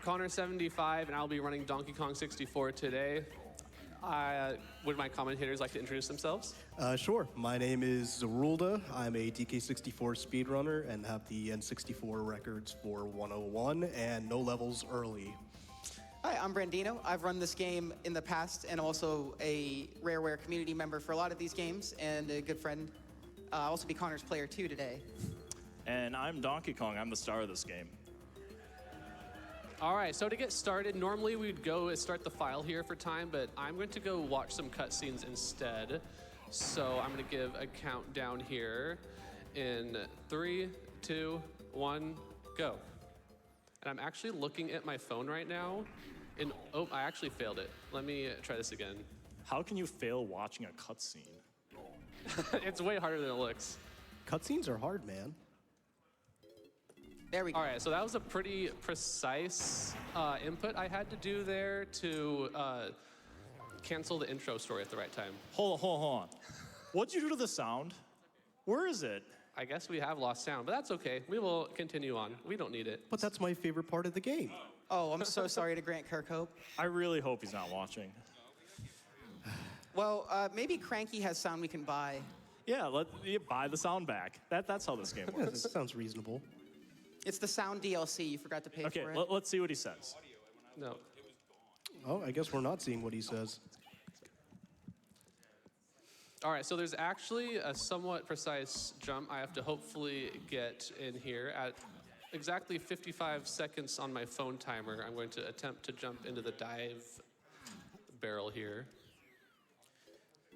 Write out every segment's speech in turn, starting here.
Connor75, and I'll be running Donkey Kong 64 today. Would my commentators like to introduce themselves? Sure. My name is Zerulda. I'm a DK64 speedrunner and have the N64 records for 101 and no levels early. Hi, I'm Brandino. I've run this game in the past and also a Rareware community member for a lot of these games and a good friend. I'll also be Connor's player 2 today. And I'm Donkey Kong. I'm the star of this game. All right, so to get started, normally we'd go start the file here for time, but I'm going to go watch some cutscenes instead. So I'm going to give a countdown here in 3, 2, 1, go. And I'm actually looking at my phone right now, and oh, I actually failed it. Let me try this again. How can you fail watching a cutscene? It's way harder than it looks. Cutscenes are hard, man. There we go. All right, so that was a pretty precise input I had to do there to cancel the intro story at the right time. Hold on. What'd you do to the sound? Where is it? I guess we have lost sound, but that's okay. We will continue on. We don't need it. But that's my favorite part of the game. Oh, I'm so sorry to grant Kirkhope. I really hope he's not watching. Well, maybe Cranky has sound we can buy. Yeah, buy the sound back. That's how this game That works. sounds reasonable. It's the sound DLC. You forgot to pay Okay, for it. let's see what he says. No. Oh, I guess we're not seeing what he says. All right, so there's actually a somewhat precise jump I have to hopefully get in here. At exactly 55 seconds on my phone timer, I'm going to attempt to jump into the dive barrel here.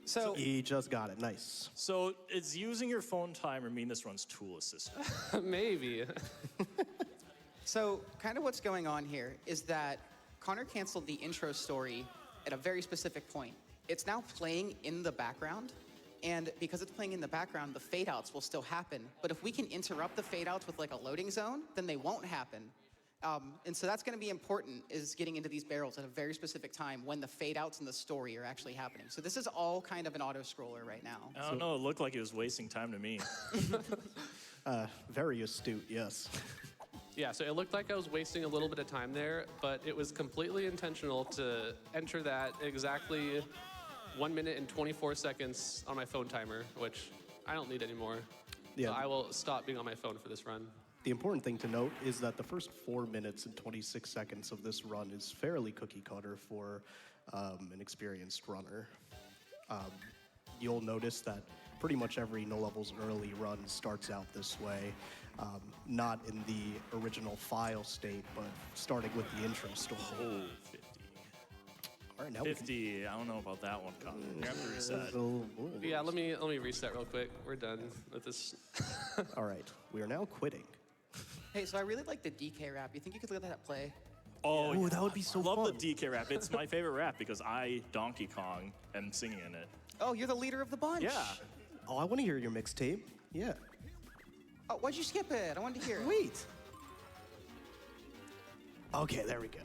So He just got it. Nice. So, is using your phone timer mean this runs Tool Assistant? Maybe. So kind of what's going on here is that Connor canceled the intro story at a very specific point. It's now playing in the background, and because it's playing in the background, the fade-outs will still happen. But if we can interrupt the fade-outs with like a loading zone, then they won't happen. And so that's going to be important, is getting into these barrels at a very specific time when the fade-outs in the story are actually happening. So this is all kind of an auto-scroller right now. I don't know, it looked like he was wasting time to me. Very astute, yes. Yeah, so it looked like I was wasting a little bit of time there, but it was completely intentional to enter that exactly 1 minute and 24 seconds on my phone timer, which I don't need anymore. Yeah. So I will stop being on my phone for this run. The important thing to note is that the first 4 minutes and 26 seconds of this run is fairly cookie cutter for an experienced runner. You'll notice that pretty much every No Levels Early run starts out this way, not in the original file state, but starting with the intro story. Oh, 50. All right, now 50, I don't know about that one, Connor. You have to reset. Yeah, let me reset real quick. We're done with this. All right, we are now quitting. Hey, so I really like the DK rap. You think you could let that play? Oh, Ooh, that would be so I love fun. the DK rap. It's my favorite rap because I, Donkey Kong, am singing in it. Oh, you're the leader of the bunch. Yeah. Oh, I want to hear your mixtape. Yeah. Oh, why'd you skip it? I wanted to hear it. Wait. Okay, there we go.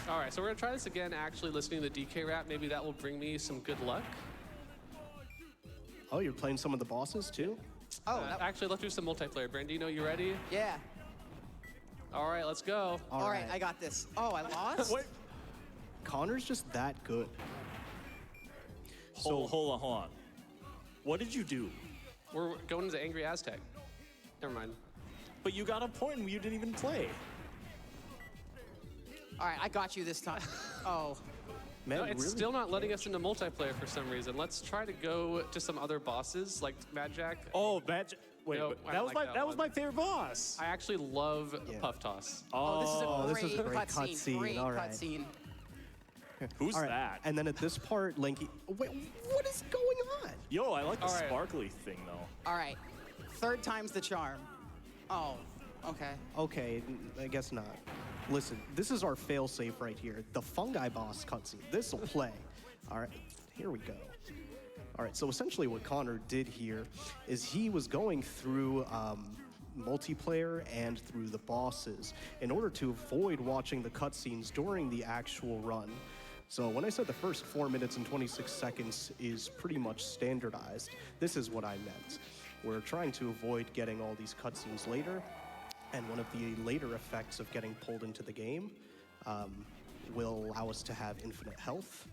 All right, so we're gonna try this again, actually listening to the DK rap. Maybe that will bring me some good luck. Oh, you're playing some of the bosses too? Oh, Actually, let's do some multiplayer. Brandino, you ready? yeah. All right, let's go. All right, I got this. Oh, I lost? Wait. Connor's just that good. Hold on. What did you do? We're going into Angry Aztec. Never mind. But you got a point and you didn't even play. All right, I got you this time. Oh, Man, No, it's really? still not letting us into multiplayer for some reason. Let's try to go to some other bosses, like Mad Jack. Oh, Wait, No, I that don't was like that that was one. my favorite boss. I actually love Puff Toss. oh, this this is is a a great great cutscene. Great All right. cutscene. Who's All right. that? And then at this part, Lanky. Wait, what is going on? Yo, I like the All right. sparkly thing though. All right, third time's the charm. Oh, okay. Okay, I guess not. Listen, this is our failsafe right here. The fungi boss cutscene. This will play. All right, here we go. All right, so essentially what Connor did here is he was going through multiplayer and through the bosses in order to avoid watching the cutscenes during the actual run. So when I said the first 4 minutes and 26 seconds is pretty much standardized, this is what I meant. We're trying to avoid getting all these cutscenes later, and one of the later effects of getting pulled into the game will allow us to have infinite health,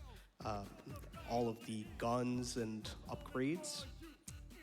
all of the guns and upgrades,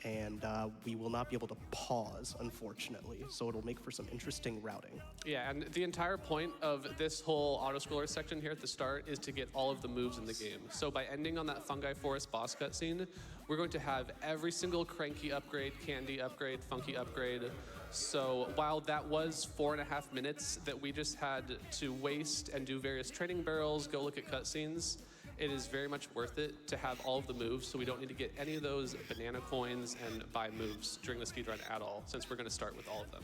and we will not be able to pause, unfortunately. So it'll make for some interesting routing. Yeah, and the entire point of this whole auto-scroller section here at the start is to get all of the moves in the game. So by ending on that Fungi Forest boss cutscene, we're going to have every single cranky upgrade, candy upgrade, funky upgrade. So while that was 4.5 minutes that we just had to waste and do various training barrels, go look at cutscenes, it is very much worth it to have all of the moves, so we don't need to get any of those banana coins and buy moves during the speedrun at all, since we're going to start with all of them.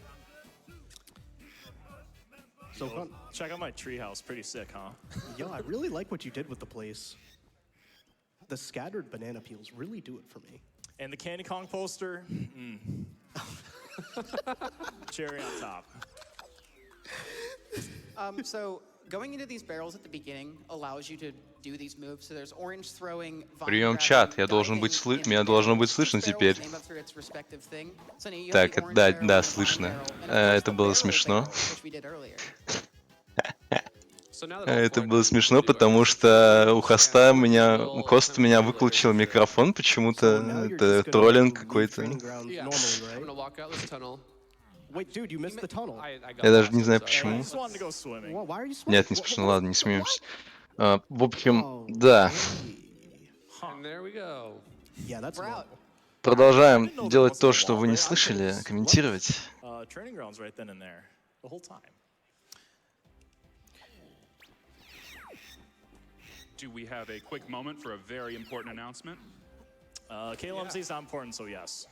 So, Check out my treehouse. Pretty sick, huh? yo, I really like what you did with the place. The scattered banana peels really do it for me. And the Candy Kong poster, cherry on top. So going into these barrels at the beginning allows you to do these moves. So there's orange throwing, vine Прием grabbing, чат, меня diving, должно быть and слышно each barrel теперь. is named after its respective thing. So you have Так, the orange да, barrel да, and the vine слышно. barrel, and of course Это the было barrel смешно. barrel, which we did earlier. So now that all Это four было items смешно, we do are потому just что у and хоста we will Кост attempt меня to выключил layer this микрофон So почему-то. now you're Это just gonna троллинг leave какой-то. training grounds Yeah, normally, I'm right? gonna walk out this tunnel. Wait, dude, you missed the tunnel. I got Я даже lost, не I'm знаю sorry. I почему. just wanted to go swimming. Why are you sweating? Нет, не смешно, ладно, не смеемся. В общем, Whoa, да. hey. And there we go. Yeah, that's We're normal. out. Продолжаем I didn't know there делать wasn't то, a что wall вы не there. I слышали, could've комментировать. left, training grounds right then and there, the whole time. Do we have a quick moment for a very important announcement? KLMZ's not important, so yes.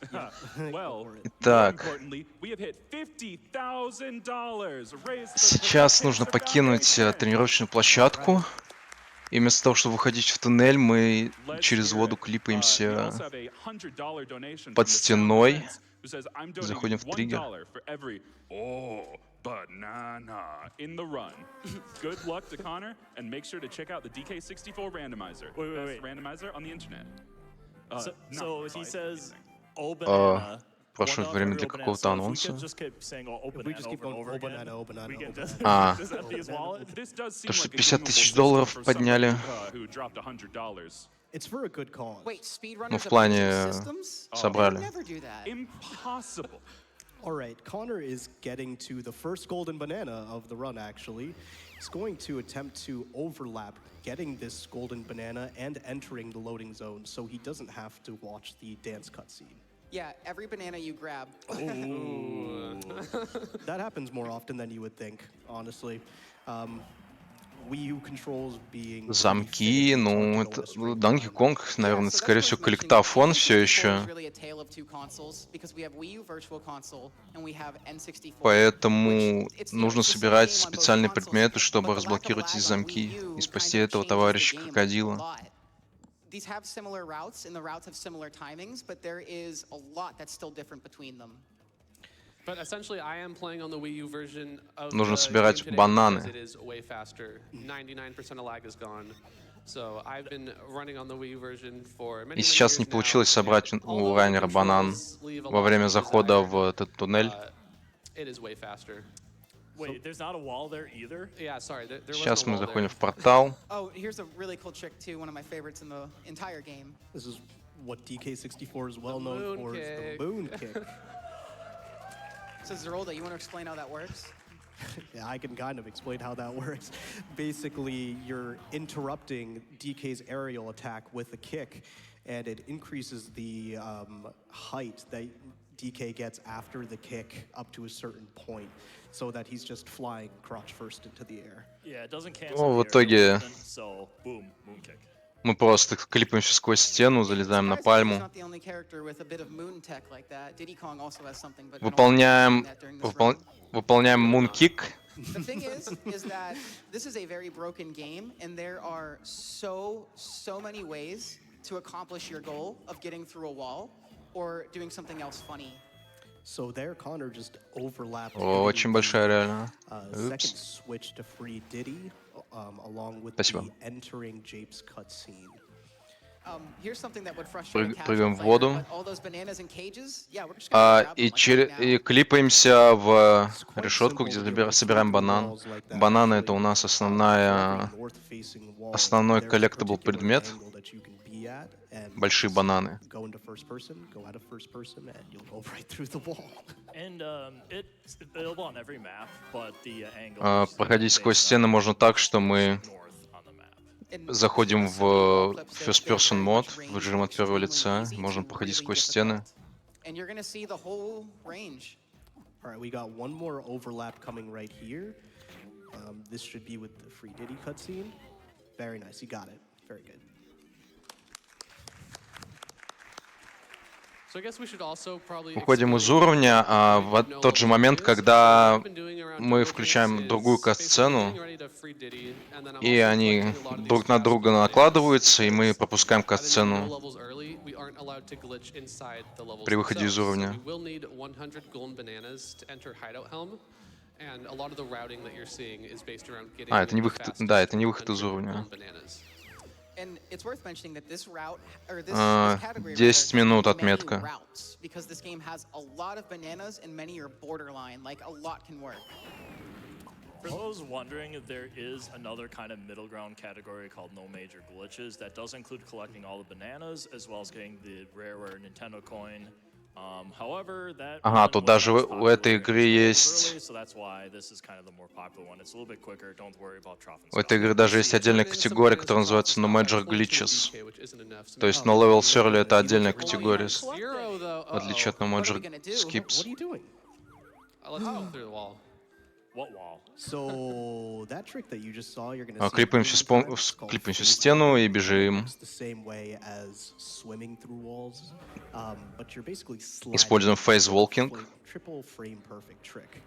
Well, more Итак, importantly, we have hit $50,000 raised for сейчас нужно Cancer покинуть Foundation. тренировочную площадку. И вместо того, чтобы выходить в туннель, мы Let's через hear воду it. We клипаемся also have a $100 donation под from the Sound стеной. Defense, who says, I'm donating Заходим в триггер. $1 for every banana in the run. Good luck to Connor, and make sure to check out the DK64 randomizer. Wait. Best randomizer on the internet. So Not he by says, anything. "Oh banana." Прошу $1 for время every для banana. какого-то So if we анонса. could just keep saying "oh If we banana" just keep over and going, over oh, again, banana, oh, banana, we oh, can just banana. does that his wallet? This does seem Потому что like a 50 claimable тысяч system долларов for подняли. somebody, who dropped $100. It's for a good cause. Wait, speedrunners Ну, в abusing плане systems? собрали. They would never do that. Impossible. All right, Connor is getting to the first golden banana of the run, actually. He's going to attempt to overlap getting this golden banana and entering the loading zone so he doesn't have to watch the dance cutscene. Yeah, every banana you grab. That happens more often than you would think, honestly. Wii U controls being pretty Замки, finicky, ну, talking это on a straight Donkey line. Kong, наверное, это, скорее всего, коллектофон все еще. N64 is really a tale of two consoles because we have Wii U Virtual Console and we have N64. Поэтому which it's, нужно it's the same собирать game on both специальные consoles, предметы, but чтобы the lack of разблокировать lag эти on замки Wii U и kind спасти of этого changes the товарища game a крокодила. lot. These have similar routes and the routes have similar timings, but there is a lot that's still different between them. But essentially, I am playing on the Wii U version of Нужно the собирать game today бананы. because it is way faster. 99% of lag is gone. So I've been running on the Wii U version for many, И many сейчас years не now, получилось and собрать у although the Райнера банан controls leave a во lot время to be захода desired, в этот туннель. it is way faster. Wait, there's not a wall there either. Yeah, sorry, there Сейчас wasn't a мы wall заходим there. в портал. Oh, here's a really cool trick too, one of my favorites in the entire game. This is what DK64 is well known moon for, is kick. the moon kick. So Zerolda, you want to explain how that works? Yeah, I can kind of explain how that works. Basically, you're interrupting DK's aerial attack with a kick, and it increases the height that DK gets after the kick up to a certain point, so that he's just flying crotch first into the air. Yeah, it doesn't cancel. Ну, в the итоге aerial movement, so boom, moon kick. мы просто клипаемся сквозь стену, залезаем на Surprisingly, he's пальму. not the only character with a bit of moon tech like that. Diddy Kong also has something, but Выполняем, that during this run. выполняем мункик. The thing is that this is a very broken game, and there are so many ways to accomplish your goal of getting through a wall or doing something else funny. So there, Connor just overlapped. О, очень большая реально. Second Упс. switch to free Diddy, along with Спасибо. the entering Japes cutscene. Here's something that would frustrate a casual Прыгаем в player, воду. but all those bananas in cages, yeah, we're just gonna grab them like right now. И клипаемся в It's quite решетку, simple где here by собираем swing through банан. walls like that, Бананы — это actually. у нас For every основной north-facing wall, основной there's a collectible particular предмет. angle that you can be at, and Большие just бананы. go into first person, go out of first person, and you'll go right through the wall. And it's available on every map, but the angle is Проходить сквозь based стены on можно так, что which мы is north on the map. And заходим some of the wall в clips, first they're person very мод, much в ranged режим from от первого extremely лица, easy можем to проходить really сквозь стены. difficult. And you're gonna see the whole range. All right, we got one more overlap coming right here. This should be with the Free Diddy cutscene. Very nice, you got it. Very good. So I guess we should also probably Выходим из explain уровня, what we в know тот же what момент, is. So когда what we've been doing around мы diligence включаем другую is basically кат-сцену, getting ready to free Diddy, and then I'm и also они collecting a lot of these друг на fast друга bananas, накладываются, и мы because пропускаем having them no кат-сцену levels early, we aren't allowed to glitch inside the levels при выходе из themselves. So уровня. we will need 100 golden bananas to enter Hideout Helm, and a lot of the routing that you're seeing is based around getting Это не the выход, fastest да, это не выход 100 из уровня. golden bananas. And it's worth mentioning that this route, or this category, 10 rather, минут has many отметка. routes, because this game has a lot of bananas and many are borderline, like a lot can work. For those wondering, there is another kind of middle ground category called no major glitches that does include collecting all the bananas as well as getting the rare Nintendo coin. However, that Ага, one тут was даже not as у этой popular игры as the есть... early, so that's why this is kind of the more popular one. It's a little bit quicker. Don't worry about Trough and У этой Scott. игры даже есть отдельная категория, которая называется No Major Glitches. То есть No Levels Early — это отдельная категория, в отличие от No Major Skips. What are you doing? Let's go through the wall. What wall? So that trick that you just saw, you're gonna see Клипаемся, a million times. It's called клипаемся в phase стену и walking. бежим. It works the same way as swimming through walls, but you're basically sliding. Используем phase walking. Triple frame perfect trick.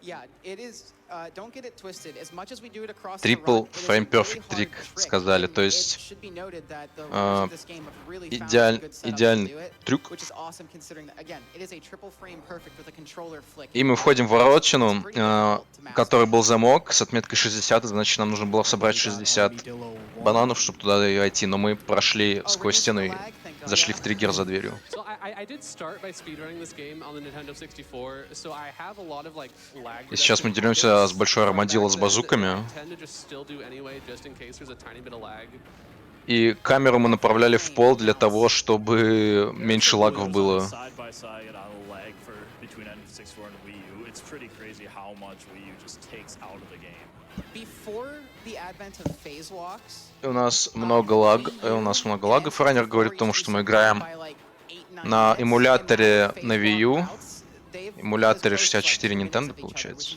Yeah, it is. Don't get it twisted. As much as we do it across Triple the run, it is a frame very perfect hard trick, trick, сказали. and То it есть should be noted that the runners of this game have really found some идеаль- good setups to идеальный do it, трюк. which is awesome considering that, again, it is a triple frame perfect with a controller flick. И мы входим в воротину, It's pretty difficult to master. который был замок с отметкой 60, значит, нам нужно было собрать 60 бананов, чтобы туда и войти. Но мы прошли сквозь стену и зашли в триггер за дверью. So I did start by speedrunning this game on the Nintendo 64, so I have a lot of like lag. И сейчас мы reduction деремся tactics с большой from армадило back с then базуками. that I tend to just still do anyway, just in case there's a tiny bit of lag. И камеру мы направляли в пол для того, чтобы меньше лагов было. Side by side on a lag for between N64 and Wii U. It's pretty crazy how much Wii U just takes out of the game. Before the advent of phase walks, И у нас много лагов. Раннер говорит о том, что мы играем на эмуляторе на Wii U, эмуляторе 64 Nintendo, получается.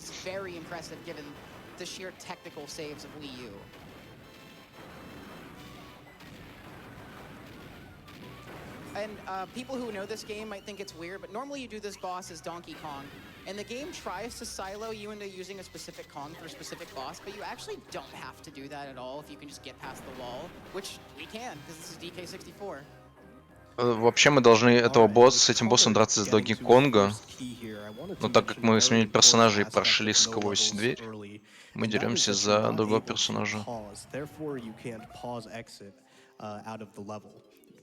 And people who know this game might think it's weird, but normally you do this boss as Donkey Kong, and the game tries to silo you into using a specific Kong for a specific boss, but you actually don't have to do that at all if you can just get past the wall, which we can, because this is DK64. Вообще мы должны с этим боссом драться с Доги Конга, но так как мы сменили персонажа и прошли сквозь дверь, мы деремся за другого персонажа.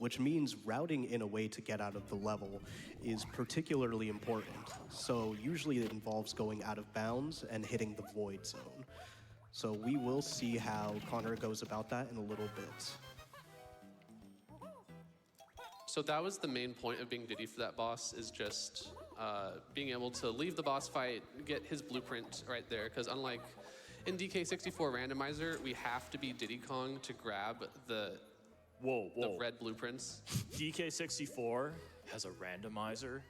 Which means routing in a way to get out of the level is particularly important. So usually it involves going out of bounds and hitting the void zone. So we will see how Connor goes about that in a little bit. So that was the main point of being Diddy for that boss, is just being able to leave the boss fight, get his blueprint right there, because unlike in DK64 Randomizer, we have to be Diddy Kong to grab the red blueprints. DK64 has a randomizer.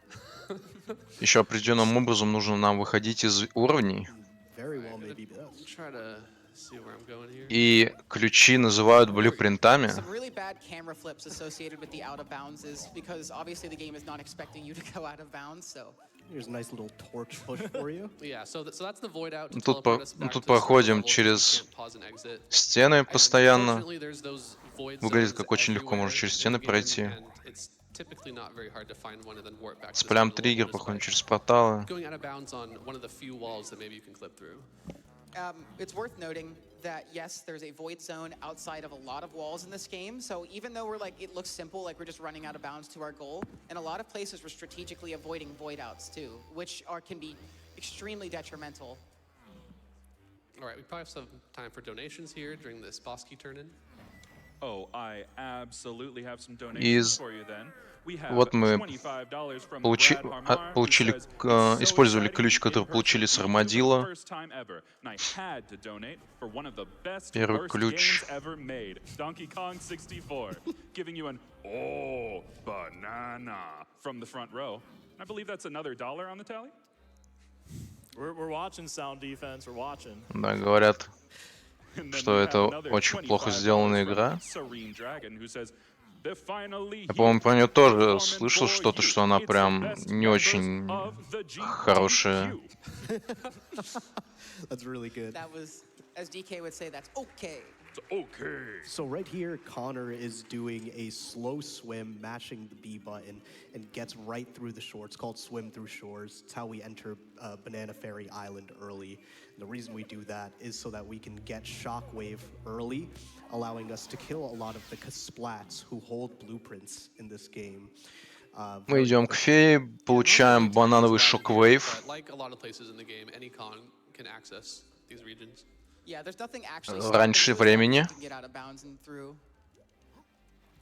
Еще определенным образом нужно нам выходить из уровней. Try to see where I'm going here. И ключи называют блюпринтами. Some really bad camera flips associated with the out of bounds is because obviously the game is not expecting you to go out of bounds, so. Here's a nice little torch push for you. Yeah, so that's the void out. Тут проходим через стены постоянно. Выглядит как очень легко можно через стены пройти. Цепляем триггер, проходим через порталы. It's worth noting that yes, there's a void zone outside of a lot of walls in this game. So even though we're like, it looks simple, like we're just running out of bounds to our goal, in a lot of places we're strategically avoiding void outs too, which can be extremely detrimental. All right, we probably have some time for donations here during this boss key turn-in. Oh, I absolutely have some Из- donations for you then. We have Вот мы $25 from Brad Harmar, who получили, says, "It's so использовали exciting ключ, to be который in получили person с with you for the Армадило. first time ever, and I had to donate for one of the best Первый worst ключ. games ever made, Donkey Kong 64, giving you an banana from the front row. I believe that's another $1 on the tally." We're watching sound defense. We're watching. Да, говорят, And then что we это have another очень плохо $25 сделанная from игра. Serene Dragon, who says, "They're finally Я, по-моему, here, про нее тоже performing слышал for что-то, you. что она It's the прям best не members очень of the хорошая. GDQ." That's really good. That was, as DK would say, that's okay. It's okay. So right here, Connor is doing a slow swim, mashing the B button, and gets right through the shore. It's called Swim Through Shores. It's how we enter Banana Ferry Island early. And the reason we do that is so that we can get Shockwave early, allowing us to kill a lot of the Kasplats who hold blueprints in this game. Мы very идем к quickly. фее, Normally получаем it takes банановый longer, шоквейв. but like a lot of places in the game, any Kong can access these regions. Yeah, there's nothing actually Раньше stopping you as long as времени. you can get out of bounds and through.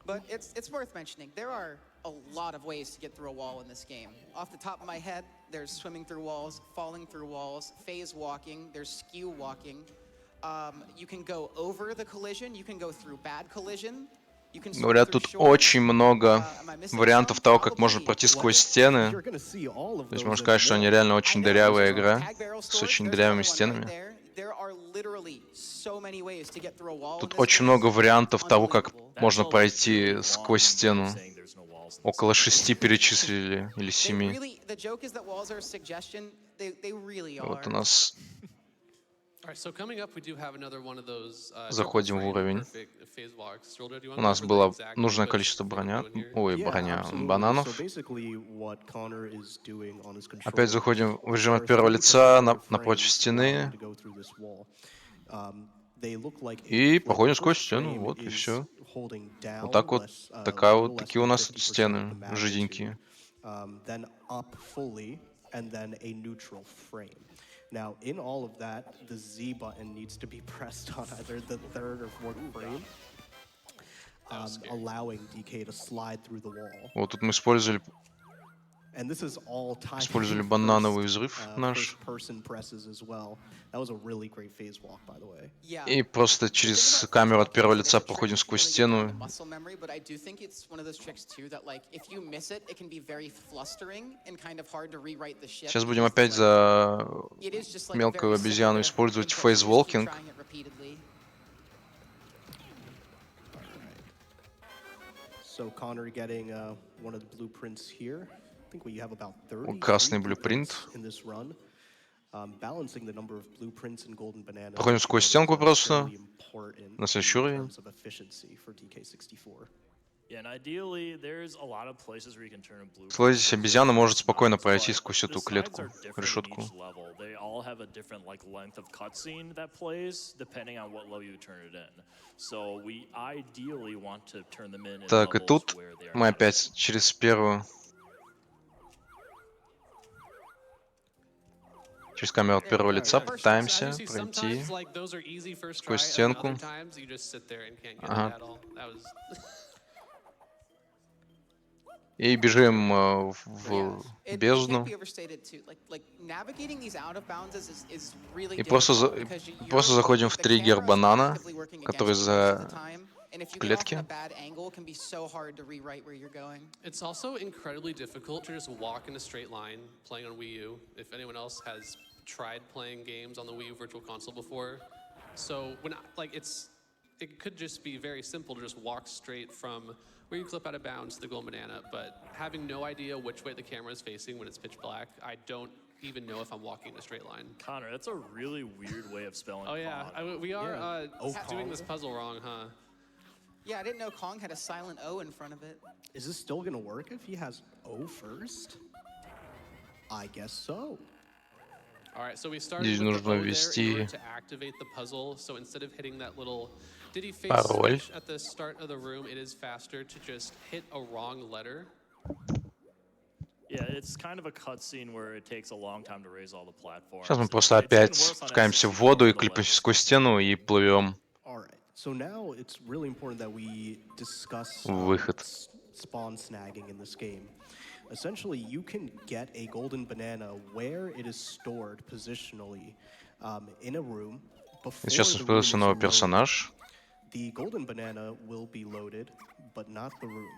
But it's worth mentioning, there are a lot of ways to get through a wall in this game. Off the top of my head, there's swimming through walls, falling through walls, phase walking, there's skew walking. You can go over the collision, you can go through bad collision. You can swim Говорят, through тут shores. очень много Am I missing вариантов some? того, как можно Probably. пройти сквозь стены. You're gonna see all of То есть those можно and сказать, что они more. реально I очень know дырявая there's игра tag barrel с storage, очень there's дырявыми another one right стенами. there. There are literally so many ways to get through a wall in Тут this очень game. много вариантов того, как Unbelievable. можно That's a пройти really long сквозь way of стену. saying there's no walls in this Около game. 6 перечислили, или They 7. really, the joke is that walls are a suggestion. They really Вот у are. нас All right, so coming up, we do have another one of those Заходим в уровень. perfect phase walks. Shoulder, do you У want to нас go over the было exact нужное sequence количество we're gonna броня, do in here? ой, Yeah, броня, absolutely. бананов. So basically what Connor is doing on his Опять controller, заходим в режим от there are первого 3 лица, consecutive напротив frames стены, allowing you to go through this wall. They look like a и flip. проходим The сквозь first стену, frame вот и is все. holding Вот down так вот, a такая little вот, less такие у than нас тут 50% of the стены magnitude, жиденькие. then up fully, and then a neutral frame. Now, in all of that, the Z button needs to be pressed on either the 3rd or 4th frame, allowing DK to slide through the wall. Вот тут мы использовали And this is all timed Использовали банановый взрыв наш. first-person presses as well. That was a really great phase walk, by the way. Yeah. И просто через камеру от первого лица проходим сквозь стену. Muscle memory, but I do think it's one of those tricks too that like if you miss it, it can be very flustering and kind of hard to rewrite the ship. Сейчас будем опять за мелкую обезьяну использовать фейс-волкинг. So Connor getting one of the blueprints here. I think we have about 30 Красный блюпринт. in this run. Balancing the number of blueprints and golden bananas. Проходим сквозь стенку просто. Very important На следующий уровень. in terms of efficiency for DK64. Yeah, and ideally, there's a lot of places where you can turn a blue. Слово здесь обезьяна может спокойно пройти But сквозь эту the sides клетку, are different in решетку. each level. They all have a different like length of cutscene that plays depending on what level you turn it in. So we ideally want to turn them in Так, и levels тут where they are мы not опять через первую... Через камеру от первого лица пытаемся пройти сквозь стенку. Ага. И бежим в бездну. И просто заходим в триггер банана, который за в клетке. It's also incredibly difficult to just walk in a straight line playing on Wii U. If anyone else has tried playing games on the Wii U Virtual Console before, so when it could just be very simple to just walk straight from where you clip out of bounds to the golden banana, but having no idea which way the camera is facing when it's pitch black, I don't even know if I'm walking in a straight line. Connor, that's a really weird way of spelling. Oh yeah, we are doing this puzzle wrong, huh? Yeah, I didn't know Kong had a silent O in front of it. Is this still gonna work if he has O first? I guess so. All right, so we started Здесь with the нужно O there in order ввести to activate the puzzle. So instead of hitting that little Diddy face пароль. switch at the start of the room, it is faster to just hit a wrong letter. Yeah, it's kind of a cutscene where it takes a long time to raise all the platforms. Сейчас мы просто It's even опять worse on спускаемся в N64 воду и when the клипаемся letters сквозь стену и плывем All right. So now it's really important that we discuss в выход. spawn snagging in this game. Essentially, you can get a golden banana where it is stored positionally in a room И before сейчас the room появился is новый loaded. персонаж. The golden banana will be loaded, but not the room.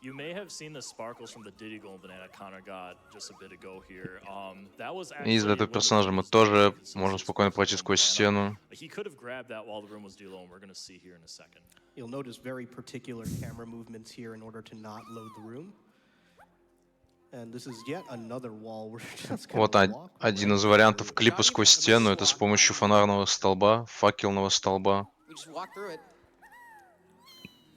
You may have seen the sparkles from the Diddy Golden Banana Connor got just a bit ago here. That was И из actually этого one of the персонажа мы reasons тоже why you could see можем his спокойно sparkles пройти from сквозь banana. стену. He could have grabbed that while the room was delow, and we're going to see here in a second. You'll notice very particular camera movements here in order to not load the room. And this is yet another wall where you're just gonna Вот walk один right из вариантов through. клипа сквозь стену. Это с помощью фонарного столба, факелного столба. We just walk through it.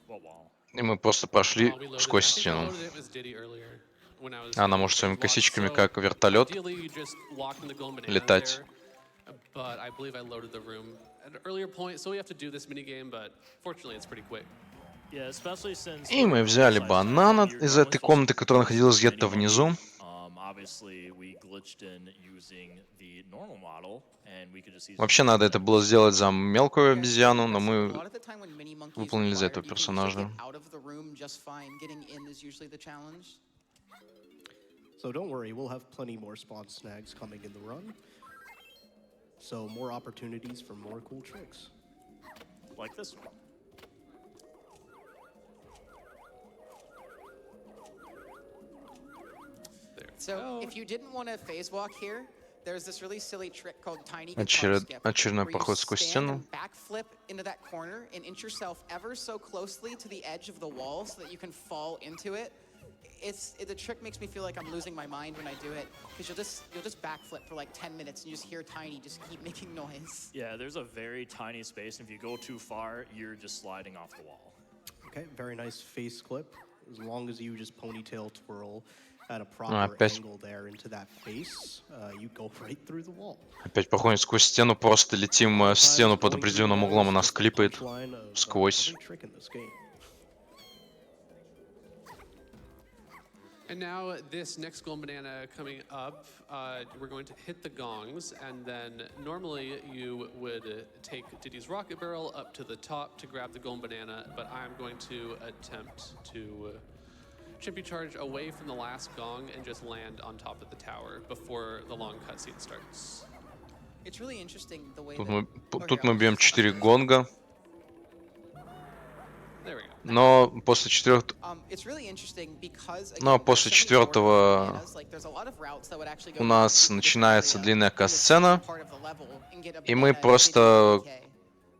Well, wow. И мы просто прошли We loaded it. сквозь I think I стену. loaded it with Diddy earlier when I was Она doing может своими phase walks. косичками, So, как вертолет, ideally, you just walk in the golden banana летать. there, but I believe I loaded the room at an earlier point, so we have to do this minigame, but fortunately it's pretty quick. Yeah, especially since И мы the взяли size банан you're из normally этой supposed to комнаты, которая glitch находилась the где-то mini внизу. monkey. Obviously, we glitched in using the normal model, and we could just Вообще надо это было сделать за мелкую Yeah, it's really обезьяну, но impressive. A мы lot of the time when mini monkeys выполнили за required, этого you can usually персонажа. get out of the room just fine. Getting in is usually the challenge. So don't worry, we'll have plenty more spawn snags coming in the run. So more opportunities for more cool tricks. Like this one. There. So if you didn't want to phase walk here, there's this really silly trick called tiny guitar skip, Очередной where you проход сквозь stand стену. and backflip into that corner and inch yourself ever so closely to the edge of the wall so that you can fall into it. The trick makes me feel like I'm losing my mind when I do it, because you'll just backflip for like 10 minutes and you just hear Tiny just keep making noise. Yeah, there's a very tiny space, and if you go too far, you're just sliding off the wall. Okay, very nice face clip. As long as you just ponytail twirl at a proper опять. angle there into that face, you go right through the wall. Опять проходим сквозь стену, просто летим в стену под Going through определенным walls углом, is и нас just the клипает punchline of сквозь. every trick in this game. And now this next golden banana coming up, we're going to hit the gongs, and then normally you would take Diddy's rocket barrel up to the top to grab the golden banana, but I'm going to attempt to chimpy charge away from the last gong and just land on top of the tower before the long cutscene starts. It's really interesting the way Тут мы бьем 4 гонга, There we go. но после четырех... It's really interesting because, Но again, после there's so many четвертого bananas, like, there's a lot of routes that would actually go у down нас to this начинается area длинная in this касцена, part of the level and get a и мы banana просто DK.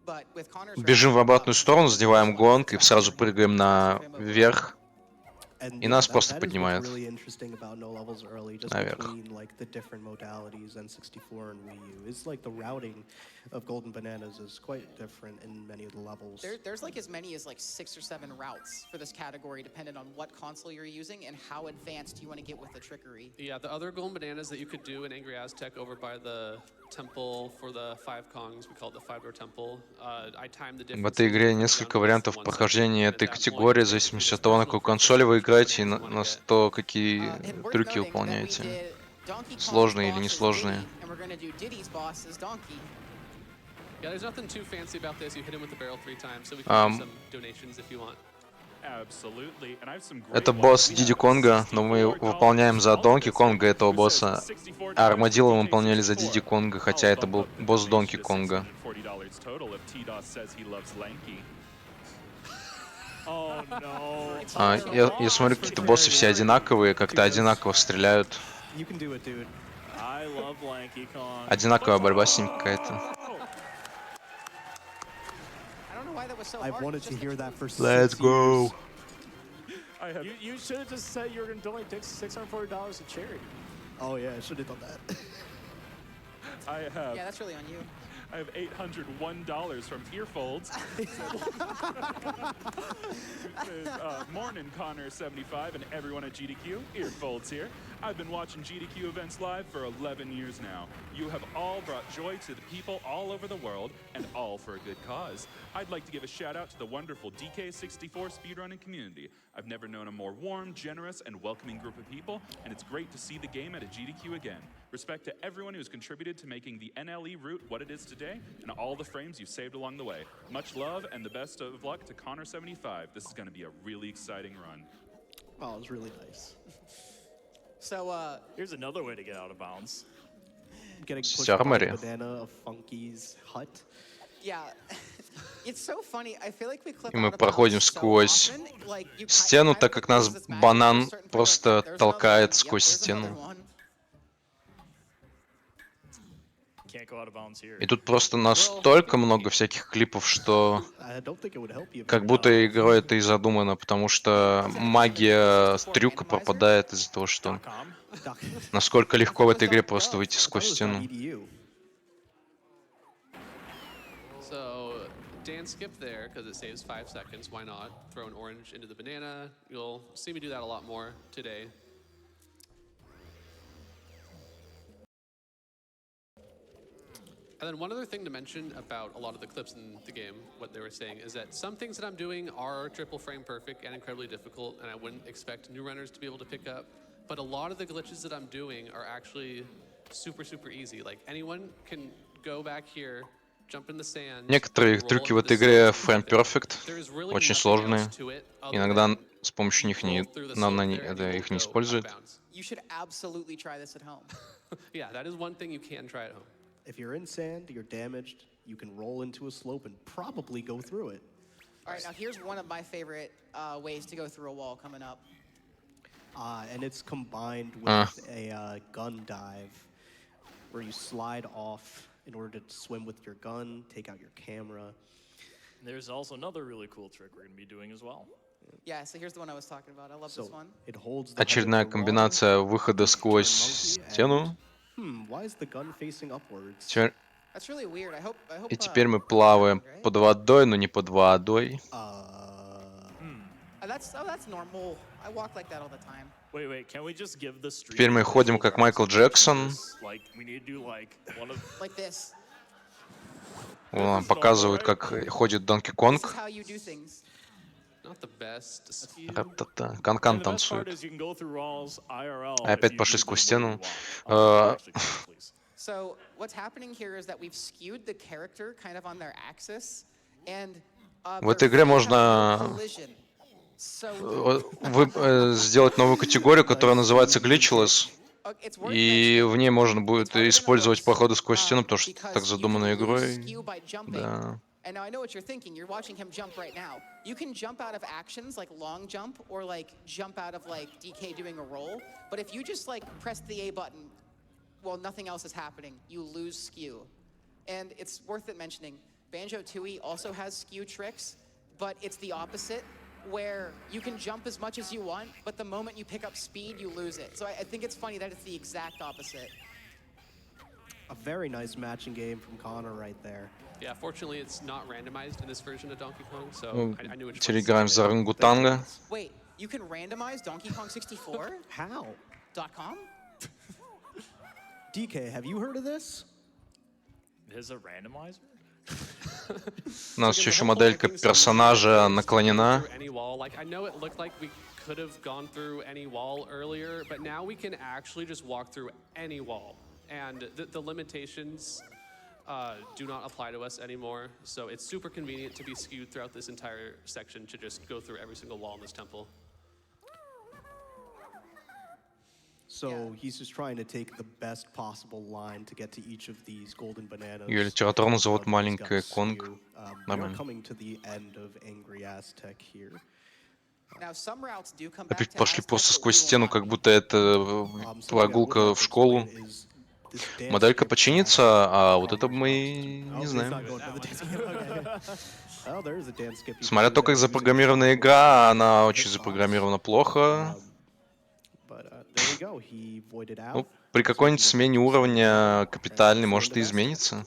But with Connor's бежим в route, обратную сторону, задеваем гонг и it's сразу very прыгаем наверх. And И yeah, нас that просто is what's поднимает really interesting about No Levels Early, just наверх. between like the different modalities N64 and Wii U. It's like the routing of Golden Bananas is quite different in many of the levels. There's like as many as like 6 or 7 routes for this category, depending on what console you're using and how advanced you want to get with the trickery. Yeah, the other golden bananas that you could do in Angry Aztec over by the temple for the 5 Kongs, we call it the 5-door temple. I timed the difference. В этой игре несколько вариантов прохождения этой категории, в зависимости от того, на какой консоли вы играете, и на то, какие And worth трюки noting that we выполняете. did Donkey Kong's Сложные или boss as несложные. Diddy, and we're going to do Diddy's boss as Donkey. Yeah, there's nothing too fancy about this. You hit him with the barrel 3 times, so we can do some donations if you want. Absolutely. And I have some great Это ones. босс We Диди have Конга, но мы $64 выполняем за Донки Ultimate Конга Swing, этого who says босса, $64 а Армадило мы DK64. выполняли за Диди Конга, хотя I'll это bump был up the босс donation Донки to Конга. $640 total if T-Dos says he loves Lanky. Oh no. Я смотрю, какие-то боссы все одинаковые, как-то одинаково стреляют. You can do it, dude. I love Lanky Kong. Одинаковая борьба с ним какая-то. I don't know why that was so I've hard. wanted It's to just hear a that for Let's 6 go. years. I have You should have just said you were going to donate $640 to charity. Oh yeah, I should have done that. I have Yeah, that's really on you. I have $801 from Earfolds. Morning, Connor75 and everyone at GDQ. Earfolds here. I've been watching GDQ events live for 11 years now. You have all brought joy to the people all over the world, and all for a good cause. I'd like to give a shout out to the wonderful DK64 speedrunning community. I've never known a more warm, generous, and welcoming group of people, and it's great to see the game at a GDQ again. Respect to everyone who's contributed to making the NLE route what it is today, and all the frames you've saved along the way. Much love, and the best of luck to Connor75. This is going to be a really exciting run. Oh, it was really nice. So, Here's another way to get out of bounds. Getting pushed С by армори. the banana of Funky's hut. yeah, it's so funny. I feel like we clip И мы out of проходим bounds so сквозь often. Like, you стену, kind of так как нас lose this magic to a банан certain point, просто like, yep, there's another толкает one. сквозь Yep, there's another стену. one. Can't go out of bounds here. И тут просто настолько много всяких клипов, что I don't think it would help you. как будто игрой это и задумано, потому что магия трюка пропадает из-за того, что .com. насколько легко в этой игре просто выйти I thought it сквозь was стену. .edu. So Dan skipped there because it saves 5 seconds. Why not? Throw an orange into the banana. You'll see me do that a lot more today. And then one other thing to mention about a lot of the clips in the game, what they were saying, is that some things that I'm doing are triple frame perfect and incredibly difficult, and I wouldn't expect new runners to be able to pick up. But a lot of the glitches that I'm doing are actually super, super easy. Like anyone can go back here, jump in the sand. Некоторые roll трюки в into the этой игре sand. frame perfect, There is really очень nothing сложные. else to it other Иногда than с помощью you них roll не, through the на slope не- there and это you их не won't go out of используют. bounds. You should absolutely try this at home. Yeah, that is one thing you can try at home. If you're in sand, you're damaged, you can roll into a slope and probably go through it. All right, now here's one of my favorite ways to go through a wall coming up. And it's combined with a gun dive where you slide off in order to swim with your gun, take out your camera. There's also another really cool trick we're going to be doing as well. Yeah, so here's the one I was talking about. I love this So one. it holds the Очередная head of the rod, комбинация выхода сквозь turn monkey, стену. why is the gun facing upwards? Теперь- That's really weird. I hope. И теперь мы плаваем right? под водой, но не под водой. That's normal. I walk like that all the time. Wait, can we just give the stream Теперь мы ходим visual как Майкл representation of Джексон. this? Like, we need to do like one of Like this. Он показывает, как ходит Донки This is Конг. how you do things. Not the best skill. Ра-та-та. And Канкан the best part танцует. is you can go through walls IRL А опять if you пошли do сквозь the way you стену. want. Actually, come on, please. So what's happening here is that we've skewed the character kind of on their axis, and В этой игре their feet have можно no collision. So сделать новую категорию, которая называется Glitchless. it's worth И mentioning, в ней можно it's будет harder than it использовать looks, проходы сквозь стену, потому что because так you задумано can lose игрой. skew by jumping. Да. And now I know what you're thinking. You're watching him jump right now. You can jump out of actions like long jump or like jump out of like DK doing a roll. But if you just like press the A button while nothing else is happening, you lose skew. And it's worth it mentioning, Banjo-Tooie also has skew tricks, but it's the opposite, where you can jump as much as you want, but the moment you pick up speed, you lose it. So I think it's funny that it's the exact opposite. A very nice matching game from Connor right there. Yeah, fortunately it's not randomized in this version of Donkey Kong, so Ну, I knew which теперь ones to играем pick. за орангутанга. Wait, you can randomize Donkey Kong 64? How? .com? DK, have you heard of this? There's a randomizer? У нас So again, еще the whole моделька thing is персонажа to go наклонена. through any wall. Like I know it looked like we could have gone through any wall earlier, but now we can actually just walk through any wall, and the limitations do not apply to us anymore. So it's super convenient to be skewed throughout this entire section to just go through every single wall in this temple. So he's just trying to take the best possible line to get to each of these golden bananas. Ее литературно зовут He's got маленькая skew. Конг. We are Нормально. coming to the end of Angry Aztec here. Now, some routes do come back Опять to пошли Aztec, просто but we сквозь will стену, not как be. будто это Something I would прогулка like в to школу. explain is this dance Моделька skip починится, has а вот это colors мы Oh, не he's знаем. not going for the dance skip. Okay. Oh, there is a dance skip. you can Смотря do то, как there using запрограммирована the игра, она hitbox. очень запрограммирована плохо. But there we go. He voided out. Ну, при какой-нибудь смене уровня капитальной может и изменится.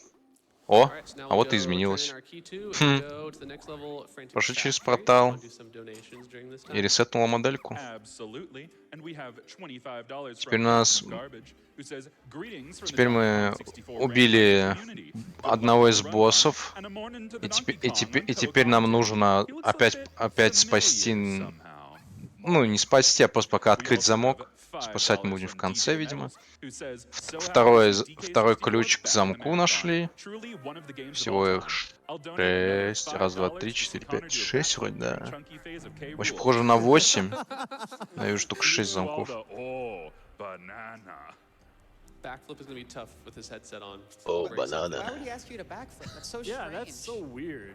О, All right, so now а we'll вот и go turn in изменилось. our key 2 Хм. and go to the next level, Frantic Прошли через Factory. портал Wanna do some donations during this и time? ресетнула модельку. Absolutely. And we have $25 Теперь from нас... Garbage, who says, "Greetings from the Теперь Donkey мы Kong 64 убили Randomizer community. Good luck одного with из the run, Connor, боссов. and a morning to the И Donkey теперь, Kong on теперь нам co-commentator. нужно He looks a bit опять familiar спасти... somehow. Ну, не спасти, а просто пока We открыть also have замок. Спасать мы $5 будем в from конце, DJ видимо. Metals, who says, "So happy to see Второй DK64 ключ к back in the замку marathon. нашли. Truly one of the games of all Всего их time. I'll donate another 6. Раз, два, $5 три, to see четыре, Connor пять, do a 6 backflip вроде, during да. chunky phase of K. Очень Rool." похоже на 8. Я вижу только 6 Ooh, all замков. the, oh, banana. Backflip is gonna be tough with his headset on. Oh, Breaks it. banana. Why would he ask you to backflip? That's so Yeah, strange. that's so weird.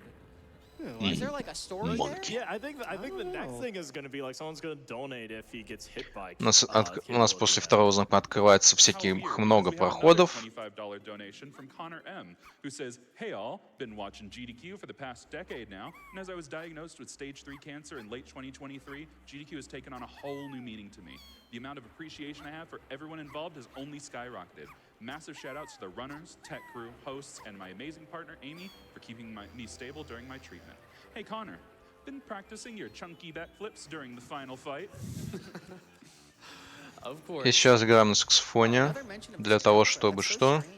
Is there like a story there? Yeah, I think the next thing is gonna be like someone's gonna donate if he gets hit by. У нас Hero at после the end. второго замка открывается How всяких weird, много because we have another проходов. $25 donation from Connor M, who says, "Hey all, been watching GDQ for the past decade now, and as I was diagnosed with stage 3 cancer in late 2023, GDQ has taken on a whole new meaning to me. The amount of appreciation I have for everyone involved has only skyrocketed. Massive shout outs to the runners, tech crew, hosts, and my amazing partner Amy for keeping me stable during my treatment. Hey Connor, been practicing your chunky backflips during the final fight?" Of course. И сейчас играем на саксофоне. Another mention of Для this того, backflip. чтобы That's so что? strange.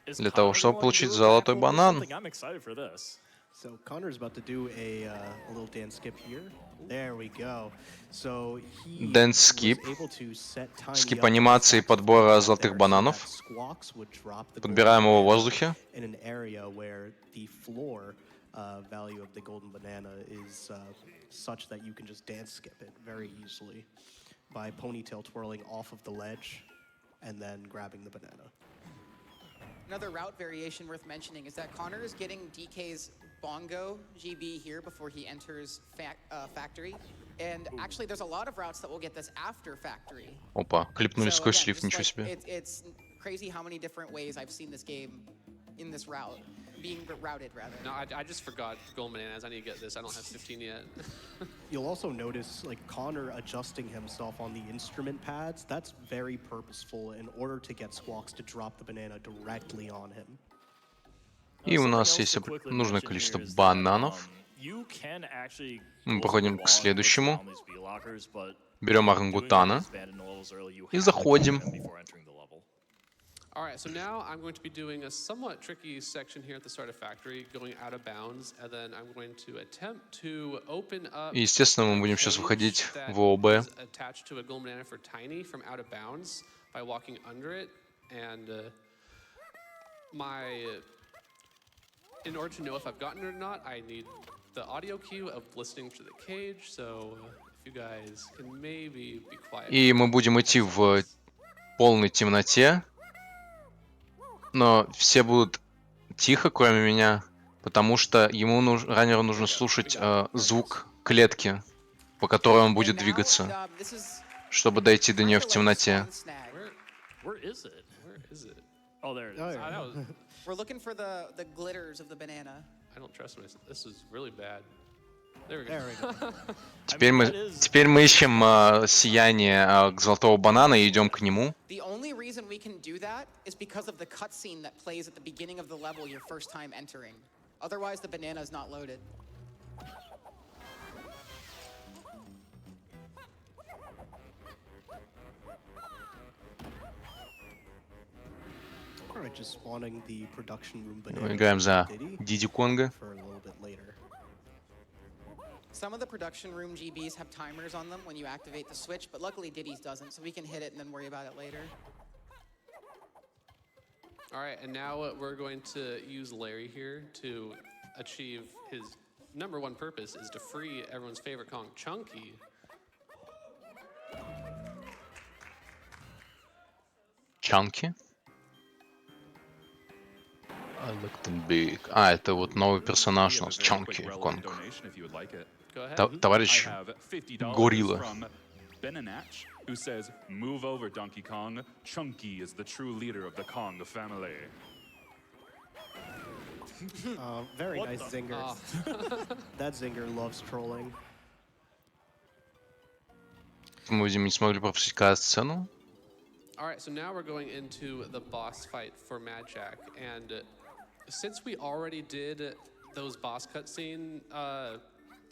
Is Для того, Connor чтобы going to получить do a золотой backflip or банан. something? I'm excited for this. So Connor's about to do a little dance skip here. There we go. So he Dance was skip. able to set Tiny Скип up on the анимации подбора saxophone золотых there so бананов. that Squawks would drop the Подбираем golden его в banana воздухе. in an area where the floor value of the golden banana is such that you can just dance skip it very easily by ponytail twirling off of the ledge and then grabbing the banana. Another route variation worth mentioning is that Connor is getting DK's bongo GB here before he enters factory. And actually, there's a lot of routes that will get this after factory. Опа, клипнули So сквозь again, слив, just ничего like, себе. it's crazy how many different ways I've seen this game in this route, being routed rather. No, I just forgot Gold Bananas. I need to get this. I don't have 15 yet. You'll also notice like Connor adjusting himself on the instrument pads. That's very purposeful in order to get Squawks to drop the banana directly on him. И у Something нас else есть to quickly нужное mention количество here is that, бананов. you can actually Мы go проходим through к the wall and glitch следующему. around these V-lockers, but Берем doing орангутана these abandoned levels early, you и have to заходим. clear them before entering the level. All right, so now I'm going to be doing a somewhat tricky section here at the start of factory, going out of bounds, and then I'm going to attempt to open up. И, естественно, мы the будем сейчас cage выходить that в ООБ. is attached to a golden banana for Tiny from out of bounds by walking under it, and in order to know if I've gotten it or not, I need the audio cue of listening to the cage. So if you guys can maybe be quiet. И мы будем идти в полной темноте, но все будут тихо, кроме меня, потому что раннеру нужно слушать звук клетки, по которой он будет And now, двигаться, this is чтобы дойти до нее kinda в like темноте. Swan Snag. Where is it? Where is it? Oh, there it is. Oh, Ah, that was. We're looking for the glitters of the banana. I don't trust myself. This is really bad. There we go. There we go. Теперь мы ищем сияние золотого банана и идем к нему. The only reason we can do that is because of the cutscene that plays at the beginning of the level your first time entering. Otherwise, the banana is not loaded. Alright, just spawning the production room Мы banana играем за Diddy Диди Конга. for a little bit later. Some of the production room GBs have timers on them when you activate the switch, but luckily Diddy's doesn't, so we can hit it and then worry about it later. All right, and now we're going to use Larry here to achieve his #1 purpose is to free everyone's favorite Kong, Chunky. Чанки. I looked big. А, это вот новый персонаж у нас, Чанки в Конг. Go ahead. Товарищ Горилла. From Benanach, who says, "Move over, Donkey Kong. Chunky is the true leader of the Kong family." Very nice zinger. Oh. That zinger loves trolling. Мы, видимо, не смогли пропустить сцену. All right, so now we're going into the boss fight for Mad Jack, and since we already did those boss cutscene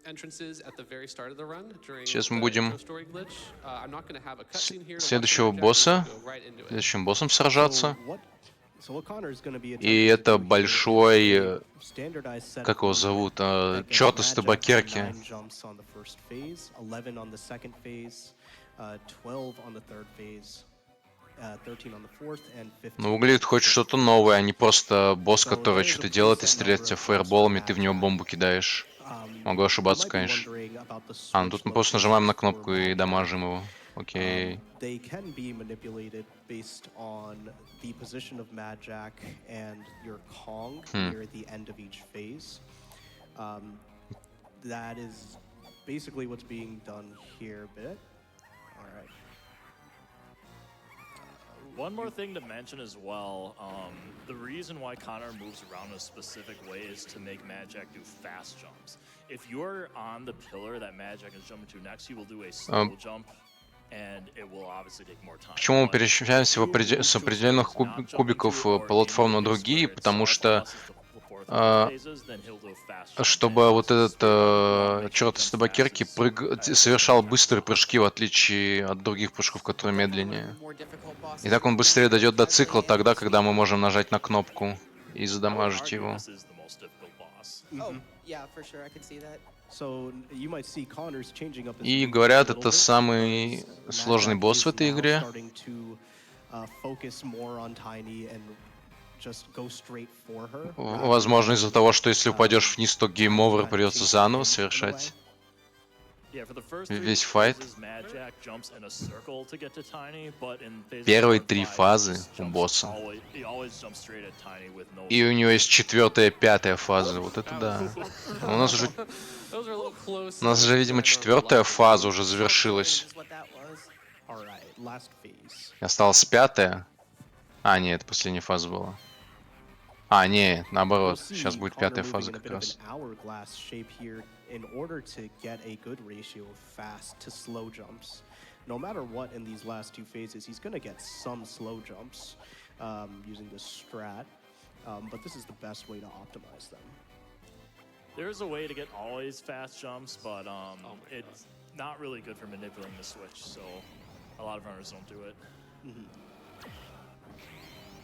entrances at the very start of the run during Сейчас мы the будем intro story glitch, I'm not going to have a cutscene here to watch следующего the Jack, we're босса, gonna go right into it. следующим боссом So сражаться. what Connor is going to be И attempting to это do here большой, is a standardized set как его of зовут, that gets черт из Mad Jack табакерки. 9 jumps on the first phase, 11 on the second phase, 12 on the third phase, 13 on the fourth, and 15. Ну, выглядит хоть что-то новое, а не просто босс, So который that is a что-то делает и preset стреляет в number тебя of jumps for фаерболами, ты Mad в него Jack. бомбу кидаешь. Могу You ошибаться, might be конечно. wondering about the А, ну switch тут мы просто нажимаем на locations for кнопку и Mad Jack. дамажим его. Окей. They can be manipulated based on the position of Mad Jack and your Kong near the end of each phase. That is basically what's being done here a bit. All right. One more thing to mention as well, the reason why Connor moves around a specific way is to make Mad Jack do fast jumps. If you're on the pillar that Mad Jack is jumping to next, he will do a slow jump, and it will obviously take more time. Почему мы But перемещаемся if you move с to a определенных space not кубиков jumping to, or платформ на into a space другие? where it Потому starts, что unless it's the fourth and fifth phases, then he'll do a fast jump, чтобы and вот just этот straight up, you wanna make sure he черт из jumps табакерки fast as совершал Mad Jack быстрые does. прыжки, в отличие от других прыжков, которые Definitely one of медленнее. the more difficult bosses И так in он the game, быстрее дойдет до цикла calculating тогда, every когда мы speed. можем нажать на кнопку и I would задамажить argue его. this is the most difficult boss. Oh, yeah, for sure, I could see that. So you might see Connor's changing up his И movements говорят, a little это bit самый because сложный Mad Jack босс в is этой now игре. starting to focus more on Tiny and just go straight for her. Возможно, из-за того, что если упадешь вниз, то гейм-овер придется заново совершать. Yeah, for the first three Весь файт. phases, Mad Jack jumps in a circle to get to Tiny, but in phases Первые 4 and 3 5, he фазы just у jumps босса. he always jumps straight at Tiny with no. И у него есть 4-я, 5-я фаза. Вот это That да. was- У нас уже, Those are a little close. у нас же, видимо, I don't know, 4-я for фаза lack of уже Calculating завершилась. is what that was. All right, last phase. И осталась 5-я. А, нет, это последняя фаза была. А, не, You'll наоборот. see Сейчас будет Connor 5-я moving фаза in a как bit of раз. an hourglass shape here in order to get a good ratio of fast to slow jumps. No matter what in these last two phases, he's going to get some slow jumps using this strat, but this is the best way to optimize them. There's a way to get always fast jumps, but it's not really good for manipulating the switch, so a lot of runners don't do it.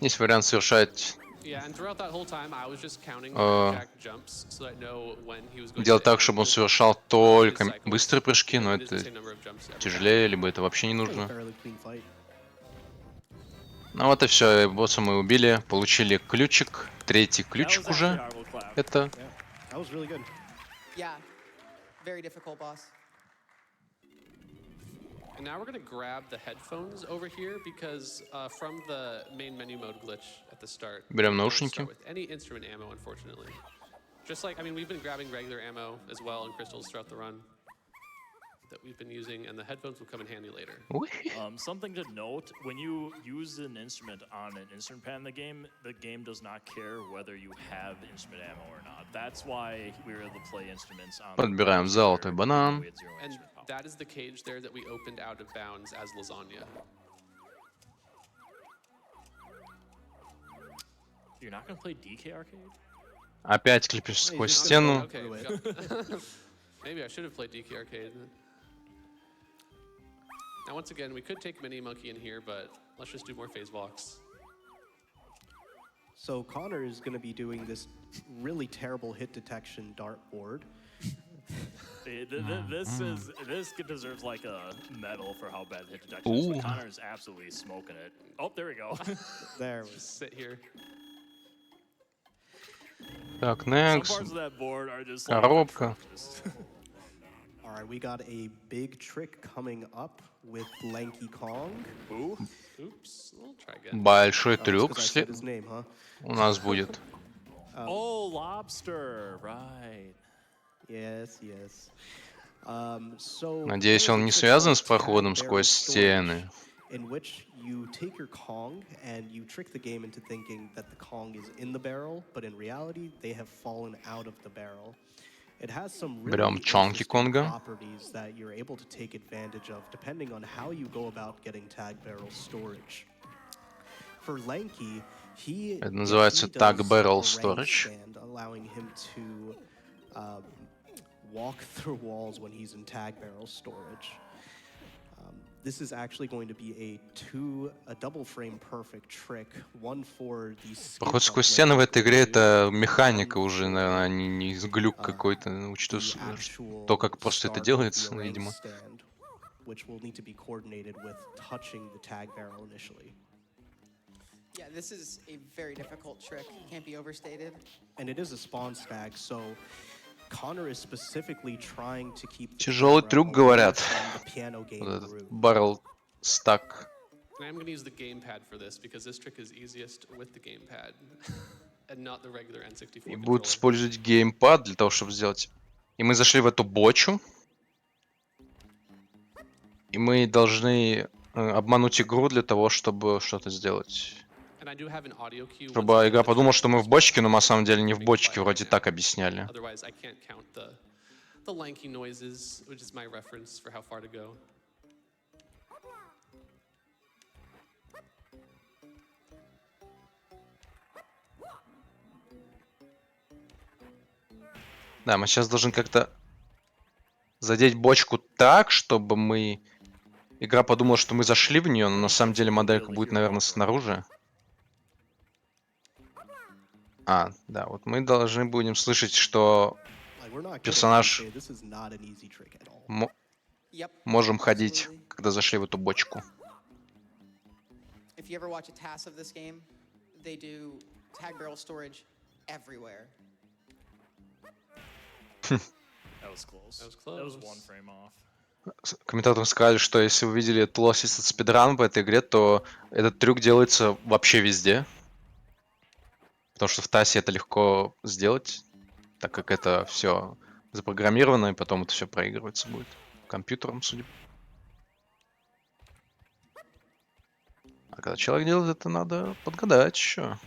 Есть вариант совершать, Yeah, and throughout that whole time, I was just counting Jack jumps so that I know when he was going делать to так, end чтобы он his совершал только cycles. быстрые прыжки, но It is the это same number of jumps every time. тяжелее, либо это вообще не It was a нужно. fairly clean fight. Ну вот и все, босса мы убили, получили ключик, третий That was ключик actually уже. horrible clap. Это Yeah, that was really good. Yeah, very difficult boss. And now we're going to grab the headphones over here because from the main menu mode glitch at the start, Берем you don't наушники. start with any instrument ammo, unfortunately. Just like, I mean, we've been grabbing regular ammo as well and crystals throughout the run that we've been using, and the headphones will come in handy later. Ух. Something to note, when you use an instrument on an instrument pad in the game does not care whether you have instrument ammo or not. That's why we were able to play instruments on the Подбираем pad золотой where банан. we had zero And instrument power. that is the cage there that we opened out of bounds as lasagna. You're not gonna play DK Arcade? Опять клипишь Hey, сквозь just стену. Okay, we got- maybe I should have played DK Arcade. Now, once again, we could take Mini Monkey in here, but let's just do more phase walks. So Connor is going to be doing this really terrible hit detection dartboard. This deserves like a medal for how bad hit detection is. Ooh. But Connor is absolutely smoking it. Oh, there we go. There we Sit here. Так, Some next. parts of that board are just like Коробка. atrocious. All right, we got a big trick coming up with Lanky Kong. Ooh. Oops, we'll try again. Большой Oh, it's трюк 'cause I said his name, huh? у нас будет. Oh, lobster, right. Yes, yes. So Надеюсь, there's a он не trick связан called с проходом tag barrel сквозь стены. storage, in which you take your Kong and you trick the game into thinking that the Kong is in the barrel, but in reality, they have fallen out of the barrel. It has some really Берем Чонки interesting Конга. properties that you're able to take advantage of depending on how you go about getting tag barrel storage. For Lanky, He, Это if называется he tag does barrel a rank storage. stand, allowing him to walk through walls when he's in tag barrel storage. This is actually going to be a double frame perfect trick, one for the skid Проход bump сквозь стены в Lanky's этой going игре to do, это and механика one уже, for наверное, не глюк какой-то, the учитывая то, actual как просто это start of the делается, rank видимо. stand, which will need to be coordinated with touching the tag barrel initially. Yeah, this is a very difficult trick. Can't be overstated. And it is a spawn stag, so Connor is specifically trying to keep the Тяжелый camera трюк, away говорят. from the piano game Вот этот groove. barrel stack. And I'm going to use the gamepad for this because this trick is easiest with the gamepad and not the regular N64 И будут controller. использовать геймпад для того, чтобы сделать. И мы зашли в эту бочу. И мы должны обмануть игру для того, чтобы что-то сделать. And I do have an audio cue once Чтобы again игра with the подумала, trick что мы as в well. бочке, но на самом деле не в Keeping бочке, quiet вроде right так now. объясняли. Otherwise, I can't count the lanky noises, which is my reference for how far to go. Да, мы сейчас должны как-то задеть бочку так, чтобы мы... Игра подумала, что мы зашли в нее, но на самом деле моделька будет, наверное, снаружи. А, да, вот мы должны будем слышать, что Like, we're not kidding when we персонаж say this is not an easy trick at all. Yep. можем ходить, Absolutely. когда зашли в эту бочку. If you ever watch a TAS of this game, they do tag barrel storage everywhere. That was close. That was That was close. one frame off. Комментаторы сказали, что если вы видели Lost спидран в этой игре, то этот трюк делается вообще везде. Потому что в ТАСе это легко сделать, так как это все запрограммировано, и потом это все проигрывается будет компьютером, судя. А когда человек делает это, надо подгадать еще.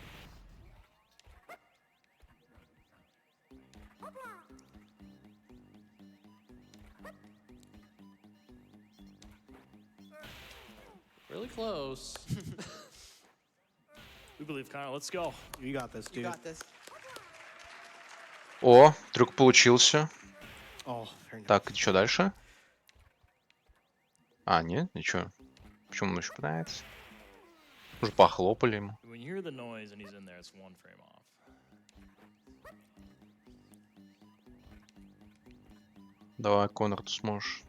Really close. We believe Connor. Let's go. You got this, You dude. got this. О, трюк получился. Oh, very nice. Так, что дальше? А, нет, ничего. Почему он еще пытается? Уже похлопали ему. When you hear the noise and he's in there, it's one frame off. Давай, Конор, ты сможешь.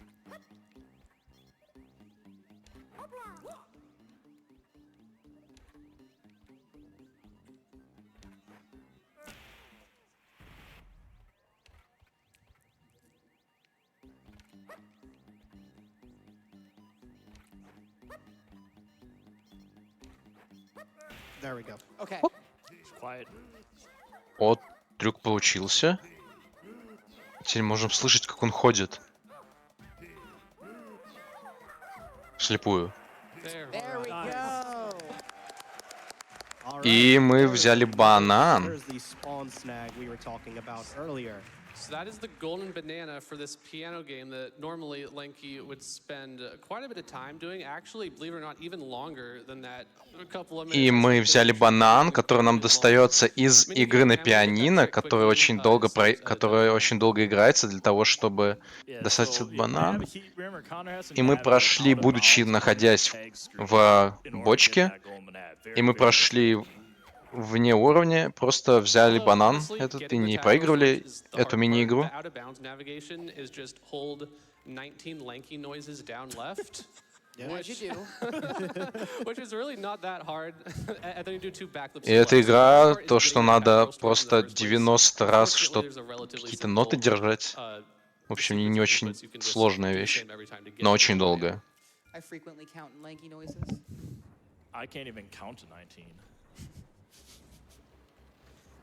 There we go. Okay. Quiet. О, трюк получился. Теперь можем слышать, как он ходит. Вслепую. There. There we go. All И right, мы there- взяли банан. There's the spawn snag we were talking about earlier. So that is the golden banana for this piano game that normally Lenky would spend quite a bit of time doing. Actually, believe it or not, even longer than that. A couple of minutes. И I мы think взяли the trick банан, was который нам incredibly long. достается из Many of you игры на know, I'm gonna get that пианино, trick который quickly, очень долго, it saves, который the очень долго играется для того, чтобы Yeah, достать so этот you have банан. a heat rimmer. Connor has to И мы navigate прошли, out of будучи bounds on находясь the tag screen в in order to get бочке, that golden banana. Very, и мы very прошли difficult. вне уровня, просто взяли Although, банан honestly, этот и getting the не tag barrel проигрывали storage is the эту hard part. мини-игру. The out of bounds navigation is just hold 19 lanky noises down left. As you do. Which is really not that hard. And then you do 2 backflips. И эта as well. So the игра, hard part is то, что getting the tag надо barrel storage in the просто first place. 90 раз Fortunately, что there's a relatively какие-то simple, ноты держать. В общем, sequence не of очень inputs you can just сложная do the вещь, same every time to get но to очень the command. долгая. I frequently count in lanky noises. I can't even count to 19.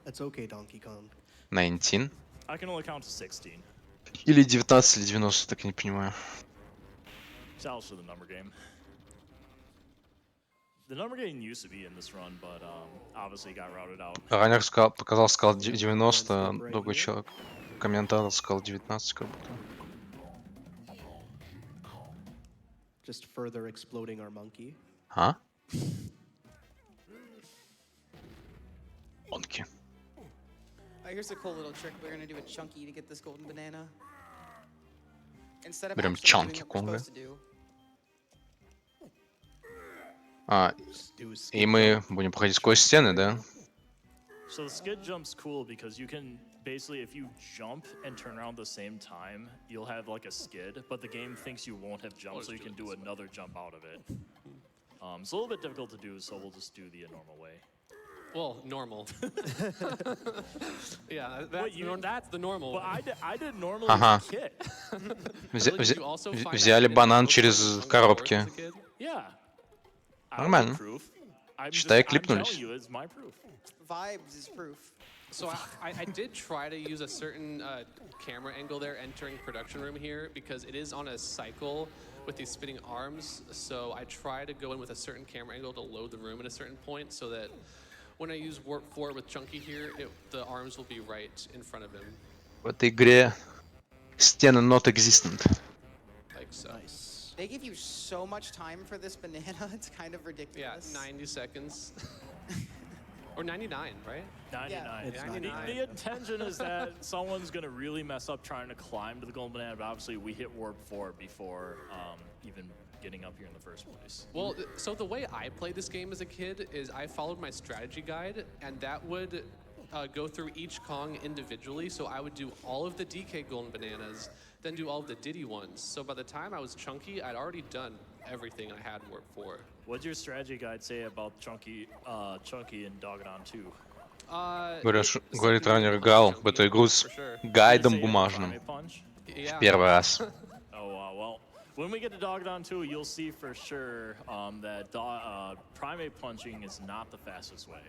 It's okay, Donkey Kong. 19? I can only count to 16. Или 19, или 90, так и не понимаю. Challenge to the number game. The number game used to be in this run, but obviously got routed out. Раннер сказал 90, другой человек, комментатор сказал 19 как будто. Just further exploding our monkey. А? Онки. Here's a cool little trick. We're gonna do a chunky to get this golden banana. Instead of Прям actually doing chunky what we're Конга. supposed to do. Just do a skip И мы jump. будем проходить сквозь стены, да? So the skid jump's cool because you can basically, if you jump and turn around at the same time, you'll have like a skid, but the game thinks you won't have jumped, so you can do another jump out of it. It's a little bit difficult to do, so we'll just do the normal way. Well, normal. Yeah, you- that's the normal But one. I did normally Ага. as a kid. Really? Did you also find out Взяли you didn't банан go через through jungle коробки. doors as a kid? Yeah. I Нормально. have proof. Считай, I'm telling клипнулись. you, it's my proof. Vibes is proof. So I did try to use a certain camera angle there entering production room here because it is on a cycle with these spinning arms. So I try to go in with a certain camera angle to load the room at a certain point so that when I use warp 4 with Chunky here, the arms will be right in front of him, В этой игре стены not existent. like so. Nice. They give you so much time for this banana. It's kind of Yeah, ridiculous. 90 seconds. Or 99, right? 99. It's Yeah, 99. The intention is that someone's gonna really mess up trying to climb to the golden banana, but obviously we hit warp 4 before even getting up here in the first place. Well, so the way I played this game as a kid is I followed my strategy guide, and that would go through each Kong individually. So I would do all of the DK golden bananas, then do all of the Diddy ones. So by the time I was Chunky, I'd already done everything I had in Warp 4. What'd your strategy guide say about Chunky and Dogadon 2? Говорит, ранее играл в эту игру с гайдом бумажным. Yeah. Первый раз. Oh, well, when we get to Dogadon 2, you'll see for sure that primate punching is not the fastest way.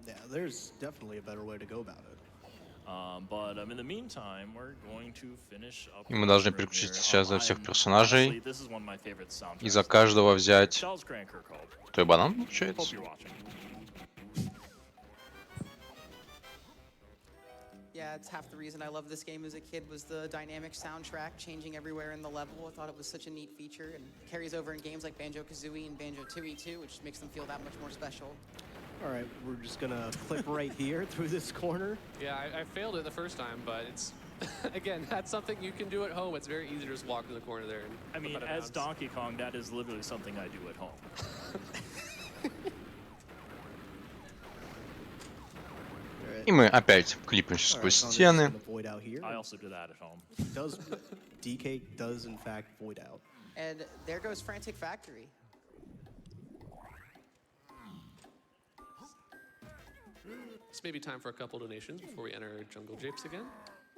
Yeah, there's definitely a better way to go about it. But in the meantime, we're going to finish up. И мы должны переключиться сейчас за всех персонажей. This is one of my favorite soundtracks. И за каждого взять Charles Grant Kirkhope. той банан, Hope получается. you're watching. Yeah, it's half the reason I loved this game as a kid was the dynamic soundtrack changing everywhere in the level. I thought it was such a neat feature and carries over in games like Banjo-Kazooie and Banjo-Tooie too, which makes them feel that much more special. All right, we're just gonna clip right here through this corner. Yeah, I failed it the first time, but it's, again, that's something you can do at home. It's very easy to just walk in the corner there. And I mean, flip out of as bounds. Donkey Kong, that is literally something I do at home. И мы опять клипаемся All right, сквозь Connor's стены. gonna void out here. I also do that at home. Does DK does in fact void out? And there goes Frantic Factory. It's maybe time for a couple donations before we enter Jungle Japes again.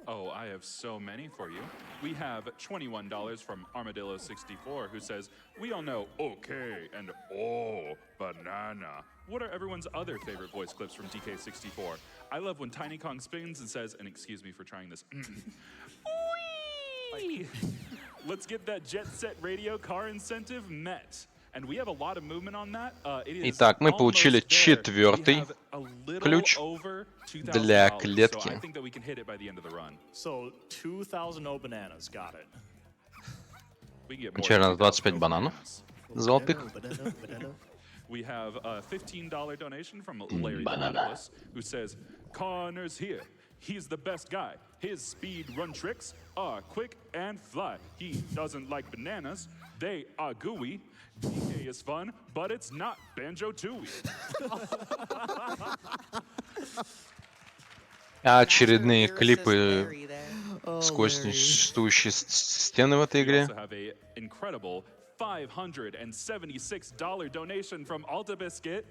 Oh, I have so many for you. We have $21 from Armadillo64 who says, "We all know okay and oh, banana. What are everyone's other favorite voice clips from DK64? I love when Tiny Kong spins and says, and excuse me for trying this, Whee! Let's get that Jet Set Radio car incentive met. And we have a lot of movement on that. It is Итак, мы получили almost there. четвертый We have a little ключ over $2,000, для so I клетки. think that we can hit it by the end of the run. So 2,000 O bananas, got it. We can get more Вначале than на 25 2,000 бананов. bananas. Золотых. Banana, banana. We have a $15 donation from Larry the banana. Platypus, who says, Connor's here. He's the best guy. His speed run tricks are quick and fly. He doesn't like bananas. They are gooey. DK is fun, but it's not Banjo-Tooie. Очередные Master lyricist клипы Larry there. сквозь несуществующие стены в этой We игре. also have an incredible $576 donation from Alta Biscuit.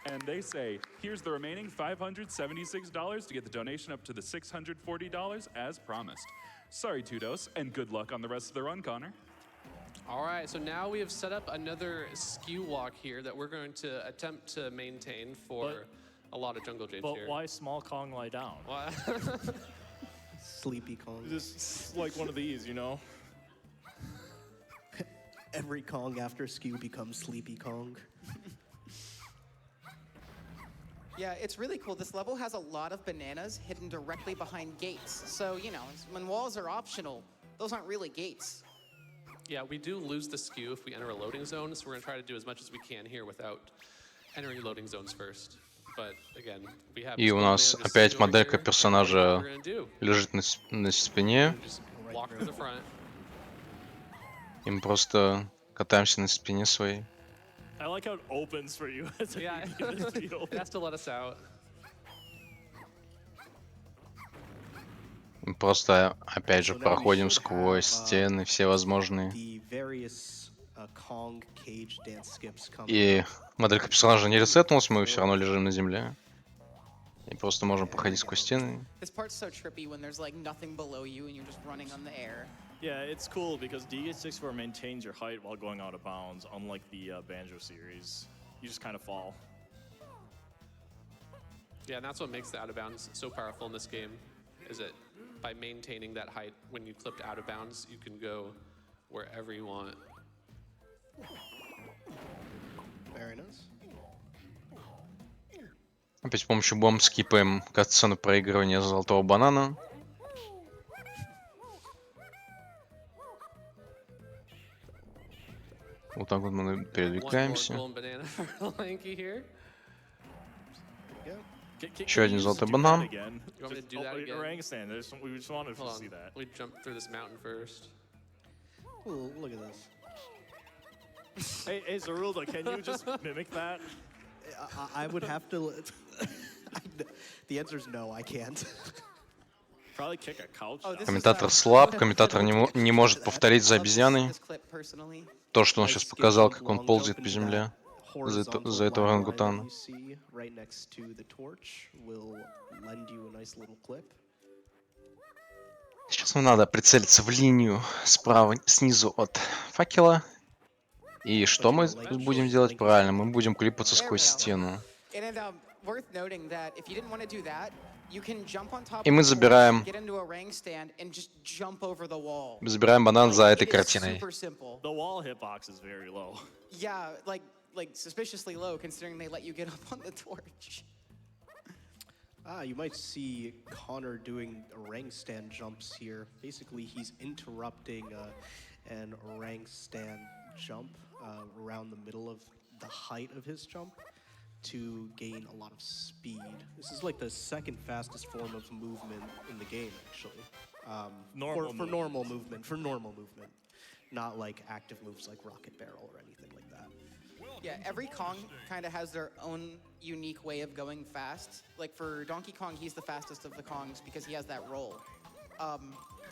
And they say, here's the remaining $576 to get the donation up to the $640 as promised. Sorry, Tudos, and good luck on the rest of the run, Connor. All right, so now we have set up another skew walk here that we're going to attempt to maintain for But- a lot of Jungle Japes But here. why small Kong lie down? Why? Sleepy Kong. Just like one of these, you know? Every Kong after Skew becomes Sleepy Kong. Yeah, it's really cool. This level has a lot of bananas hidden directly behind gates. So, you know, when walls are optional, those aren't really gates. Yeah, we do lose the skew if we enter a loading zone, so we're going to try to do as much as we can here without entering loading zones first. But again, we have И у Skull нас Man, опять over моделька here, and what do you think персонажа we're gonna do? лежит на спине. Just walk through the front. И мы просто катаемся на спине своей. I like how it opens for you. It's like Yeah, you get the it has to let us out. Мы просто, опять же, So now we проходим should сквозь have, стены всевозможные. the various Kong cage dance skips coming И up. моделька персонажа не ресетнулась, мы все равно лежим на земле. И просто можем проходить сквозь стены. This part's so trippy when there's like nothing below you and you're just running on the air. Yeah, it's cool because DH64 maintains your height while going out of bounds, unlike the Banjo series. You just kind of fall. Yeah, and that's what makes the out of bounds so powerful in this game, is it by maintaining that height, when you clipped out of bounds, you can go wherever you want. Very nice. Опять с помощью бомб скипаем катсцену проигрывания золотого банана. Вот так вот мы One more передвигаемся. golden banana for Lanky here. Yeah. Еще один you just золотой do banан. that again? You want me to do that again? Orangutan. We just wanted to Hold see on, that. we jump through this mountain first. Ooh, look at this. Hey, Zarulda, can you just mimic that? I would have to. The answer is no, I can't. Probably kick a couch. Oh, down. this is, Комментатор I слаб, would have комментатор to не может повторить за I love this- обезьяной this clip personally. то, что он Nice сейчас skip показал, jump, как он long ползает jump по into земле that horizontal за этого line that орангутана. you see right next to the torch will lend you a nice little clip. Сейчас нам надо прицелиться в линию справа, снизу от факела. И что мы будем делать правильно? Мы будем клипаться There we сквозь go. стену. And worth noting that if you didn't want to do that, you can jump on top И of мы the torch, забираем- get into a rank stand, and just jump over the wall. Мы забираем банан за Like, этой it is картиной. super simple. The wall hitbox is very low. Yeah, like suspiciously low considering they let you get up on the torch. You might see Connor doing rank stand jumps here. Basically, he's interrupting an rank stand jump around the middle of the height of his jump to gain a lot of speed. This is like the second fastest form of movement in the game, actually. For normal movement, not like active moves like Rocket Barrel or anything like that. Yeah, every Kong kind of has their own unique way of going fast. Like for Donkey Kong, he's the fastest of the Kongs because he has that roll.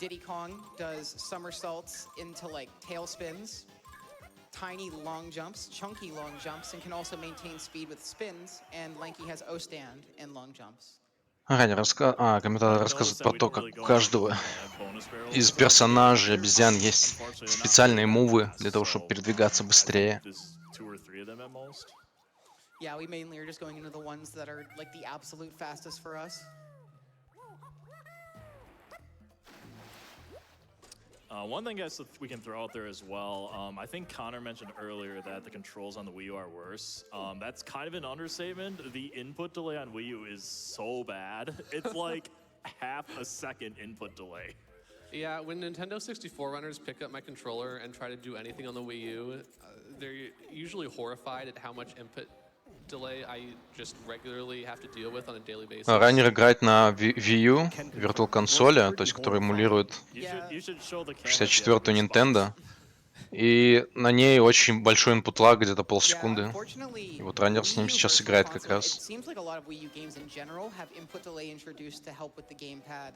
Diddy Kong does somersaults into like tail spins, tiny long jumps, chunky long jumps, and can also maintain speed with spins. And Lanky has O-stand and long jumps. Комментатор рассказывает про то, как у каждого из персонажей обезьян есть специальные мувы для того, чтобы передвигаться быстрее. Two or three of them at most. Yeah, we mainly are just going into the ones that are like the absolute fastest for us. One thing, guys, we can throw out there as well. I think Connor mentioned earlier that the controls on the Wii U are worse. That's kind of an understatement. The input delay on Wii U is so bad. It's like half a second input delay. Yeah, when Nintendo 64 runners pick up my controller and try to do anything on the Wii U, they're usually horrified at how much input delay I just regularly have to deal with on a daily basis. Раннер играет на Wii U, Virtual консоли, то есть которая эмулирует You should show the camera 64-ю the Nintendo. response. И на ней очень большой input lag, где-то Yeah, полсекунды. unfortunately, И вот Раннер с ним Wii U сейчас versus играет как console, раз. It seems like a lot of Wii U games in general have input delay introduced to help with the gamepad.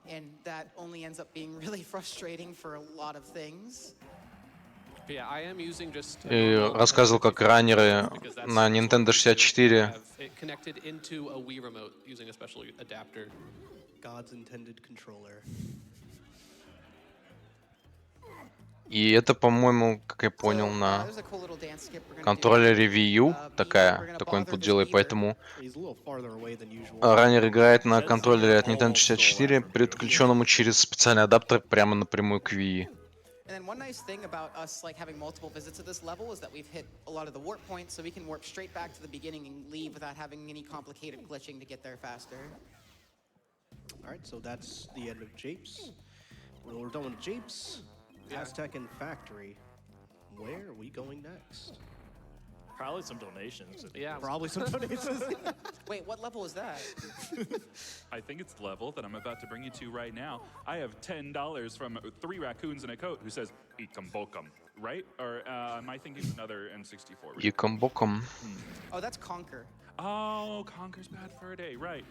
And that only ends up being really frustrating for a lot of things. But yeah, I am using just a И normal рассказывал, Nintendo как 64 раннеры because that's на what Nintendo we do. 64 Have it connected into a Wii remote using a special adapter. God's intended controller. И это, по-моему, как я понял, So, на there's a cool little dance skip we're gonna do. контроллере Wii U We're такой gonna input bother делай, this leader. поэтому He's a little farther away than usual. раннер играет на That's контроллере от almost Nintendo stole 64, that from you. передключенному через специальный адаптер прямо напрямую к Wii. And then one nice thing about us like having multiple visits at this level is that we've hit a lot of the warp points, so we can warp straight back to the beginning and leave without having any complicated glitching to get there faster. All right, so that's the end of Japes. Well, we're done with Japes, Aztec, and Factory. Where are we going next? Probably some donations. Yeah. Probably some donations. Wait, what level is that? I think it's the level that I'm about to bring you to right now. I have $10 from 3 raccoons in a coat who says, "Eat bokum," right? Or am I thinking of another N64? Иком боком. Oh, that's Conquer. Oh, Conker's Bad Fur Day, right.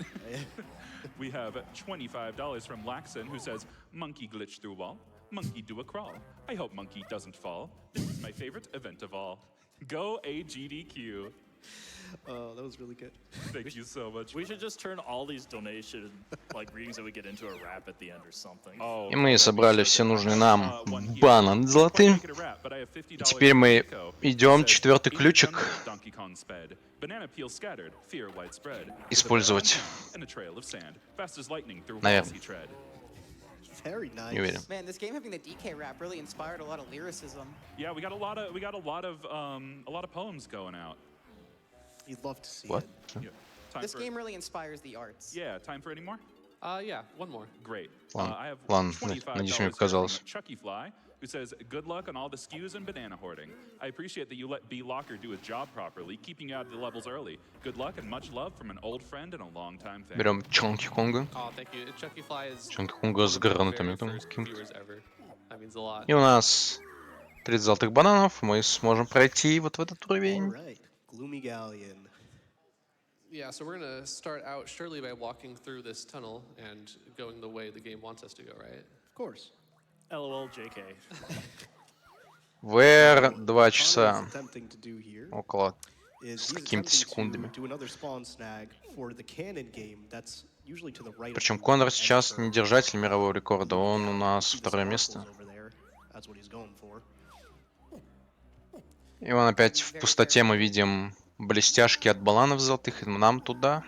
We have $25 from Laxon who says, "Monkey glitch through wall, monkey do a crawl. I hope monkey doesn't fall. This is my favorite event of all. Go AGDQ." Oh, that was really good. Thank you so much. We should just turn all these donation readings that we get into a rap at the end or something. Oh, И мы собрали все нужные нам one here. банан золотые. Can't make it a rap, but I have $50 И теперь мы from Nico, who идем says, четвертый "In ключик thunder, Donkey Kong sped. Banana peel scattered, fear widespread. использовать. And a trail of sand. Fast as lightning through Наверное. walls he tread." Very nice. Не уверен. Man, this game having the DK rap really inspired a lot of lyricism. Yeah, we got a lot of poems going out. You'd love to see What? it. Yeah. Time This for, game really inspires the arts. Yeah, time for any more? Yeah, one more. Great. Ладно, I have ладно, $25 надеюсь, мне here показалось. from Chucky Fly, who says, "Good luck on all the skews and banana hoarding. I appreciate that you let B. Locker do his job properly, keeping you out of the levels early. Good luck and much love from an old friend and a long-time fan." Берем Чонки Конга. Oh, thank you. Chucky Fly is Чонки Конга с one of the гранатами very там first каким-то. viewers ever. That means a lot. И у нас 30 золотых бананов. Мы сможем пройти вот в этот All уровень. right. Gloomy Galleon. Yeah, so we're gonna start out surely by walking through this tunnel and going the way the game wants us to go, right? Of course. LOL JK. ВР 2 Connor часа. is attempting to do here Около is с he's какими-то attempting секундами. to do another spawn snag for the cannon game that's usually to the right of Причем the Конор edge сейчас curve. не держатель мирового рекорда, он у Yeah, нас see the второе sparkles место. over there. That's what he's going for. И вон опять в пустоте мы видим блестяшки от бананов золотых, и нам туда,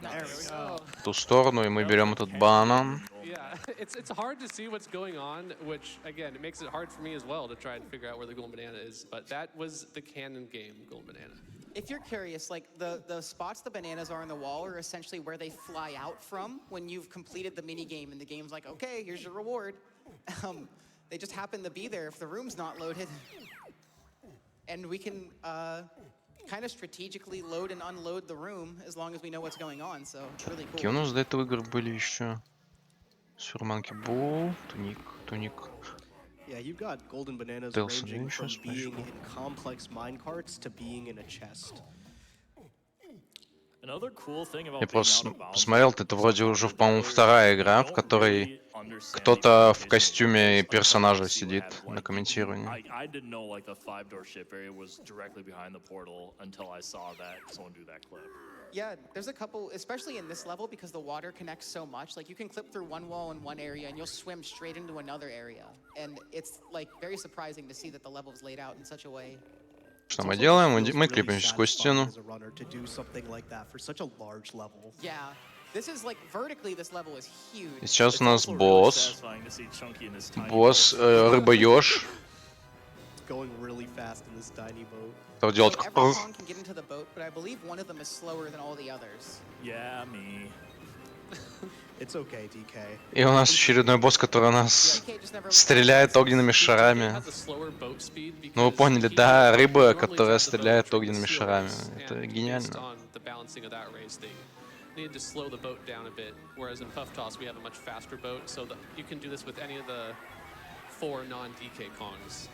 There we go. в ту сторону, и мы берем этот банан. Yeah, it's hard to see what's going on, which again, it makes it hard for me as well to try and figure out where the golden banana is. But that was the canon game, golden banana. If you're curious, like the spots the bananas are on the wall are essentially where they fly out from when you've completed the mini game, and the game's like, okay, here's your reward. They just happen to be there if the room's not loaded, and we can kind of strategically load and unload the room as long as we know what's going on. So it's really Какие у cool. нас до этого игры были еще? Сурманки Бол, Туник. Yeah, you've got golden bananas Delson, ranging from сейчас being поищу. in complex minecarts to being in a chest. Another cool thing about Я being просто out of bounds посмотрел, is это вроде that уже, the по-моему, players вторая игра, в don't которой really understand кто-то the в implications of костюме this until персонажа they see what сидит happened. на Like, комментировании. I didn't know like the 5-door ship area was directly behind the portal until I saw that someone do that clip. Yeah, there's a couple, especially in this level, because the water connects so much. Like you can clip through one wall in one area, and you'll swim straight into another area. And it's like very surprising to see that the level is laid out in such a way. Что It's мы also делаем? feels Мы really крепимся сквозь satisfying стену. as a runner to do something like that for such a large level. Yeah, this is like vertically, this level is И huge. сейчас It's у нас also really босс. satisfying to see Chunky in this tiny Босс, boat. рыба-еж. Going really fast in this tiny boat. Который делает... Like, every pawn can get into the boat, but I believe one of them is slower than all the others. Yeah, me. It's okay, DK. И у нас очередной босс, который нас DK just never стреляет огненными шарами. Has a slower boat speed Ну вы because поняли, he да, рыба, normally которая drives the boat стреляет from the огненными шарами. seals, Это and based гениально. on the balancing of that race, they needed to slow the boat down a bit. Whereas in Puff Toss, we have a much faster boat, so that you can do this with any of the 4 non-DK Kongs.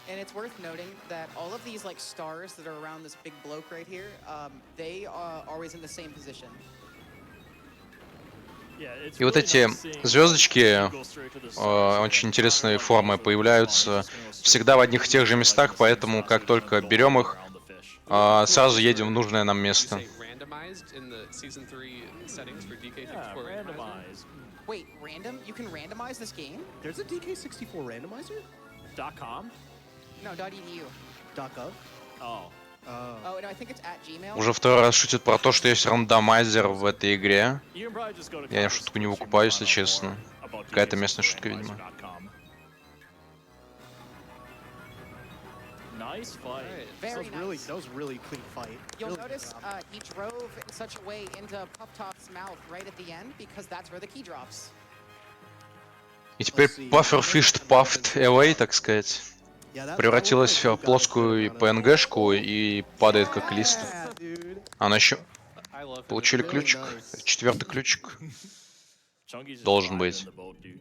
And it's worth noting that all of these like stars that are around this big bloke right here, they are always in the same position. Yeah, it's И вот really эти nice seeing звездочки you go straight to the sun. очень интересной формы появляются всегда в одних и тех же местах, поэтому как только берем их, сразу едем в нужное нам Did you место. say randomized in the season 3 settings for DK Yeah, 64 randomizer? randomize. Wait, random? You can randomize this game? There's a DK64 randomizer? .com? No, .edu. .gov? Oh. Oh, no, I think it's at Gmail. Уже второй раз шутит про то, что есть рандомайзер в этой игре. You can probably just go to Я Counter шутку не Strike выкупаю, and если find out честно. more about Какая-то DK64 местная шутка, видимо. randomizer.com. Nice fight. Alright. Very nice. That was really clean fight. You'll Really good notice job. he drove in such a way into Puff Top's mouth right at the end because that's where the key drops. И теперь pufferfished puffed away, так сказать. Yeah, that превратилась looked like в you got a good плоскую amount of PNG-шку и падает как лист. Yeah, dude. Она еще... I love him. Получили Really ключик. nice. 4-й ключик. Chunky's just Должен vibing быть. in the boat, dude.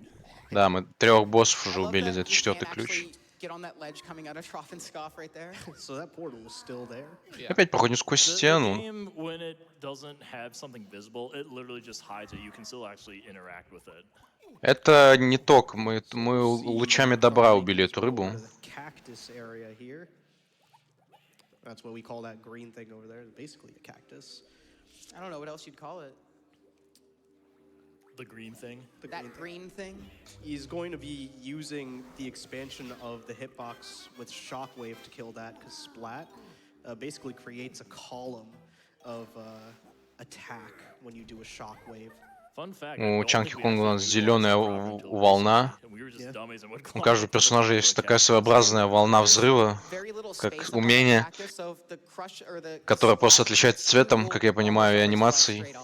Да, мы 3 боссов I уже love убили that за этот we can't 4-й ключ. actually get on that ledge coming out of Trough and Scoff right there. So that portal is still there. Yeah. Опять проходим сквозь The стену. game, when it doesn't have something visible, it literally just hides it. You can still actually interact with it. Это не ток. Мы лучами добра убили эту рыбу. Over to the cactus area here. That's what we call that green thing over there. Basically a cactus. I don't know what else you'd call it. The green thing. That green thing. He's going to be using the expansion of the hitbox with Shockwave to kill that, because Splat basically creates a column of attack when you do a Shockwave. Fun fact. У Чанки Конга у нас зеленая волна. У каждого персонажа есть такая своеобразная волна взрыва, как умение, которое просто отличается цветом, как я понимаю, и анимацией.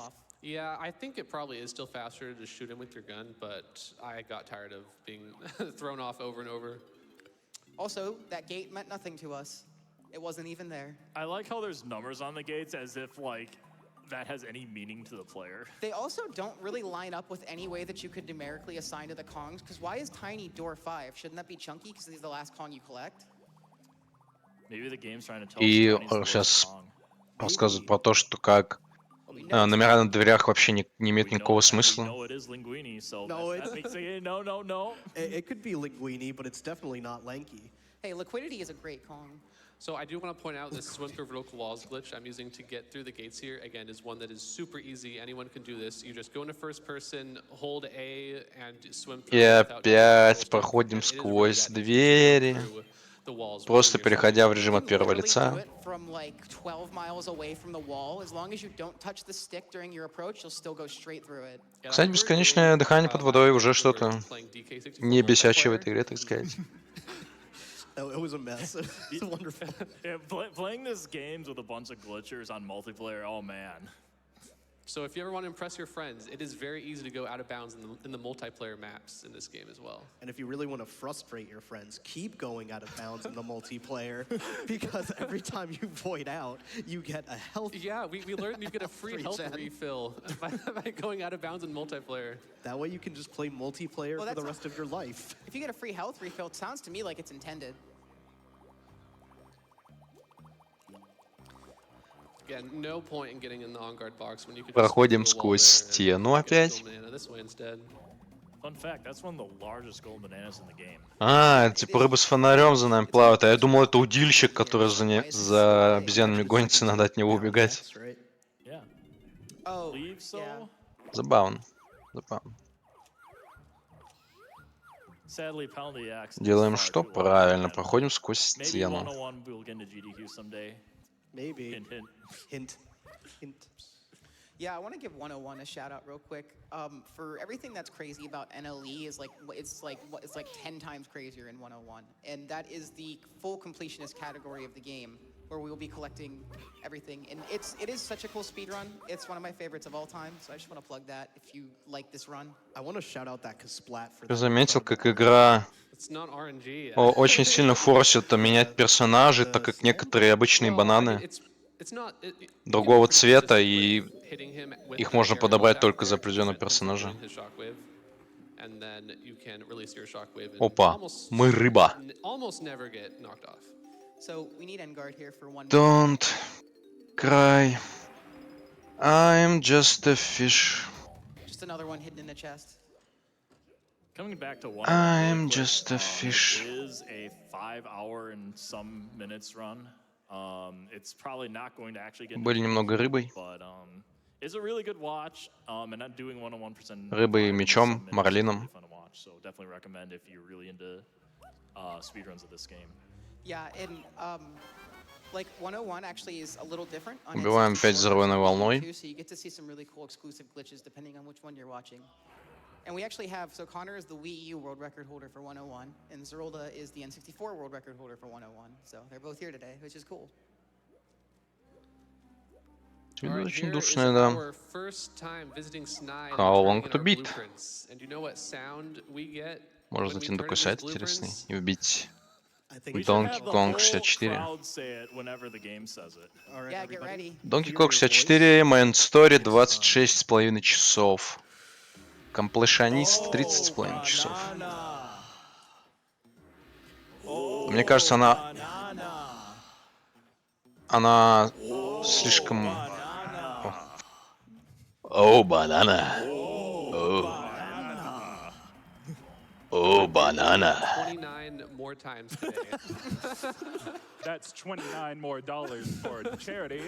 Yeah, I think it probably is still faster to shoot him with your gun, but I got tired of being thrown off over and over. Also, that gate meant nothing to us. It wasn't even there. I like how there's numbers on the gates as if, like, that has any meaning to the player. They also don't really line up with any way that you could numerically assign to the Kongs, because why is Tiny door 5? Shouldn't that be Chunky, because he's the last Kong you collect? Maybe the game's trying to tell И us Tiny's the last сейчас Kong. рассказывают про то, что как номера на дверях вообще не имеют никакого смысла. No, it is Linguini, so No, that makes it no. It could be Linguini, but it's definitely not Lanky. Hey, Liquidity is a great Kong. So I do want to point out this swim through vertical walls glitch I'm using to get through the gates here, again, is one that is super easy. Anyone can do this. You just go into first person, hold A, and swim through. И опять проходим сквозь двери, просто переходя в режим от первого лица. From like 12 miles away from the wall, as long as you don't touch the stick during your approach, you'll still go straight through it. Кстати, бесконечное дыхание под водой уже что-то не бесячее в этой игре, так сказать. It was a mess. It's wonderful. Yeah, playing this games with a bunch of glitchers on multiplayer, oh man. So if you ever want to impress your friends, it is very easy to go out of bounds in the multiplayer maps in this game as well. And if you really want to frustrate your friends, keep going out of bounds in the multiplayer, because every time you void out, you get a health. Yeah, we learned you get a free health refill by going out of bounds in multiplayer. That way you can just play multiplayer for the rest of your life. If you get a free health refill, it sounds to me like it's intended. Again, no point in getting in the on-guard box when you could Проходим сквозь стену опять. Fun fact, that's one of the largest gold bananas in the game. Это типа рыба с фонарем за нами плавает. А я думал, это удильщик, который за обезьянами гонится, надо от него убегать. Yeah. Oh, Believe so? yeah. Забавно. Sadly, penalty acts. Делаем что? Правильно, проходим сквозь Maybe стену. 101 we'll get into GDQ someday. Maybe. Hint, hint. Hint. Hint. Yeah, I want to give 101 a shout out real quick. For everything that's crazy about NLE is like it's like 10 times crazier in 101, and that is the full completionist category of the game, where we will be collecting everything. And it is such a cool speed run. It's one of my favorites of all time. So I just want to plug that if you like this run. I want to shout out that Splat for Ты that. заметил, как игра It's not RNG. очень сильно форсит менять персонажей, так как некоторые обычные бананы другого цвета, и их можно подобрать только за определенного персонажа. Опа, мы рыба. Don't cry. I'm just a fish. Just another one hidden in the chest. Coming back to one. I'm just a fish. It is a 5-hour and some minutes run. It's probably not going to actually get. Были немного рыбой. But it's a really good watch. And not doing 101%. Рыбой, мечом, марлином. So definitely recommend if you're really into speedruns of this game. Yeah, and like 101 actually is a little different. Убиваем 5 взрывной волной. So you get to see some really cool exclusive glitches depending on which one you're watching. And we actually have, so Connor is the Wii U world record holder for 101, and Zerolda is the N64 world record holder for 101. So they're both here today, which is cool. Видно, очень душная, да. How long to beat? Может зайти на такой сайт интересный и убить I think We it's should Donkey have the Kong whole 64. crowd say it whenever the game says it. All right, Yeah, get everybody. ready. Donkey Hear Kong your 64, voice. Main Story, It's, 26,5 часов. Комплешанист 30,5 часов. Banana. Мне кажется, она слишком... Banana. О, банана. О, банана. 29 more times today. That's $29 more for charity.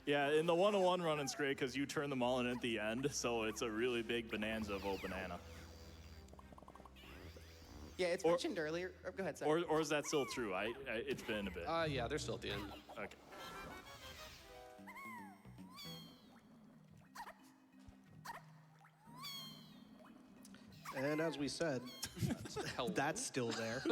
Yeah, in the 101 run, it's great because you turn them all in at the end, so it's a really big bonanza of banana. Yeah, it's mentioned earlier. Go ahead, Zach. Or is that still true? It's been a bit. Yeah, they're still at the end. Okay. And as we said, that's still there.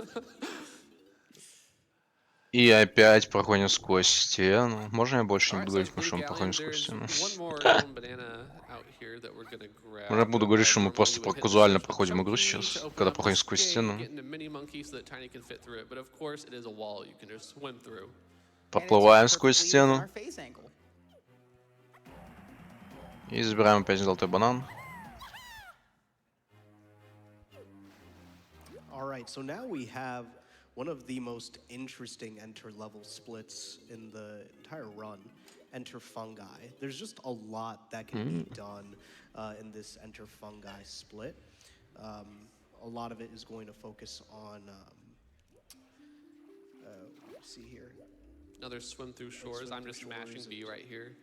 И опять проходим сквозь стену. Можно я больше не Alright, буду so говорить, it's потому что мы Blue проходим Galleon. сквозь There's стену? one more golden banana out here that we're gonna grab. Уже буду говорить, что мы Normally просто you would hit this казуально switch with проходим игру Chunky сейчас, to open когда up проходим this сквозь gate, стену. get into Mini Monkey so that Tiny can fit through it. But of course, it is a wall you can just swim through. And it's Проплываем сквозь perfectly within стену our phase angle. и забираем опять золотой банан. All right, so now we have one of the most interesting enter level splits in the entire run. Enter fungi. There's just a lot that can be done in this enter fungi split. A lot of it is going to focus on. Let's see here. Another swim through shores. I'm just smashing B right here.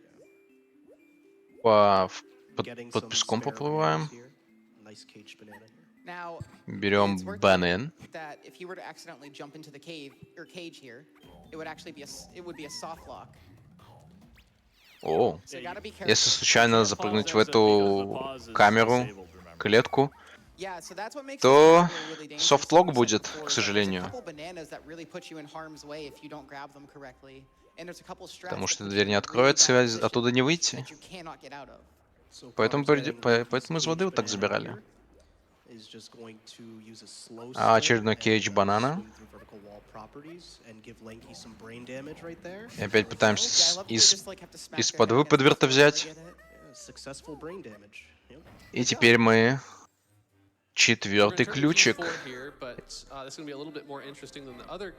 Под Getting some песком spare поплываем. bananas here. Nice caged banana here. Now, Берем it's worth банан. noting that if you were to accidentally jump into the cave or cage here, it would actually be a soft lock. О, So you gotta be careful. если случайно запрыгнуть в эту камеру, клетку, Yeah, so that's what makes то this level really dangerous. софтлок Like we said будет, before, к there's сожалению. a couple bananas that really put you in harm's way if you don't grab them correctly. And there's a couple strats Потому that что put you дверь in не a really откроется, bad и position оттуда не выйти. that you cannot get out of. So Поэтому Connor's getting his поэтому из воды caged вот так banana забирали. here. Is just going to use a slow А, spin очередной and, кейдж банана. swim through vertical wall properties and give Lanky some brain damage right there. И опять Yeah, I пытаемся love that they just like have to smack their из-под head against выпадверта the floor to взять. get it. Yeah, successful brain damage. Yep. И теперь мы We're четвертый gonna turn ключик. Key 4 here, but this is gonna be a little bit more interesting than the other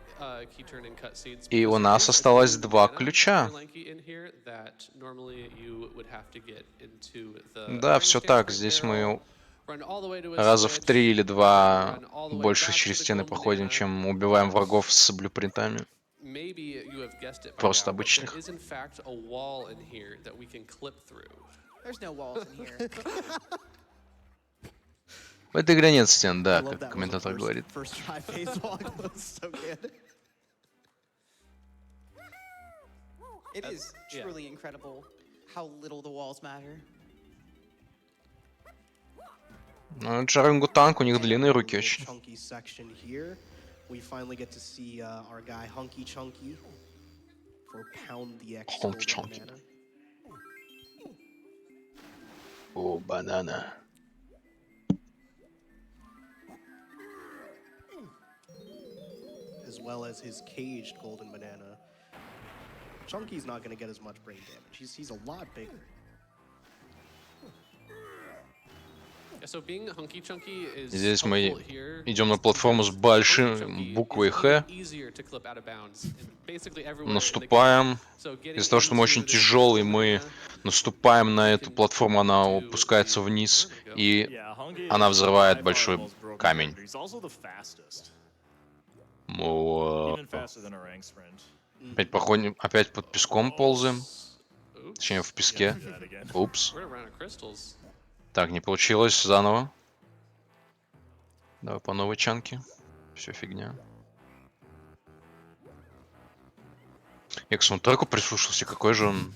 key turn in cutscenes. И у because there нас is a осталось green 2 banana ключа. for Lanky in here that normally you would have to get into the Да, Dragon's все Dance так. Great Здесь Barrel, мы run all the way to a раза в switch, 3 или 2 run all the way больше back to через the стены golden проходим, banana. чем убиваем врагов с блюпринтами. Maybe you have guessed it by Просто now, but обычных. there is in fact a wall in here that we can clip through. There's no walls in here. В этой игре нет стен, I да, love как that was a комментатор говорит. first try phase walk. That was so good. It is yeah. truly incredible how little the walls matter. Ну, Джарангутанг, у них And длинные a руки little очень. chunky section here. We finally get to see our guy Hunky Chunky for Pound the X Hunky golden Chunky. banana. О, банана. As well as his caged golden banana. Chunky's not going to get as much brain damage. He's a lot bigger. Yeah, so being Hunky Chunky is Здесь мы helpful here идем на just платформу с because большой Hunky Chunky буквой is Х. even easier to clip out of bounds in basically everywhere in the game. Наступаем. So getting Из-за того, что мы into очень this тяжелые, golden мы banana, наступаем на эту can платформу, она do опускается the- вниз, there we go. и Yeah, Hungy она is взрывает by far the большой most broken камень. character. He's also the fastest, О, even faster than a rank sprint. опять проходим, опять под песком ползаем. Oops. Точнее, в Yeah, песке. do that again. Упс. We're around of crystals. Так, не получилось. Заново. Давай по новой чанке. Все фигня. Я к саундтреку прислушался, какой же он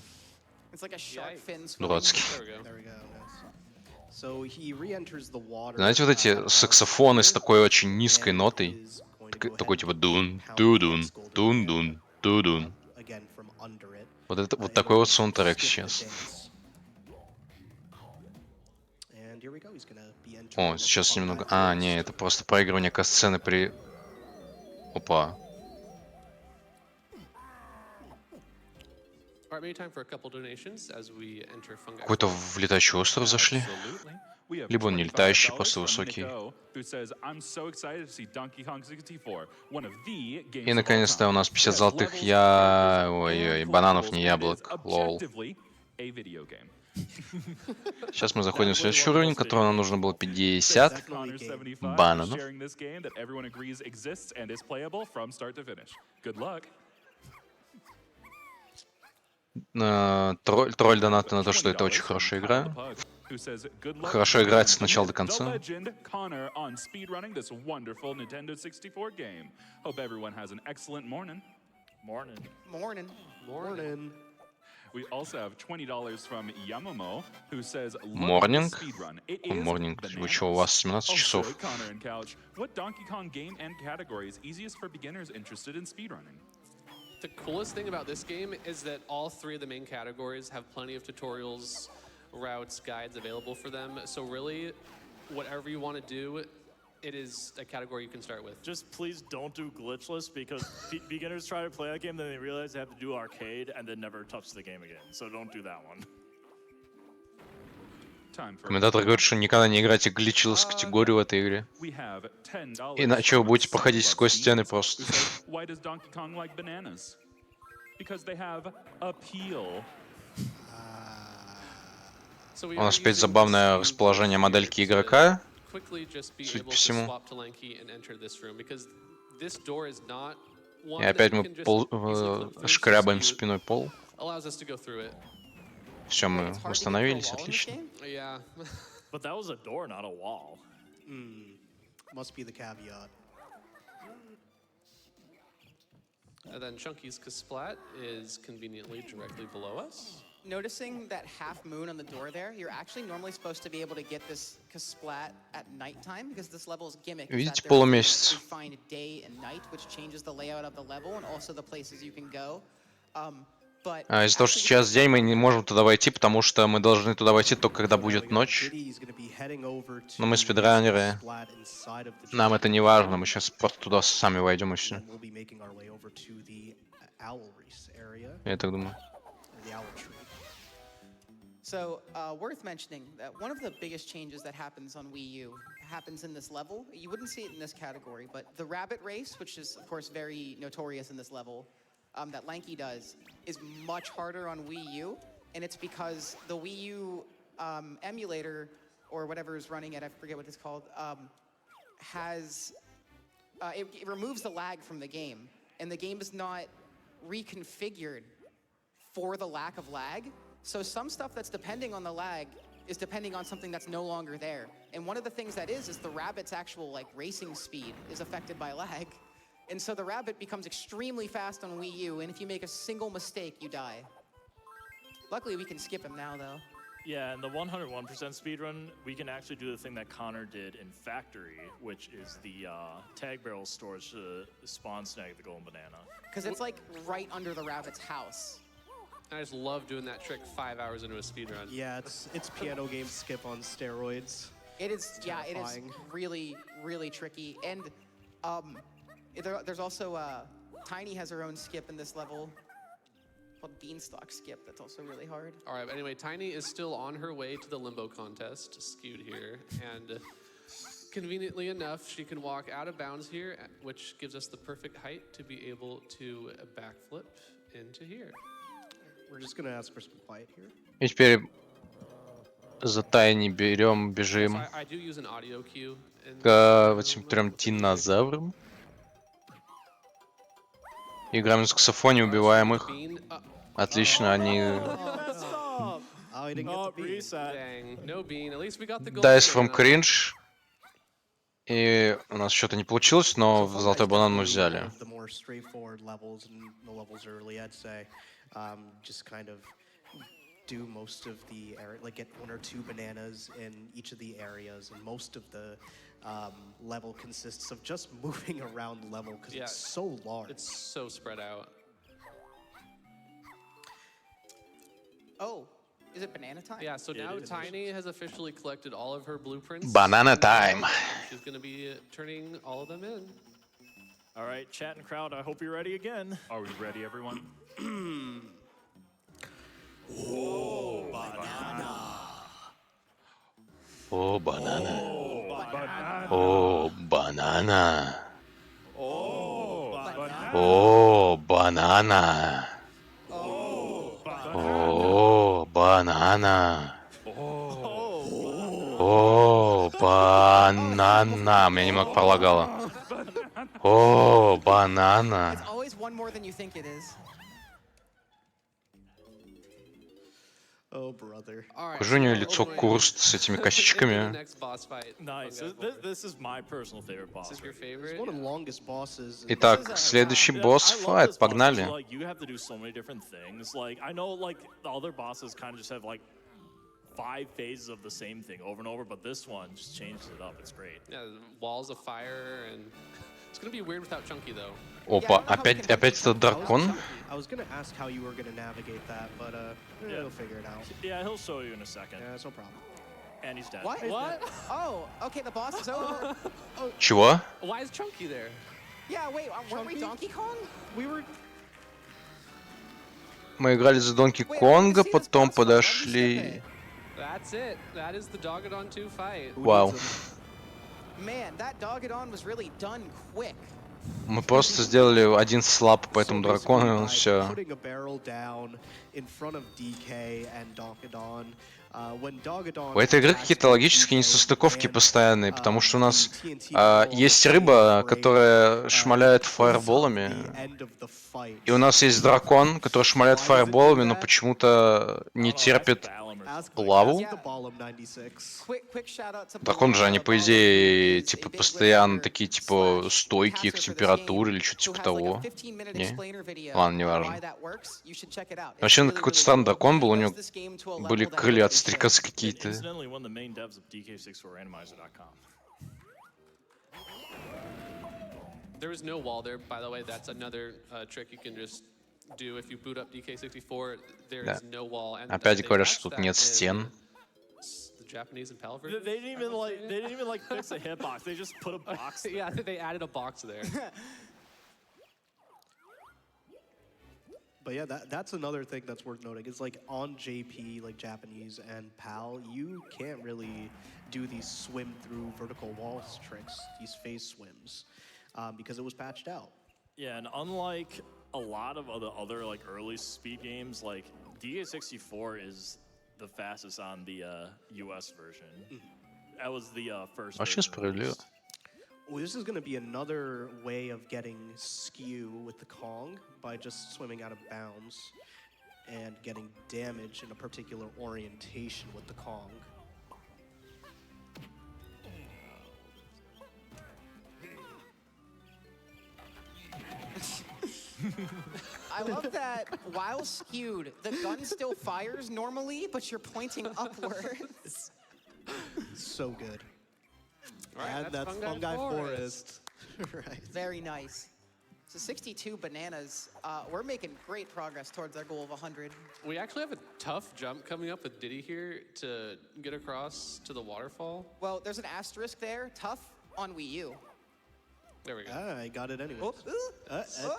It's like a shark fin swimming. дурацкий. There we go. There we go. Nice. So he re-enters the water. Знаете, вот at эти about саксофоны с here, такой очень низкой and нотой? is going to go Такой ahead типа and дун, pound the тудун, X golden тун-дун, banana, тудун. again from under it. Вот это in вот такой order вот to саундтрек skip the сейчас. dance. And here we go. He's gonna be entering О, the сейчас fungi немного... forest. не, это просто проигрывание касцены при Опа. All right, maybe time for a couple donations as we enter fungi. Какой-то в летающий остров зашли. Absolutely. We have Либо он не летающий, $25 просто from высокий. Nico, who says, I'm so excited to see Donkey Kong 64, one of the games И of all наконец-то у time. нас 50 It has золотых. levels, Я... characters, Ой-ой, and бананов, collectibles, не and it is яблок. Лол. objectively a video game. Сейчас мы заходим в следующий уровень, которого нам нужно было Thanks 50 to Connor 75 for бананов. sharing this game that everyone agrees exists and is playable from start to finish. Good luck. Тролль донаты на то, что это очень хорошая игра. Хорошо играется с начала до конца. Connor on speedrunning this wonderful Nintendo 64 game. Hope everyone has an excellent morning. Morning. Morning. Morning. We also have $20 from Yamamo, who says, Morning. speedrun. It is Morning. Вы bananas. что, у вас 17 Oh, часов? shit, Connor and Couch. What Donkey Kong game and category is easiest for beginners interested in speedrunning? The coolest thing about this game is that all three of the main categories have plenty of tutorials, routes, guides available for them. So really, whatever you want to do, it is a category you can start with. Just please don't do glitchless because beginners try to play that game, then they realize they have to do arcade and then never touch the game again. So don't do that one. Time for Комментатор говорит, что никогда не играйте гличилс категорию в этой игре. We have $10 Иначе вы from будете проходить Son сквозь Loves стены Beans, просто. who says, why does Donkey Kong like bananas? Because they have appeal. So we У are нас опять using забавное this расположение here модельки to игрока. quickly just be Судя able по to всему. swap to Lanky and enter this room because this door is not one И that опять you мы can just easily clip through, so шкрябаем Skew спиной пол. allows us to go through it. Все, Wait, мы it's hard to get through a восстановились, wall in this отлично. game? Yeah. But that was a door, not a wall. Must be the caveat. And then Chunky's Kasplat is conveniently directly below us. Noticing that half moon on the door there, you're actually normally supposed to be able to get this Kasplat at nighttime because this level's gimmick is Видите, that there's полумесяц. a defined day and night, which changes the layout of the level and also the places you can go. But Из-за того, что actually сейчас день, мы не можем туда войти, потому что мы должны туда войти только когда будет ночь. Но мы спидранеры. Нам это не важно, мы сейчас просто туда сами войдем и все. Я так думаю. So, worth mentioning that one of the biggest changes that happens on Wii U happens in this level. You wouldn't see it in this category, but the rabbit race, which is of course very notorious in this level, that Lanky does, is much harder on Wii U, and it's because the Wii U emulator, or whatever is running it, I forget what it's called, it removes the lag from the game, and the game is not reconfigured for the lack of lag. So some stuff that's depending on the lag is depending on something that's no longer there. And one of the things that is the rabbit's actual like racing speed is affected by lag. And so the rabbit becomes extremely fast on Wii U, and if you make a single mistake, you die. Luckily, we can skip him now, though. Yeah, and the 101% speedrun, we can actually do the thing that Connor did in Factory, which is the tag barrel storage to spawn snag the golden banana. Because it's like right under the rabbit's house. I just love doing that trick 5 hours into a speedrun. Yeah, it's piano game skip on steroids. It is, yeah, it is Terrifying. really, really tricky. And there's also, Tiny has her own skip in this level called Beanstalk Skip. That's also really hard. All right, but anyway, Tiny is still on her way to the limbo contest, skewed here, and conveniently enough, she can walk out of bounds here, which gives us the perfect height to be able to backflip into here. We're just gonna ask for some quiet here. И теперь за Тайни берем, So бежим I do use an audio cue. к этим трем динозаврам. Играем на саксофоне, убиваем их. Отлично, они... Oh, I didn't get the beat. Dang, no bean. At least we got the gold. Dice from cringe. И у нас что-то не получилось, но So золотой Fungi's банан мы definitely взяли. one of the more straightforward levels and the levels early, I'd say. Just kind of do most of the area, like get 1 or 2 bananas in each of the areas, and most of the level consists of just moving around the level because Yeah, it's so large. It's so spread out. Oh, is it banana time? Yeah, so now Tiny has officially collected all of her blueprints. Banana time. She's going to be turning all of them in. All right, chat and crowd, I hope you're ready again. Are we ready, everyone? О, банана. Banana. О, банана. Banana. О, банана. О, банана. О, банана. Меня немного пролагало. О, банана. It's always one more than you think it is. Oh, brother. All right. Покажи у нее so лицо over Курст с этими into the косичками. next boss fight. Nice. Fungi Boulder. This is my personal favorite boss. This is your right here. favorite? One of the longest bosses. in- Итак, следующий Yeah, босс I love файт. this boss because, Погнали. like, you have to do so many different things. Like, I know, like, the other bosses kind of just have, like, 5 phases of the same thing over and over, but this one just changes it up. It's great. Yeah, walls of fire, and it's gonna be weird without Chunky though. Опа, опять этот дракон. I was gonna ask how you were gonna navigate that, but Yeah. we'll figure it out. Yeah, he'll show you in a second. Yeah, that's no problem. And he's dead. What? Oh, okay, the boss is over. Чего? Why is Chunky there? Yeah, wait, weren't we Donkey Kong? We were. Мы играли за Донки Конга, потом подошли... That's it. That is the Dogadon 2 fight. Вау. Man, that Dogadon was really done quick. Мы просто сделали один слаб по этому дракону, и он все. Putting a barrel down in front of DK and Dogadon. When Dogadon У этой игры какие-то логические несостыковки постоянные, потому что у нас есть рыба, которая шмаляет фаерболами, и у нас есть дракон, который шмаляет фаерболами, но почему-то не терпит лаву. Дракон же, они по идее, типа, постоянно такие, типа, стойкие к температуре или что-то типа того. Не? Ладно, не важно. Вообще, он какой-то странный дракон был, у него были крылья от стрекоз какие-то. Incidentally, one of the main devs of DK64Randomizer.com. There is no wall there, by the way. That's another trick you can just do if you boot up DK64. There is Да. no wall. And Опять they говорят, patched что тут that нет in стен. The Japanese and PAL They versions, didn't I even would like say. they didn't even like fix a hitbox. They just put a box there. Yeah, they added a box there. But yeah, that's another thing that's worth noting. It's like on JP, like Japanese and PAL, you can't really do these swim through vertical walls tricks, these phase swims, because it was patched out. Yeah, and unlike a lot of other like early speed games, like DK64 is the fastest on the US version. That was the first. Вообще version справедливо. released. Well, this is going to be another way of getting skew with the Kong by just swimming out of bounds and getting damage in a particular orientation with the Kong. I love that while skewed, the gun still fires normally, but you're pointing upwards. So good. All right, And that's Fungi Forest. Right. Very nice. So 62 bananas. We're making great progress towards our goal of 100. We actually have a tough jump coming up with Diddy here to get across to the waterfall. Well, there's an asterisk there. Tough on Wii U. There we go. I got it anyway. Oop,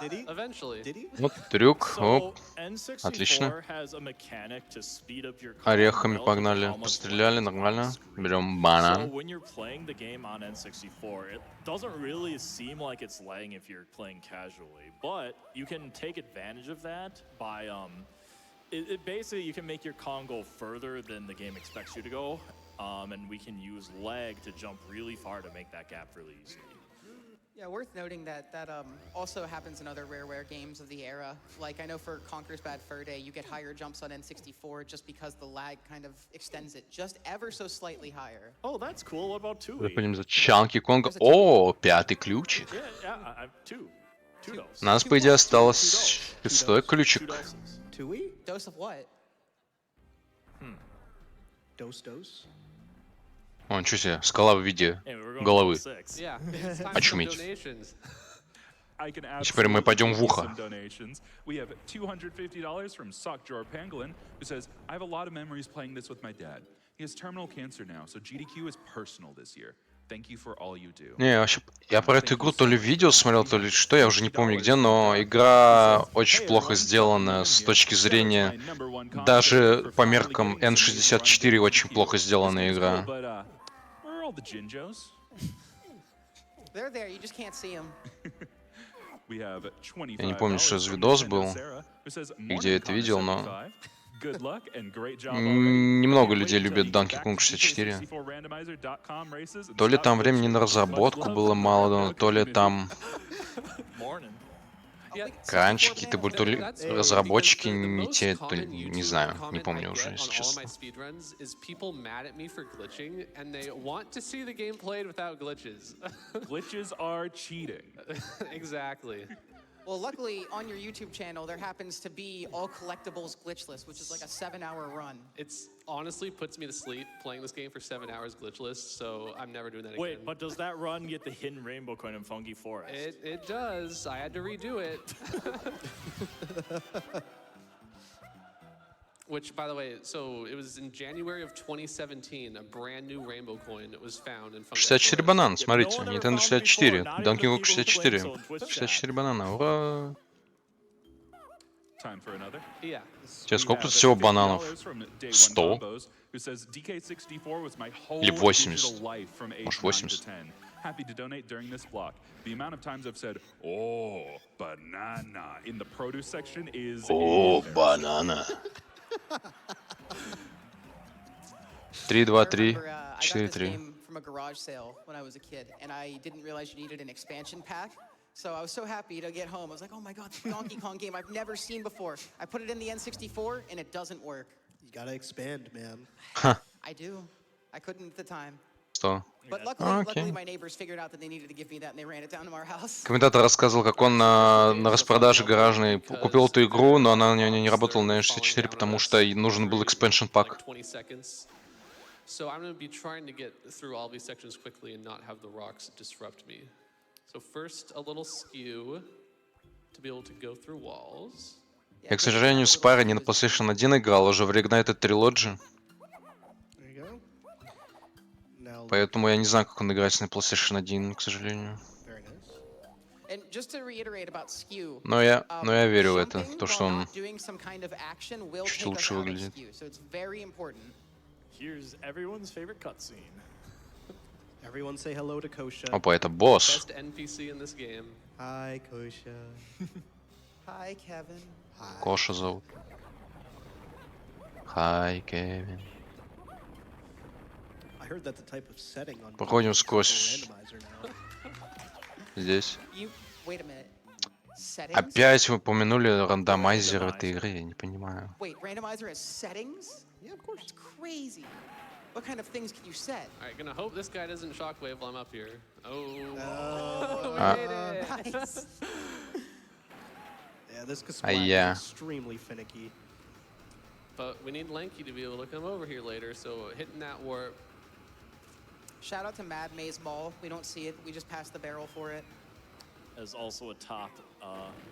Did he? Eventually. Did he? Вот трюк, So оп. N64 Отлично. has a mechanic to speed up your Орехами relative to погнали, how much постреляли, life is нормально. on screen. Берем So банан. when you're playing the game on N64, it doesn't really seem like it's lagging if you're playing casually, but you can take advantage of that by it basically you can make your Kong go further than the game expects you to go, and we can use lag to jump really far to make that gap really easy. Yeah, worth noting that also happens in other Rareware games of the era. Like, I know for Conker's Bad Fur Day, you get higher jumps on N64 just because the lag kind of extends it just ever so slightly higher. Oh, that's cool. What about Tui? Заходим за Чанки Конга. О, пятый ключик. Yeah, I'm two. Two doses. У нас, по идее, осталось шестой Two ключик. doses. Tui? Dose of what? Dose? О, ничего себе, скала в виде Anyway, we're going головы. to six. Yeah. It's time for some Очуметь. donations. I can Теперь мы absolutely пойдем в give you ухо. some donations. We have $250 from Sockjar Pangolin, who says, I have a lot of memories playing this with my dad. He has terminal cancer now, so GDQ is personal this year. Thank you for all you do. Не, вообще, я про эту игру то ли видео смотрел, то ли что, я уже не помню где, но игра очень плохо сделана с точки зрения, даже по меркам N64 очень плохо сделанная игра. But where are all the Jinjos? They're there, you just can't see them. We have Я не помню, что за видос был, и где я это видел, но немного людей любят Donkey Kong 64. То ли там времени на разработку было мало, то ли там Morning. Yeah, кранчики, то ли That's разработчики the не most те, то ли, common не YouTube знаю, не comment помню I уже, get если on all честно. my speedruns is people mad at me for glitching, and they want to see the game played without glitches. Glitches are cheating. Exactly. Well, luckily, on your YouTube channel, there happens to be all collectibles glitchless, which is like a 7-hour run. It's honestly puts me to sleep playing this game for 7 hours glitchless, so I'm never doing that again. Wait, but does that run get the hidden rainbow coin in Funky Forest? It does. I had to redo it. Which, by the way, so it was in January of 2017, a brand new rainbow coin was found in Funky 64 Forest. банана, смотрите, No one ever Nintendo found 64, before, not even Donkey the Kong people who 64, claim so in Twitch chat. 64 банана, ура! Time for another. Yeah. Тебе We сколько have тут всего $50 бананов? from Day One 100? Combos, who says DK64 was my whole Или 80. digital life from age Может, 9 to 80. 10. Happy to donate during this block. The amount of times I've said, "Oh, banana" in the produce section is О, embarrassing. банана. 3, I 2, 3, remember I got 4, this 3. game from a garage sale when I was a kid, and I didn't realize you needed an expansion pack. So I was so happy to get home. I was like, oh my God, the Donkey Kong game I've never seen before. I put it in the N64, and it doesn't work. You gotta expand, man. I do. I couldn't at the time. Что? But luckily, Okay. luckily, my neighbors figured out that they needed to give me that, and they ran it down to our house. Комментатор рассказывал, как он на распродаже гаражной купил эту игру, но она не работала на N64, потому что ей нужен был expansion pack. Like 20 seconds. So I'm going to be trying to get through all these sections quickly and not have the rocks disrupt me. So first, a little skew to be able to go through walls. Я, к сожалению, с парой не на PlayStation 1 играл, уже в Reignited Trilogy, There you go. Now, поэтому я не знаю, как он играется на PlayStation 1, к сожалению. very nice. And just to reiterate about skew, Но я верю в это, jumping то, что while он not doing some kind of action will чуть take us лучше out of выглядит. skew. So it's very important. Here's everyone's favorite cutscene. Everyone say hello to Kosha. Опа, это босс. Best NPC in this game. Hi, Kosha. Hi, Kevin. Hi. Коша зовут. Хай, Кевин. I heard that the type of setting on Проходим is сквозь. randomizer now. Здесь. You wait a minute. Settings? Опять вы упомянули рандомайзер в этой игре, я не понимаю. Wait, randomizer has settings? Yeah, of course. That's crazy. What kind of things can you set? All right, gonna hope this guy doesn't shockwave while I'm up here. Oh, we Ah. made it. Nice. Yeah, this could yeah. extremely finicky. But we need Lanky to be able to come over here later, so hitting that warp. Shout out to Mad Maze Mall. We don't see it. We just passed the barrel for it. As also a top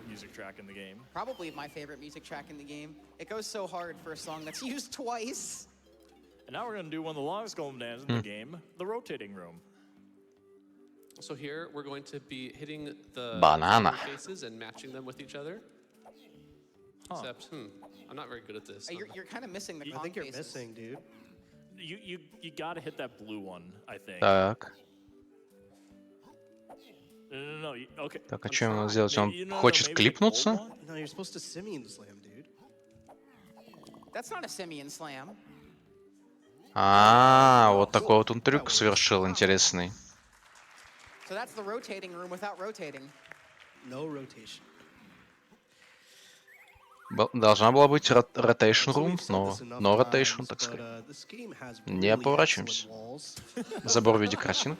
music track in the game. Probably my favorite music track in the game. It goes so hard for a song that's used twice. And now we're gonna do one of the longest golden bananas in the game, the rotating room. So here we're going to be hitting the Banana. faces and matching them with each other. Except, I'm not very good at this. You're kind of missing the I Kong think you're faces. missing, dude. You gotta hit that blue one, I think. Так, No, okay. так, а I'm что ему trying. надо сделать? Он Maybe- no, хочет maybe the клипнуться? gold one? No, you're supposed to Simeon slam, dude. That's not a Simeon slam. А, вот такой вот он трюк совершил интересный. So that's the rotating room without rotating. No rotation. Должна была быть rotation So room, we've said но this enough no times, rotation, так but, сказать. this game has Не really поворачиваемся. excellent walls. Забор в виде картинок.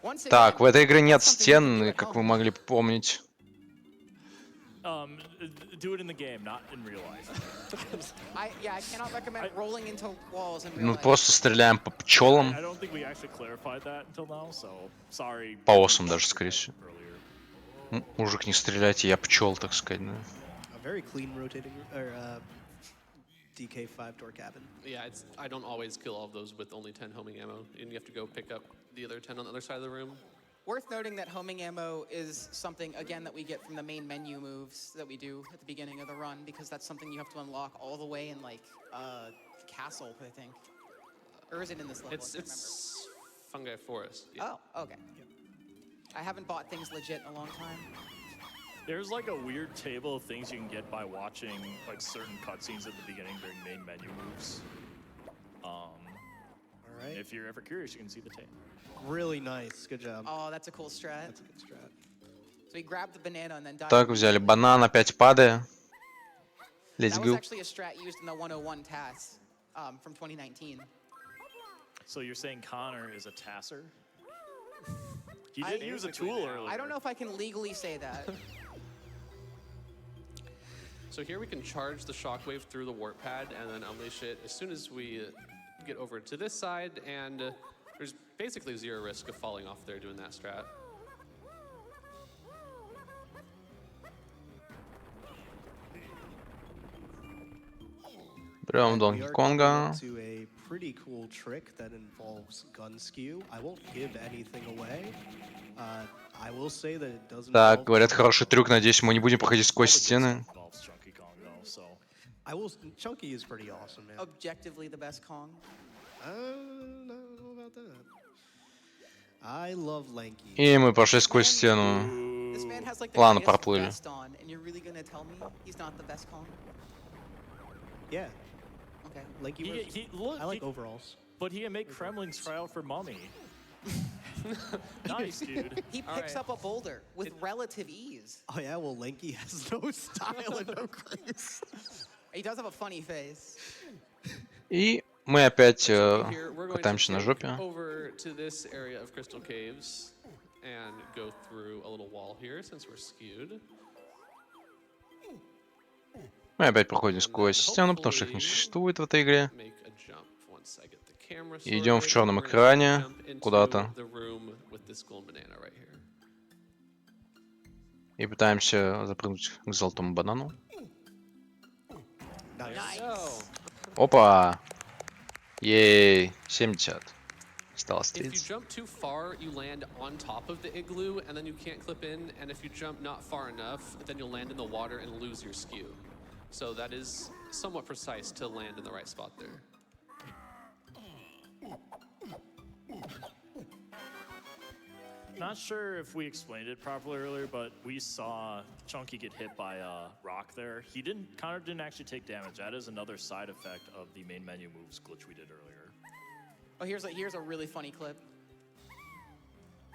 Once again, Так, в этой игре нет that's something you can do стен, at как home. вы могли помнить. Do it in the game, not in real life. I cannot recommend rolling into walls in real Ну, life. просто стреляем по пчелам. I don't think we actually clarified that until now, so sorry. По осам даже, скорее всего. Earlier. Мужик, не стреляйте, я пчел, так сказать. Да. A very clean rotating or DK 5-door cabin. Yeah, I don't always kill all of those with only 10 homing ammo, and you have to go pick up the other 10 on the other side of the room. Worth noting that homing ammo is something, again, that we get from the main menu moves that we do at the beginning of the run, because that's something you have to unlock all the way in, like, castle, I think. Or is it in this level? I can't It's Fungi Forest. Yeah. Oh, okay. I haven't bought things legit in a long time. There's like a weird table of things you can get by watching like certain cutscenes at the beginning during main menu moves. All right. If you're ever curious, you can see the table. Really nice. Good job. Oh, that's a cool strat. That's a good strat. So we grabbed the banana and then died. Так, взяли банан, опять падая. Let's That was go. actually a strat used in the 101 TAS from 2019. So you're saying Connor is a tasser? He did use a tool earlier. I don't know if I can legally say that. So here we can charge the shockwave through the warp pad and then unleash it as soon as we get over to this side, and there's basically zero risk of falling off there doing that strat. Берем And we Донки are Конга. coming to a pretty cool trick that involves gun skew. I won't give anything away. I will say that it doesn't. Так, говорят, хороший трюк. Надеюсь, мы не будем проходить сквозь стены. Involves Chunky Kong though, so I will. Chunky is pretty awesome, man. Objectively the best Kong. I don't know about that. I love Lanky. И мы прошли сквозь стену. This man has like the Ладно, greatest проплыли. vest on, and you're really gonna tell me he's not the best Kong? Yeah, Okay. Lanky. look, I like overalls. but he can make Kremlings try out for Mummy. Nice, dude. He picks right. up a boulder with relative ease. Oh yeah, well Lanky has no style and no grace. He does have a funny face. И мы опять So here we're going to катаемся на take жопе. over to this area of Crystal Caves and go through a little wall here since we're skewed. Мы опять проходим сквозь стену, потому что их не существует в этой игре. Make a jump once I get the camera И идем в sorted. черном We're gonna экране jump into куда-то. the room with this golden banana right here. И пытаемся запрыгнуть к золотому банану. Nice. So, Опа! Ей! 70. Осталось if you 30. jump too far, you land on top of the igloo, and then you can't clip in. And if you jump not far enough, then you'll land in the water and lose your skew. So that is somewhat precise to land in the right spot there. Not sure if we explained it properly earlier, but we saw Chunky get hit by a rock there. Connor didn't actually take damage. That is another side effect of the main menu moves glitch we did earlier. Oh, here's a really funny clip.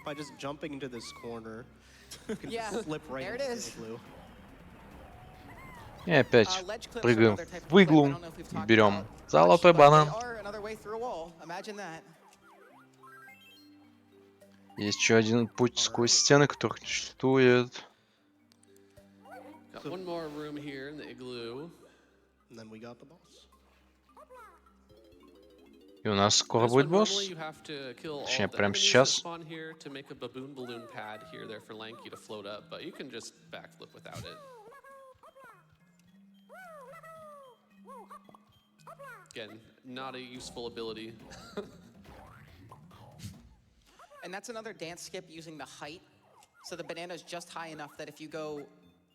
By just jumping into this corner, you can Yeah, slip right there it into the is. igloo. И опять Ledge clips are прыгаем another type of в clip. I иглу don't know if we've и talked берем about золотой much, but банан. they are another way through a wall. Imagine that. Есть еще один путь сквозь стены, которых не существует. Got one more room here in the igloo. And then we got the boss. И у нас скоро This будет one, босс. normally you have to kill all Точнее, the прямо enemies сейчас. that spawn here to make a baboon balloon pad here there for Lanky to float up, but you can just backflip without it. Again, not a useful ability. And that's another dance skip using the height. So the banana's just high enough that if you go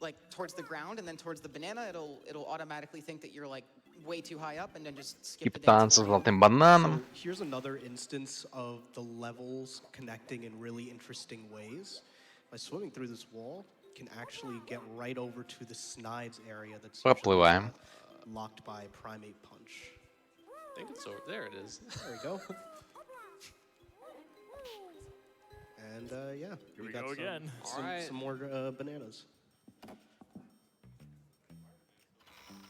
like towards the ground and then towards the banana, it'll automatically think that you're like way too high up and then just skip Типа the dance танца с for you. золотым бананом. So here's another instance of the levels connecting in really interesting ways. By swimming through this wall, you can actually get right over to the Snides area that's usually, Проплываем. locked by Primate Punch. I think it's over there. It is. There we go. And yeah, Here we got go again. Alright. some more bananas.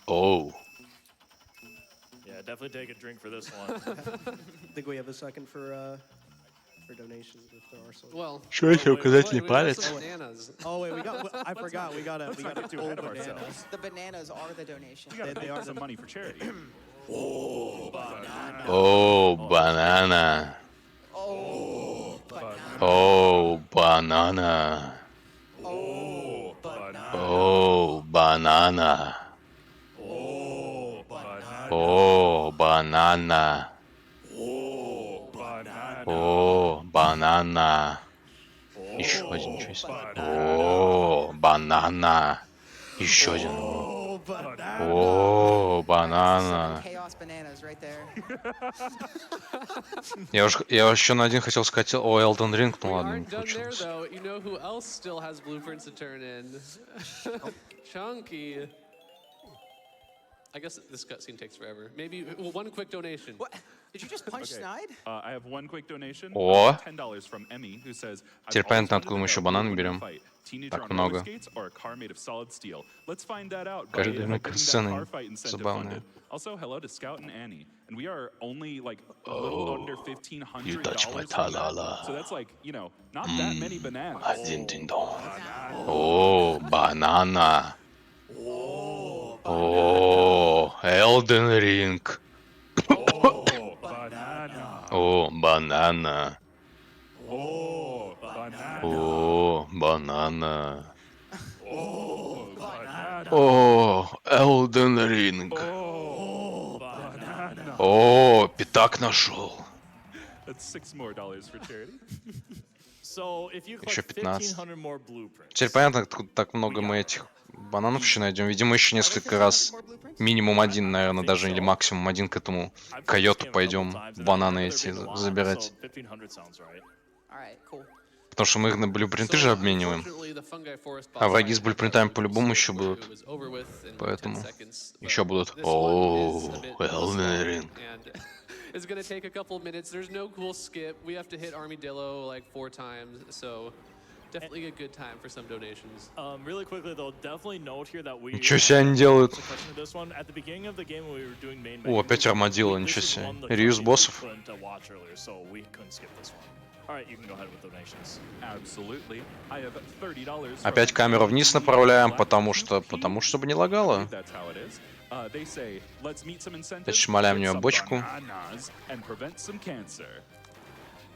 Оу. Yeah, definitely take a drink for this one. I think we have a second for donations if there are some. Well, Что еще? Указательный we have палец. some bananas. Oh wait, I forgot. We got a get too full ahead of banana. ourselves. The bananas are the donation. We gotta They pay are some money for charity. О, банана. Oh, banana. О, банана. Oh, banana. О, банана. Oh, banana. О, банана. Banana. О, банана. Еще один, ничего себе. О, банана. Еще один. О, банана. Chaos bananas right there. Я еще на один хотел сказать, о, Elden Ring, ну We ладно, не aren't done there получилось. though. You know who else still has blueprints to turn in? Chunky. I guess this cutscene takes forever. Maybe one quick donation. What? Did you just punch Okay. Snide? I have one quick donation. О. $10 from Emmy, who says, Теперь "I've понятно, always откуда мы wanted to еще know бананы who would берем. fight, teenager Так on roller много. skates or a car made of solid steel. Let's find that out by Каждый getting время that сцены car fight incentive забавные. funded. Also, hello to Scout and Annie. And we are only like a little under $1,500 you touch my from that. ta-la-la. So that's like, you know, not that many bananas. Один динь-дон. О, банана. О, Elden Ring. Banana. О, банана. Oh, banana. О, банана. Banana. О, Elden Ring. Oh, banana. О, пятак нашел. That's $6 more for charity. So if you Еще collect 15. 1,500 more blueprints, Теперь понятно, откуда так много мы этих бананов еще найдем. Видимо, еще несколько раз. Минимум один, наверное, даже, или максимум один к этому I've played this койоту game a couple пойдем times, and I бананы remember there эти being a lot, забирать. so 1,500 sounds right. All right, cool. Потому что мы их на блюпринты же обмениваем. Unfortunately, the fungi forest А boss враги с fight had блюпринтами that по-любому elusive еще where будут. it was over with in 10 Поэтому seconds, but еще будут. this one is a О, bit Elden slower, Ring. and it's gonna take a couple minutes. There's no cool skip. We have to hit Armadillo like 4 times, so definitely a good time for some donations. Really quickly though, definitely note here that we. Ничего себе они делают. It's a question to this one. At the beginning of the game when we were doing main О, menu, опять армадило, this ничего is себе. one that Реюз we боссов. couldn't watch earlier, so we couldn't skip this one. All right, you can go ahead with donations. Absolutely. I have $30. Опять камеру вниз направляем, потому чтобы не лагало. That's how it is. They say, let's meet some incentives, Опять шмаляем в get нее some бочку. bananas, and prevent some cancer.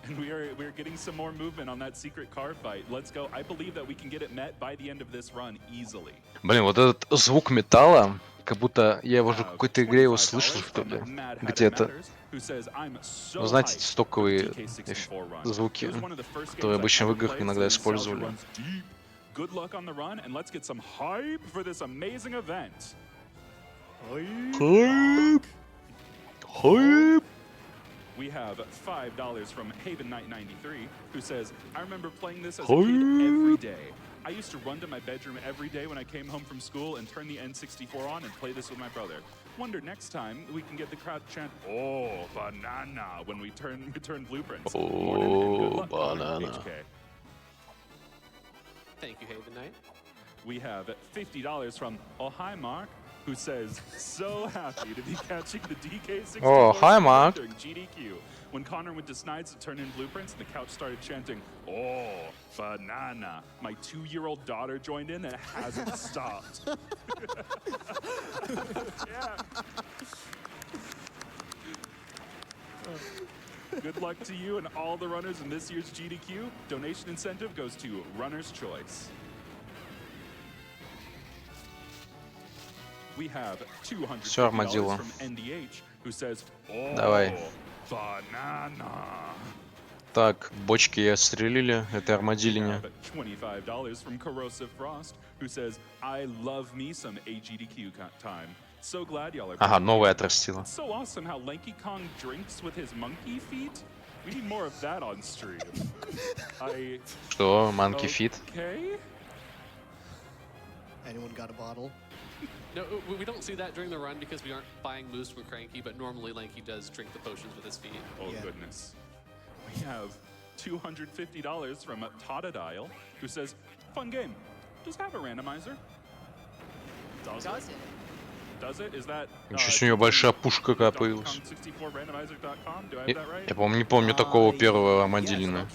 And we're getting some more movement on that secret car fight. Let's go. I believe that we can get it met by the end of this run easily. Блин, вот этот звук металла, как будто я его уже в какой-то игре его слышал, что ли. Где-то. Вы знаете, эти стоковые звуки, которые обычно в играх иногда использовали. Good luck on the run, and let's get some hype for this amazing event. Хайп! Хайп! We have $5 from Haven Knight 93, who says, I remember playing this as a kid every day. I used to run to my bedroom every day when I came home from school and turn the N64 on and play this with my brother. Wonder next time we can get the crowd to chant, "Oh, banana," when we turn blueprints. Morning and good luck, banana. HK. Thank you, Haven Knight. We have $50 from Oh Hi Mark, who says, so happy to be catching the DK64 Oh, hi, Mark. during GDQ. When Connor went to Snides to turn in blueprints and the couch started chanting, "Oh, banana," my 2-year-old daughter joined in and it hasn't stopped. Yeah. Good luck to you and all the runners in this year's GDQ. Donation incentive goes to Runner's Choice. We have Всё, $250 армадило. from NDH, who says, "Oh, Давай. banana." Так, бочки отстрелили, это We армадилине. have $25 from Corrosive Frost, who says, "I love me some AGDQ time. So glad y'all are Ага, back новое again. отрастило. So awesome how Lanky Kong drinks with his monkey feet. We need more of that on stream." Что, Monkey Fit? Okay. Anyone got a bottle? No, we don't see that during the run because we aren't buying moves from Cranky, but normally Lanky does drink the potions with his feet. Oh, Yeah. goodness. We have $250 from Totodile, who says, "Fun game. Does it have a randomizer? Does it? Does it? Is that Ничего себе, у него большая пушка какая появилась. DonkeyKong64randomizer.com? Do I have that right? Я, по-моему, не помню такого первого Yes, армадилина.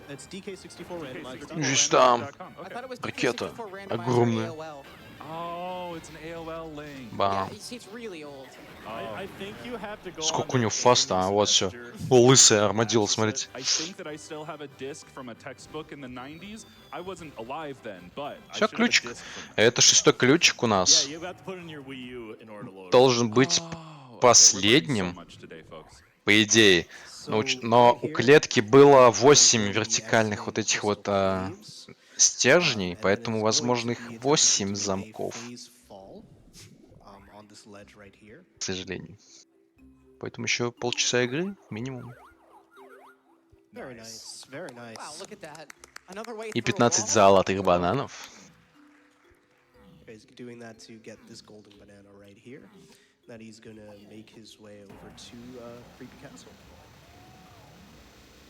it's DK64 randomizer. Just там. I Okay. thought it was Ракета. DK64 randomizer Огромная. AOL. Oh, it's an AOL link. Yeah, Бам. it's really old. I think you have to go Сколько on у the него фаста, а gaming вот все. semester. Лысый армадило, смотрите. I think that I still have a disc from a textbook in the 90s. I wasn't alive then, but I Все, should have a ключик. disc from Это 6-й ключик у Yeah, нас. you have to put it in your Wii U in order to load it. Должен быть Oh, okay, we're learning so последним, much today, folks. по идее. Но у клетки было 8 вертикальных вот этих вот стержней, поэтому, возможно, их 8 замков, к сожалению. Поэтому еще полчаса игры минимум. Wow, look at that. Another way И through a 15 wall. золотых бананов. He's doing that to get this golden banana right here. That he's gonna make his way over to Creepy Castle.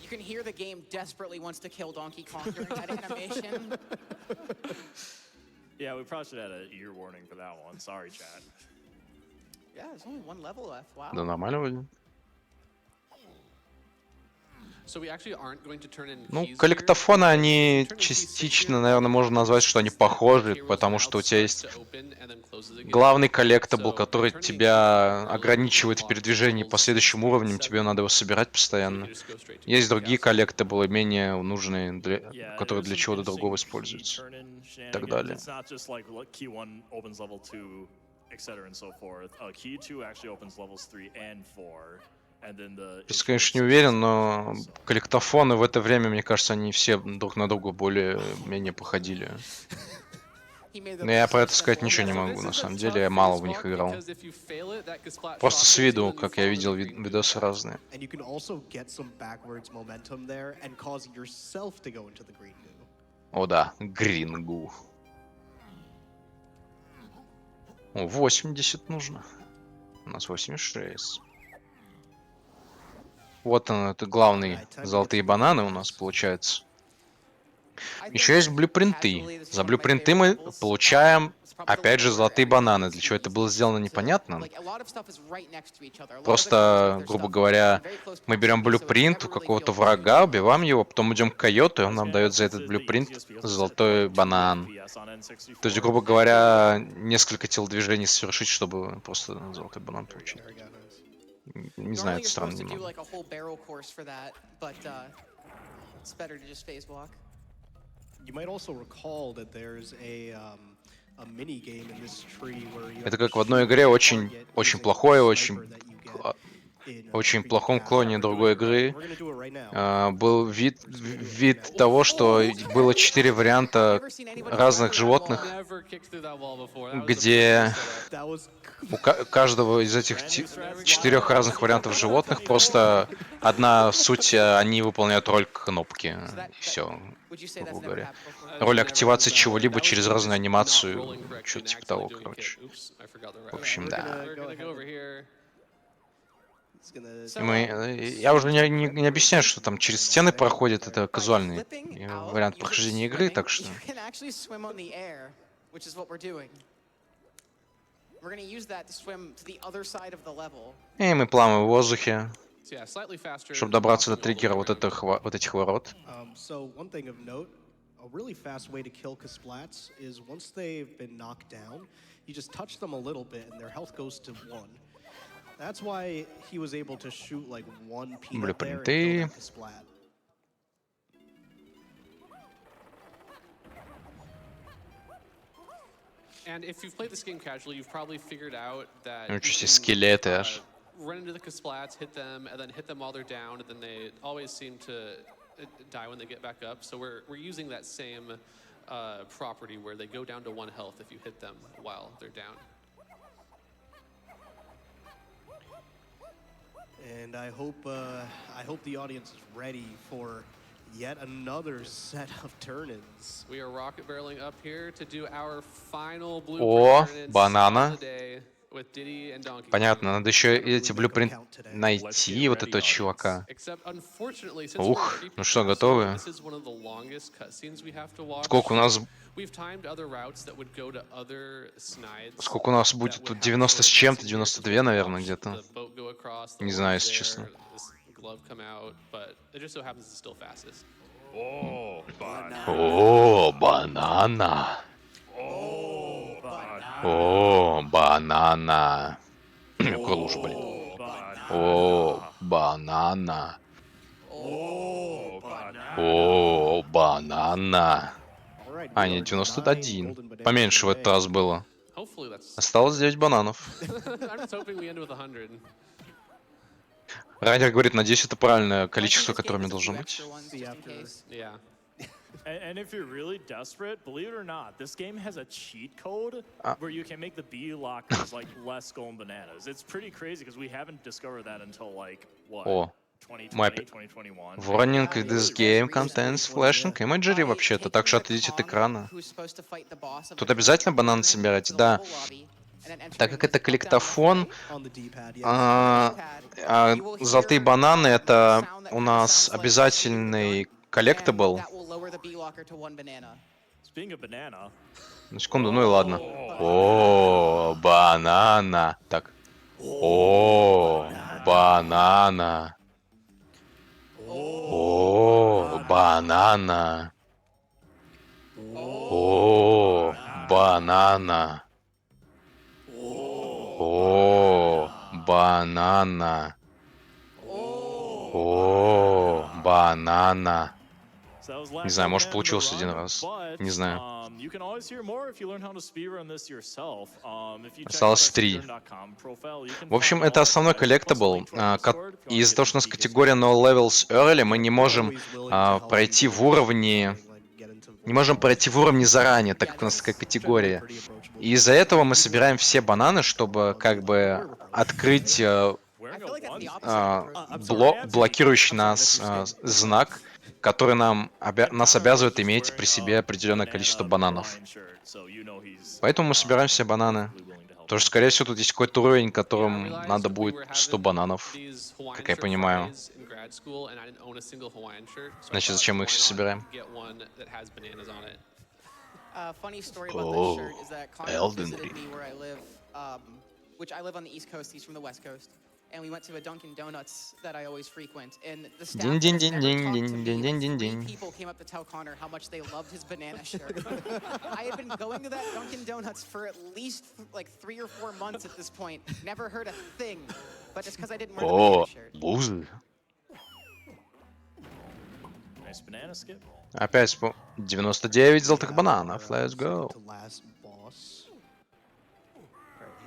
You can hear the game desperately wants to kill Donkey Kong during that animation. Yeah, we probably should have had an ear warning for that one. Sorry, chat. Yeah, there's only one level left. Wow. Да нормально вроде. So we actually aren't going to turn in Ну, keys here, коллектофоны, because они if you turn in keys частично, here, наверное, можно назвать, что они похожи, hero's потому mouth что у тебя starts есть to open and then closes again. главный коллектабл, So который turning in keys тебя will ограничивает в unlock передвижении по levels следующим 6 and уровням, тебе 7. надо его собирать So we постоянно. can just go straight to Есть Creepy другие Castle. коллектаблы, менее нужные, Yeah, которые there's для some чего-то другого interesting key используются. turn-in Так shenanigans. далее. It's not just like key 1 opens level 2, etc. and so forth. Key 2 actually opens levels 3 and 4. And then the Сейчас, конечно, не уверен, но so. коллектофоны в это время, мне кажется, они все друг на друга более-менее походили. He made the Но я про это process сказать simple. ничего не So могу, this на is a самом tough деле, я мало phase в них walk, играл. because if you fail it, that splat Просто с shock hits you, виду, and you как я fall to видел the green goo видосы path. разные. And you can also get some backwards momentum there and cause yourself to go into the green goo. О да, Грингу. О, 80 нужно. У нас 86. Вот он, это главные золотые бананы у нас, получается. I Еще think есть блюпринты. casually, this is За one of my блюпринты favorite мы levels. получаем, It's probably the опять же, level where золотые everything бананы. gets Для the чего это было easiest сделано, to- непонятно. like, a lot of stuff is right next to each other. A lot of the Просто, characters with their грубо stuff говоря, is in very close мы берем proximity, so it блюпринт у never really какого-то feels врага, too убиваем его, потом идем к койоту, и он нам Okay, дает за this этот is the блюпринт easiest because it's золотой like 2 банан. FPS on N64. То есть, грубо говоря, несколько телодвижений совершить, чтобы просто золотой банан получить. Very good. Не знаю, Normally это you're странно supposed to do немного. like a whole barrel course for that, but it's better to just phase walk. You might also recall that there's a mini game in this tree where you Это have to как в одной shoot игре the очень target очень using плохой, the очень sniper that you get in, очень Creepy плохом Castle. клоне другой игры We're gonna do it right now. был вид того, что было 4 варианта Never seen anybody разных run through that животных, wall. Never kicked through that wall before. That was the где perfect setup. That was у каждого из этих 4 разных вариантов животных просто одна суть, они выполняют роль кнопки. So that, И все, would you say грубо that's never говоря. happened before? That's Роль never активации happened that way. чего-либо That was через me разную just not анимацию, rolling correctly что-то and типа accidentally того, doing it. короче. Oops, I forgot the right В общем, one. да. We're gonna go over here. it's gonna So, И я уже не объясняю, что там через стены проходит, это by казуальный flipping out, вариант using прохождения игры, swimming, так что... you can actually swim on the air, which is what we're doing. We're gonna use that to swim to the other side of the level. И мы плаваем в воздухе, So yeah, slightly faster чтобы than добраться до walking all the way триггера вот around. этих ворот. So one thing of note, a really fast way to kill Kasplats is once they've been knocked down, you just touch them a little bit and their health goes to 1. That's why he was able to shoot like one peanut there and kill Блюпринты. that Kasplat. And if you've played this game casually, you've probably figured out that Ничего you себе, can, скелеты аж. run into the Kasplats, hit them, and then hit them while they're down, and then they always seem to die when they get back up. So we're using that same property where they go down to 1 health if you hit them while they're down. And I hope the audience is ready for yet another set of turn-ins. We are rocket barreling up here to do our final О, blueprint turn-ins банана. of the day with Diddy and Donkey Kong. Понятно, надо еще Gotta really эти make 'em блюпринты count today. найти, вот этого чувака. Except, unfortunately, since Ух, we're in ну Creepy что, Castle, готовы? this is one of the longest cutscenes we have to watch. Сколько у нас, We've timed other routes that would go to other snides. сколько у нас будет that would тут? have 90 с short чем-то, cutscene here, 'cause 92, we наверное, watched где-то. the boat go across, the Не orb's знаю, если there, честно. this glove come out, but it just so happens it's still fastest. Oh, banana. О, банана. О, банана. Какой лучше, блин. О, банана. О, банана. All right, А, we нет, are 91. 9 golden bananas Поменьше в этот away. раз было. Hopefully that's... Осталось 9 бананов. I'm just hoping we end with 100. Райдер говорит, надеюсь, это правильное I think количество, this которое game мне has a должно few быть. extra ones See just in after. case. Yeah. And if you're really desperate, believe it or not, this game has a cheat code where you can make the B lockers like less going bananas. It's pretty crazy because we haven't discovered that until like what? О, 2020, 2021. warning, Yeah, this it's game very contains recent. flashing imagery By вообще-то, так taking что the отойдите от Kong экрана. who's supposed to fight the boss of Тут the обязательно current бананы room собирать, to the да. level lobby, and then Так entering как это this up-down коллектофон, buffet. On the D-pad, yes. а, You will золотые hear, бананы a это sound that у kinda нас sounds like обязательный and коллектабл. that will lower the B locker to 1 banana. Speaking of banana, На секунду, ну и ладно. О, банана. Так. О, банана. О, банана. О, банана. О, банана. О, банана. so that was Не lack знаю, of может, banana получилось run, один раз. but, Не знаю. you can always hear more if you learn how to speedrun this yourself. If you check out Осталось our 3. speedrun.com profile, you can В общем, find это all our основной guides, plus a коллектабл. link to our Discord if you wanna Из-за get того, что у нас into deepest категория No Levels Early, мы не можем Always willing to help you пройти get в into уровне... something, like get into Не можем voice пройти в уровне заранее, так как у нас такая категория. И из-за этого мы собираем все бананы, чтобы как бы открыть wearing I feel like that's the a opposite of approach. блокирующий нас знак, который нас обязывает иметь при себе определенное количество бананов. Поэтому мы собираем все бананы. Потому что, скорее всего, тут есть какой-то уровень, Yeah, I которым realized надо we будет were 100 having бананов, these Hawaiian как я shirt понимаю. Fridays in grad school, and I didn't own a single Hawaiian shirt, so I Значит, thought, зачем мы why их все not собираем? get one that has bananas on it. Funny story about Oh, this shirt is that Connor Elden visited Ring. me where I live, which I live on the East Coast, he's from the West Coast, and we went to a Dunkin' Donuts that I always frequent, and the staff that has never talked to me, like, 3 people came up to tell Connor how much they loved his banana shirt. I had been going to that Dunkin' Donuts for at least like 3 or 4 months at this point, never heard a thing, but just because I didn't wear the banana О, shirt. бузы. nice banana skip. Опять 99 золотых бананов. Let's go.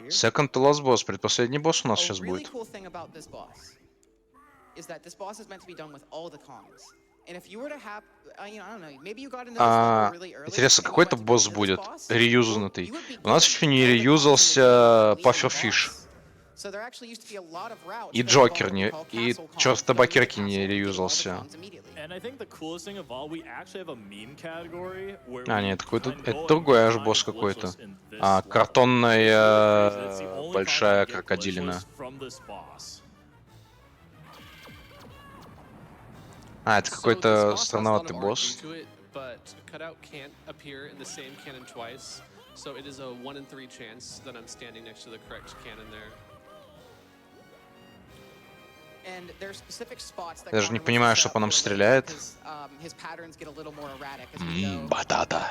Second to last boss. Предпоследний босс у нас A сейчас really будет. cool thing about this boss is that this boss is meant to be done with all the Kongs. And if you were to have, you know, I don't know, maybe you got into this level really early. Интересно, and you какой-то went to go босс into this будет boss, реюзнутый. you would be У нас good. еще не All the Kongs in the game реюзался are leaving the Pufferfish. boss. So there actually used to be a lot of routes И that Джокер involved what we не... call И castle Kongs, черт в going to the табакерке castle не and getting all the реюзался. Kongs immediately. And I think the coolest thing of all, we actually have a meme category where А, we нет, какой-то... can Это go and другой аж find босс какой-то. glitches in this level. It's really crazy. It's the Картонная only большая time you get крокодилина. glitches from this boss. А, это So this какой-то boss has a lot странноватый of босс. RNG to it, but cutout can't appear in the same cannon twice, so it is a 1 in 3 chance that I'm standing next to the correct cannon there. And there are specific spots that Даже не Connor понимаю, wants to что set по up нам for later стреляет. because, his patterns get a little more erratic as we go. Батата.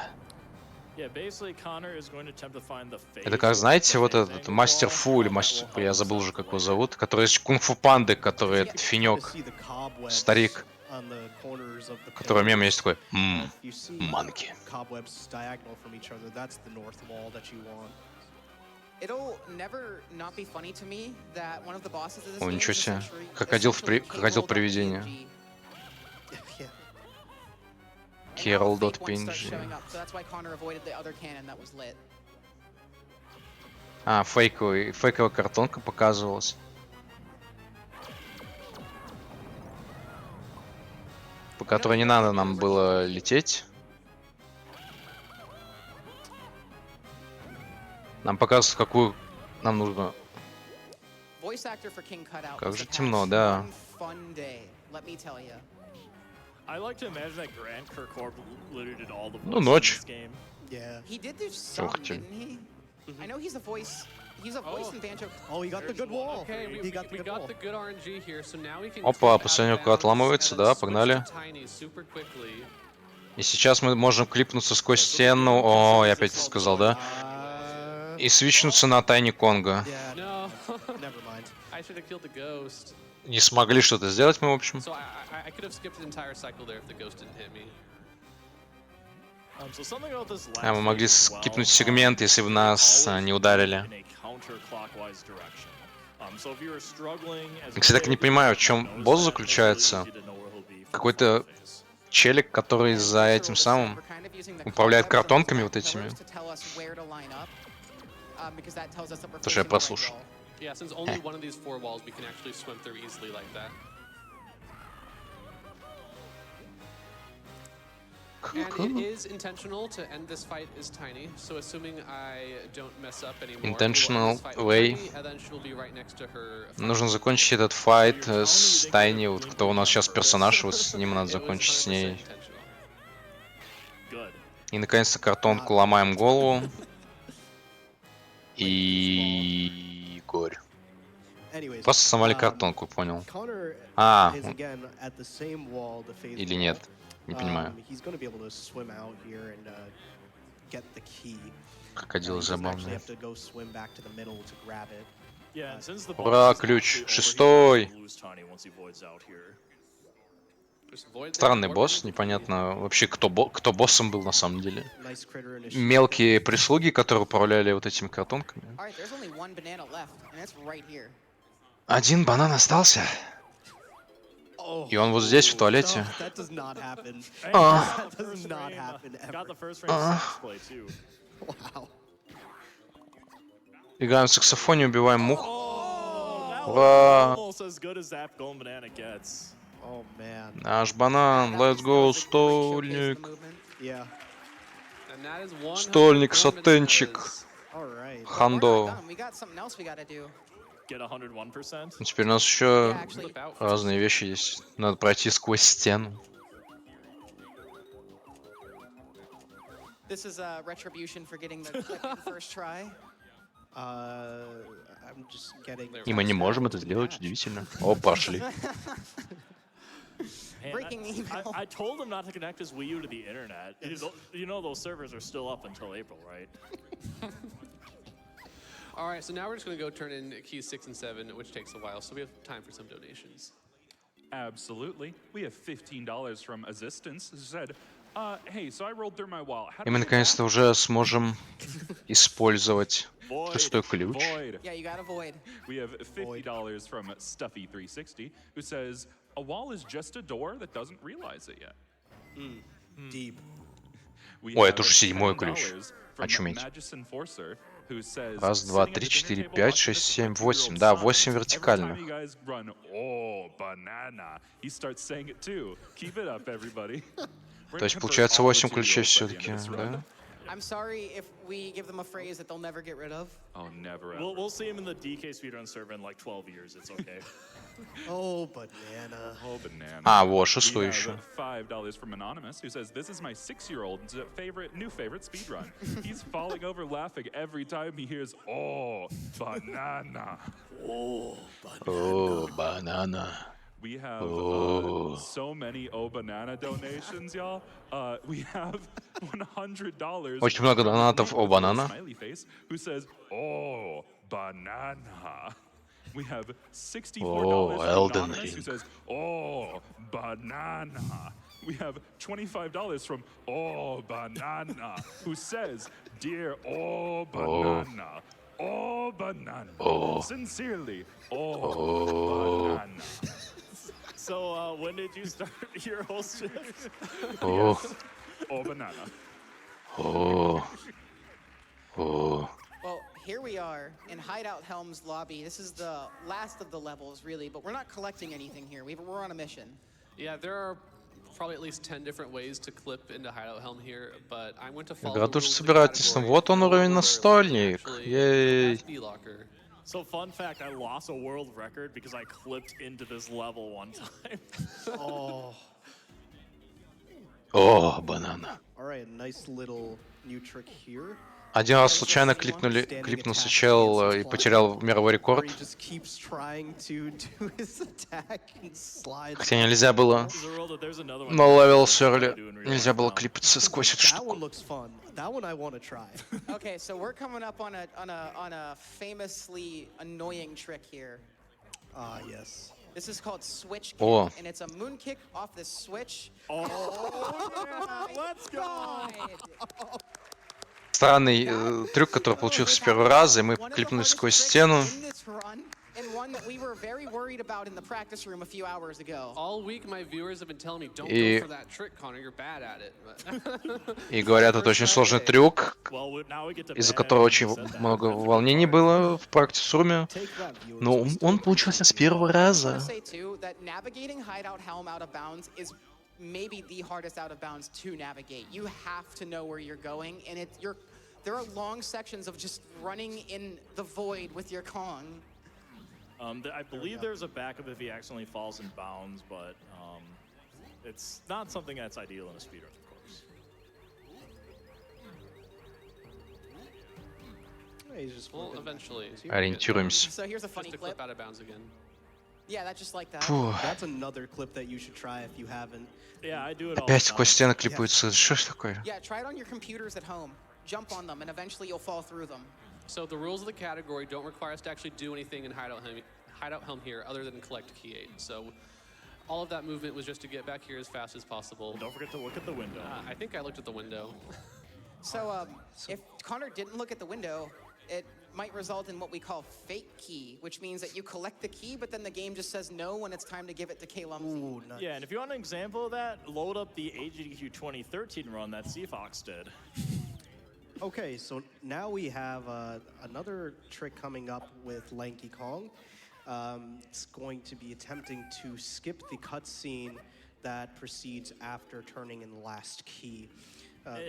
Yeah, basically Connor is going to attempt to find the Это phase как, or знаете, the вот phase этот angle Мастер wall, Фу или that Мастер... will help Я him забыл set уже, for как его later. зовут. Который из Кунг-Фу Панды, который этот финек. Старик. Который мем есть такой. Манки. Cobwebs diagonal from each other. That's the north wall that you want. It'll never not be funny to me that one of the bosses of this О, game ничего is себе. essentially Крокодил-привидение. Yeah. Carol.png. So that's why Connor avoided the other cannon that was lit. А, фейковая картонка показывалась. По которой не надо нам было лететь. Нам показывают, какую нам нужно. Voice actor for King Cutout Как was же the темно, past да. one fun day, let me tell you. I like to imagine that Grant Kirkhope literally did all the Ну, voices in ночь. this game. Yeah. He did do some, хотели. didn't he? I know he's a voice in Banjo. Oh, he got the good wall. Okay, we He got the good got wall. the good RNG here, so now we can Опа, clip out of последний окно bounds отламывается, and then да, switch погнали. to tiny super quickly. И сейчас мы можем клипнуться сквозь стену. О, я опять сказал, да? И свичнуться на Тайни Конга. Yeah. No, Never mind. I should have killed the ghost. Не смогли что-то сделать мы, в общем. So I could have skipped an entire cycle there if the ghost didn't hit me. So something about this А, мы last могли phase as well, скипнуть сегмент, если бы нас always не ударили. in a counterclockwise direction. So if you're struggling as a Кстати, так не player, понимаю, в you чем notice босс that, заключается. it's really easy to know where he'll be from Какой-то the face. челик, который And за visual этим just said самым we're kind of using the управляет cobwebs on those картонками back вот этими. pillars to tell us where to line up, because that tells us that we're То, что я facing the right прослушал. wall. Yeah, since only one of these 4 walls we can actually swim through easily like that. And it is intentional to end this fight as Tiny, so assuming I don't mess up anymore, Intentional we'll end this fight with way. Tiny, and then she'll be right next to her Нужно final закончить этот файт с Тайни, вот кто у нас сейчас персонаж, вот с ним надо It was закончить с 100% ней. intentional. Good. И наконец-то картонку ломаем голову. И... горь. Anyways, Просто сломали картонку, понял. Connor А, is again at the same wall, the phase или wall. нет, не понимаю. He's going to be able to swim out here and get the key. Крокодилы He doesn't actually забавные. have to go swim back to the middle to grab it. Yeah, and since the Ура, boss is ключ. actually over, Шестой. he can lose Tiny once he voids out here. There's Void there, Странный Orb босс, in. непонятно вообще кто боссом был на самом деле. Nice critter initiative. Мелкие прислуги, которые управляли вот этими картонками. All right, there's only one banana left, and it's right here. Один банан остался. И он вот здесь, в туалете. No, that does not happen. Hey, Ah. got the That does first not frame, happen got the ever. first frame sax play too. Wow. Играем в саксофоне, убиваем мух. Oh, that Ура! was almost as good as that golden banana gets. Oh man. Наш банан, let's go, стольник. Yeah. And that is 100 Стольник, Gorm сатенчик. bananas. All right. Хандо. We got something else we gotta do. Get 101%. Ну, теперь у нас Yeah, еще actually, Flip out. разные вещи есть. Надо пройти сквозь стену. this is a retribution for getting the clip in first try. I'm just getting. И мы не можем это сделать, удивительно. О, пошли. Man, Breaking email. I told him not to connect his Wii U to the internet. You know those servers are still up until April, right? All right, so now we're just going to go turn in keys 6 and 7, which takes a while, so we have time for some donations. Absolutely. We have $15 from Assistance who said, hey, so I rolled through my wallet. How И do мы I get наконец-то back? уже сможем использовать шестой ключ. Void. Yeah, you gotta void. We have $50 from Stuffy360 who says, a wall is just a door that doesn't realize it yet. Deep. We Ой, have это уже седьмой ключ. $10 from Очуметь. Magus Enforcer, who says, Раз, два, "Sitting at три, the четыре, dinner table пять, watching шесть, this семь, 50-year-old восемь. Да, son, 8 every time вертикальных. you guys run, oh, banana, he starts saying it too. Keep it up, everybody. We're То gonna есть convert получается all the 8 ключей 2-year-olds by the end все-таки, of this да? run. I'm sorry if we give them a phrase that they'll never get rid of. Oh, never ever. We'll see him in the DK speedrun server in like 12 years. It's okay. Oh, banana. Oh, banana. А, вот, We шестой have еще. $5 from Anonymous, who says, this is my 6-year-old's new favorite speedrun. He's falling over laughing every time he hears, oh, banana. О, банана. We have Oh. so many Oh Banana donations, y'all. We have $100. Очень много from донатов Nick «О, with a банана». smiley face, who says, oh, banana. We have $64 Oh, from Elden Anonymous, who Ring. says, oh, banana. We have $25 from Oh Banana, who says, dear Oh Banana. Oh, banana. Oh. Sincerely, Oh. banana. So when did you start your whole shift? О, Oh, banana. о, о. Well, here we are in Hideout Helm's lobby. This is the last of the levels, really, but we're not collecting anything here. We're on a mission. Yeah, there are probably at least 10 different ways to clip into Hideout Helm here, but I'm going to follow Игра the тоже rules of the собирательство. category, Вот он no уровень order, настольник. actually Ей. capacity locker. So fun fact, I lost a world record because I clipped into this level one time. Oh. О, банана. All right, nice little new trick here. Один раз случайно клипнулся чел и потерял мировой Where рекорд. he just keeps trying to do his attack and slides. Хотя нельзя было. There's a rule that there's another one На you левел can't сервере do in real нельзя life было now. клипаться сквозь эту That one штуку. looks fun. That one I want to try. Okay, so we're coming up on a famously annoying trick here. Ah, yes. This is called switch kick, О. and it's a moon kick off this switch. Oh, yeah, let's go! God. Странный трюк, который получился с первого раза, и мы клипнулись сквозь стену. very worried about in the practice room a few hours ago. All week, my viewers have been telling me, don't И- go for that trick, Connor. You're bad at it. But И говорят, это очень сложный трюк, Well, now we get to из-за ban которого everything очень you said that. много That's pretty волнений hard. было в практис-руме. Take that, viewers. Но We still он получился с appreciate you. первого I just want раза. to say too that navigating hideout helm out of bounds is maybe the hardest out of bounds to navigate. You have to know where you're going, and there are long sections of just running in the void with your Kong. I believe there's a backup if he accidentally falls in bounds, but it's not something that's ideal in a speedrun, of course. He's just well, flipping. eventually. Ориентируемся. So here's a funny Just a clip. clip out of bounds again. Yeah, that's just like that. Фу. That's another clip that you should try if you haven't. Yeah, I do it all Опять the сквозь time. стены клипаются. Что ж такое? Yeah, try it on your computers at home. Jump on them, and eventually you'll fall through them. So the rules of the category don't require us to actually do anything in hideout helm here other than collect key 8. So all of that movement was just to get back here as fast as possible. Don't forget to look at the window. I think I looked at the window. So if Connor didn't look at the window, it might result in what we call fake key, which means that you collect the key, but then the game just says no when it's time to give it to K-Lumsy. Ooh, nice. Yeah, and if you want an example of that, load up the AGDQ 2013 run that Seafox did. Okay, so now we have another trick coming up with Lanky Kong. It's going to be attempting to skip the cutscene that proceeds after turning in the last key,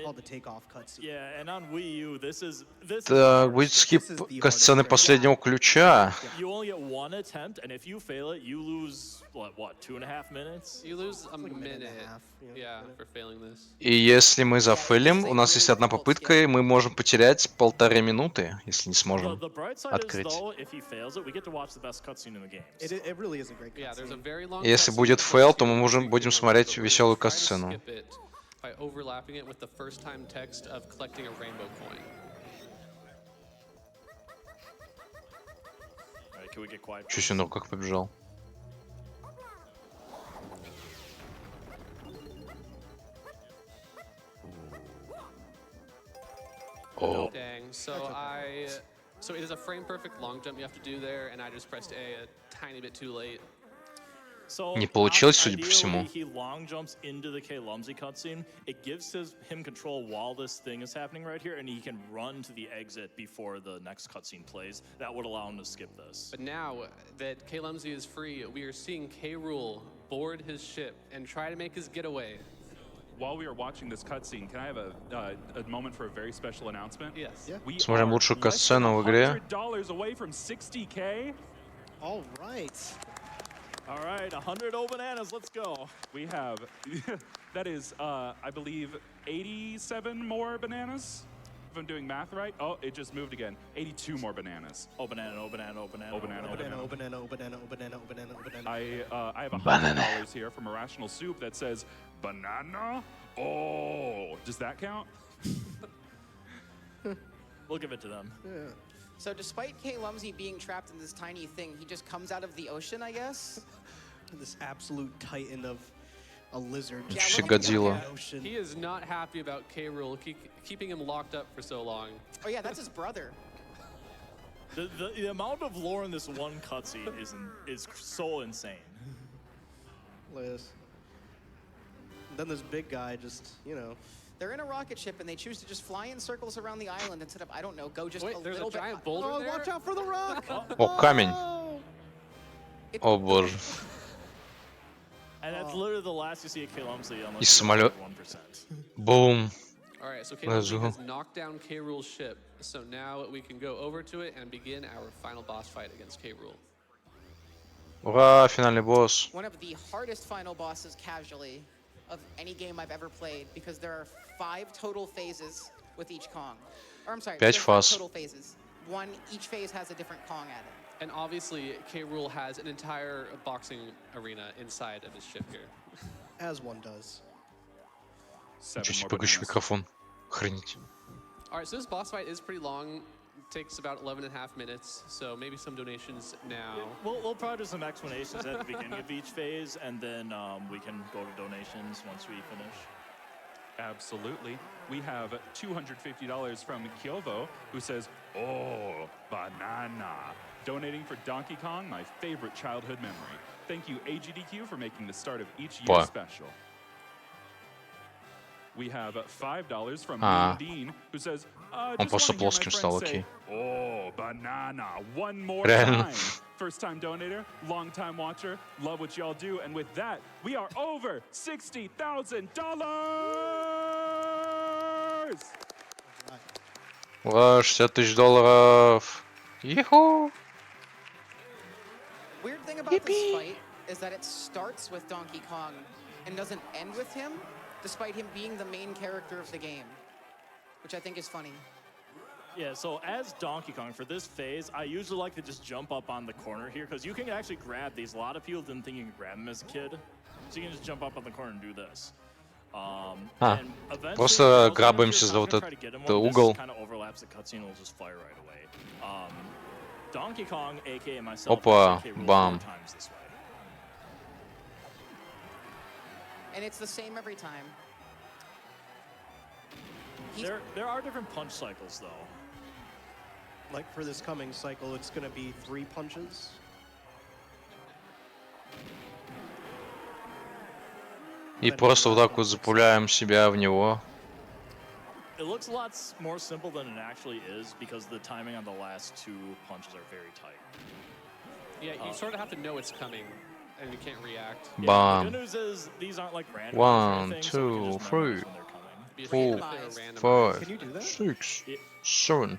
called the takeoff cutscene. Yeah, and on Wii U, this is Это будет скип сцены последнего ключа. you only get one attempt, and if you fail it, you lose what 2.5 minutes? You lose a like a minute and a minute. half, Yeah, for failing this. И если мы зафейлим, у нас есть одна попытка, и мы можем потерять 1,5 минуты, если не сможем The bright side is открыть. though, if he fails it, we get to watch the best cutscene in the game. It really is a great Yeah, there's a cutscene. very long Если cutscene будет that фейл, goes то мы through будем the смотреть but we're веселую gonna try to катсцену. skip it by overlapping it with the first time text of collecting a rainbow coin. Alright, can we get quiet? Чё себе, ну как побежал? О, Dang. So so it is a frame perfect long jump you have to do there, and I just pressed A a tiny bit too late. So, Не получилось, судя по всему. ideally, he long jumps into the K-Lumsy cutscene. It gives him control while this thing is happening right here, and he can run to the exit before the next cutscene plays. That would allow him to skip this. But now that K-Lumsy is free, we are seeing K-Rool board his ship and try to make his getaway. While we are watching this cutscene, can I have a moment for a very special announcement? Yes. Yeah. We Смотрим are лучшую less than катсцену в игре. $100 away from 60K. All right. All right, 100 O bananas, let's go. We have, that is, I believe, 87 more bananas, if I'm doing math right. Oh, it just moved again. 82 more bananas. Oh, banana, oh, banana, oh, banana. Oh, banana, oh, banana. Banana, banana, banana, banana, banana. I have Banana. $100 here from Irrational Soup that says, banana? Oh, does that count? We'll give it to them. So despite K-Lumsy being trapped in this tiny thing, he just comes out of the ocean, I guess? This absolute titan of a lizard. Yeah, Чё look at Годзилла. that. Ocean. He is not happy about K-Rool keeping him locked up for so long. Oh yeah, that's his brother. The amount of lore in this one cutscene is so insane. Liz. Then this big guy just, you know. They're in a rocket ship and they choose to just fly in circles around the island instead of, I don't know, go just Wait, a there's a little bit. giant boulder Oh, there? watch out for the rock! О, камень. It- О боже. And that's literally the last you see of K-Lumsy И unless you're самолет. 1%. Бум. All right, so Let's K-Lumsy go. has knocked down K-Rool's ship. So now we can go over to it and begin our final boss fight against K-Rool. Ура, финальный босс. One of the hardest final bosses casually of any game I've ever played because there are 5 total phases with each Kong. Or I'm sorry, Пять there's 5 фаз. total phases. Each phase has a different Kong at it. And obviously, K-Rool has an entire boxing arena inside of his ship here. As one does. 7 Ничего себе, more прыгающий bananas. микрофон. Охренеть. All right, so this boss fight is pretty long. Takes about 11 and a half minutes, so maybe some donations now. We'll probably do some explanations at the beginning of each phase, and then we can go to donations once we finish. Absolutely. We have $250 from Kyovo, who says, Oh, banana. Donating for Donkey Kong, my favorite childhood memory. Thank you, AGDQ, for making the start of each year Па. special. We have $5 from А. Mean Dean, who says, Он just просто want to hear my плоским friends стал, say, окей. oh, banana, one more Реально. time. First time donator, long time watcher, love what y'all do. And with that, we are over $60,000! Ура, $60 000. Иху! Weird thing about this fight is that it starts with Donkey Kong and doesn't end with him, despite him being the main character of the game, which I think is funny. Yeah, so as Donkey Kong, for this phase, I usually like to just jump up on the corner here, because you can actually grab these. A lot of people didn't think you could grab them as a kid. So you can just jump up on the corner and do this. And eventually, Просто for those of you грабаемся who за are вот gonna try to get him этот one, угол. This kind of overlaps the cutscene and will just fire right away. Donkey Kong, aka myself, Опа, actually rolled бам. 4 times this way. And it's the same every time. There are different punch cycles, though. Like for this coming cycle, it's gonna be 3 punches. И просто вот так вот запуляем себя в него. It looks a lot more simple than it actually is, because the timing on the last 2 punches are very tight. Yeah, you sort of have to know it's coming, and you can't react. Yeah, the Bam. good news is these aren't like random. 1, so we can 2, just 3, memorize when they're coming. It'd be a Four, shame if they were randomized. 5, Can you do that? 6, It- 7,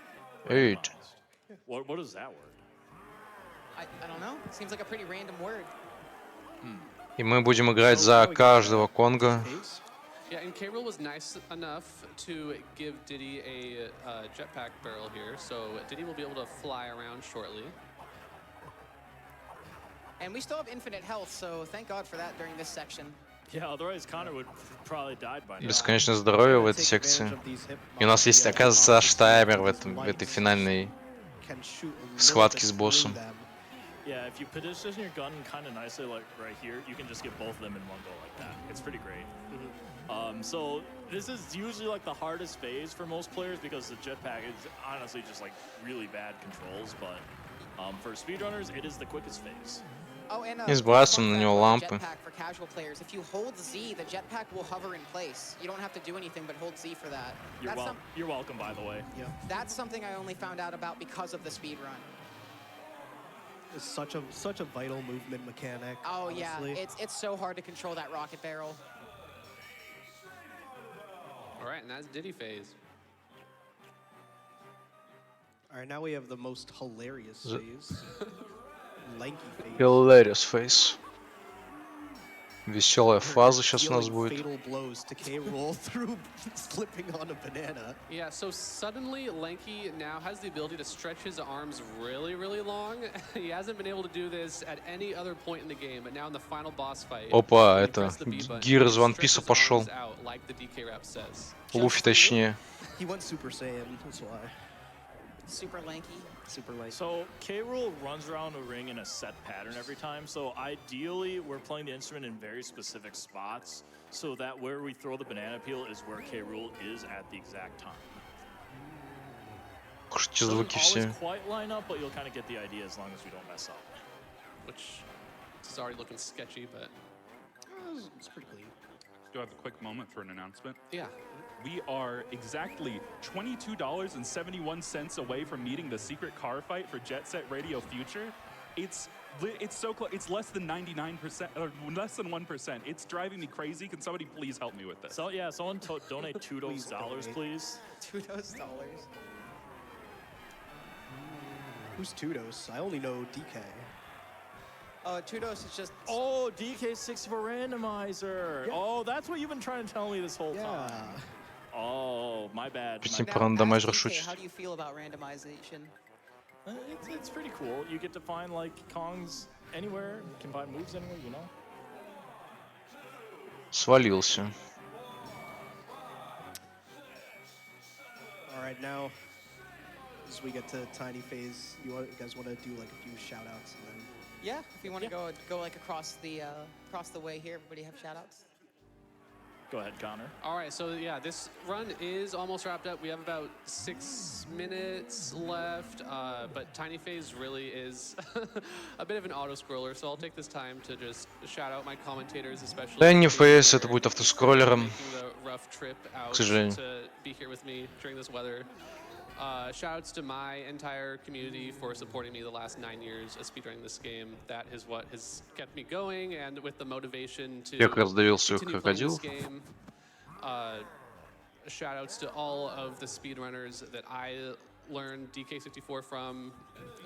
8. Randomized. What is that word? I don't know. Seems like a pretty random word. И мы будем играть за каждого Конга. Face. Yeah, and K. Rool was nice enough to give Diddy a jetpack barrel here, so Diddy will be able to fly around shortly. And we still have infinite health, so thank God for that during this section. Yeah, otherwise Connor would probably died by now. Бесконечное здоровье в этой секции. И у нас есть, оказывается, аж таймер в этой финальной схватке с боссом. Yeah, if you position your gun kind of nicely, like right here, you can just get both of them in one go like that. It's pretty great. So this is usually like the hardest phase for most players, because the jetpack is honestly just like really bad controls. But for speedrunners, it is the quickest phase. Oh, and И сбрасываем на него about the лампы. jetpack for casual players. If you hold Z, the jetpack will hover in place. You don't have to do anything but hold Z for that. You're welcome, by the way. Yeah. That's something I only found out about because of the speed run. It's such a vital movement mechanic. Oh honestly. yeah, it's so hard to control that rocket barrel. All right, and that's Diddy phase. All right, now we have the most hilarious phase. Lanky phase. Hilarious face. Веселая фаза сейчас у нас Dealing будет. fatal blows to K. Rool through slipping on a banana. Yeah, so suddenly Lanky now has the ability to stretch his arms really, really long. He hasn't been able to do this at any other point in the game, but now in the final boss fight, Опа, when you это press the B button, Гир из he One stretches Piece пошел. arms out, like the DK rep says. Луфи точнее. He went Super Saiyan, that's why. Super lanky. Super lanky. So K. Rool runs around a ring in a set pattern every time. So ideally, we're playing the instrument in very specific spots, so that where we throw the banana peel is where K. Rool is at the exact time. Слушайте Doesn't звуки always все. quite line up, but you'll kind of get the idea as long as we don't mess up. Which is already looking sketchy, but It's pretty clean. Do I have a quick moment for an announcement? yeah. We are exactly $22.71 away from meeting the secret car fight for Jet Set Radio Future. It's so close. It's less than 99%, or less than 1%. It's driving me crazy. Can somebody please help me with this? So yeah, someone donate Please $2, donate. please. $2. Who's Tudos? I only know DK. Tudos is just. Oh, DK64 randomizer. Yeah. Oh, that's what you've been trying to tell me this whole Yeah. time. Oh, my bad. Пятим Now, про as рандомайзер DK, шутит. how do you feel about randomization? It's pretty cool. You get to find like Kongs anywhere. You can find moves anywhere, you know? Свалился. All right, now as we get to tiny phase, you guys want to do like a few shout outs and then Yeah, if you want to go like across the way here, everybody have shout outs. Go ahead, Connor. All right, so yeah, this run is almost wrapped up. We have about 6 minutes left, but Tiny Phase really is a bit of an auto-scroller, so I'll take this time to just shout out my commentators, especially Tiny Casey Phase here, это будет автоскроллером, making the rough trip out сожалению. to be here with me during this weather. Shoutouts to my entire community for supporting me the last 9 years of speedrunning this game. That is what has kept me going, and with the motivation to Я как раз довел своих continue playing this крокодилов. game. Shoutouts to all of the speedrunners that I learned DK64 from: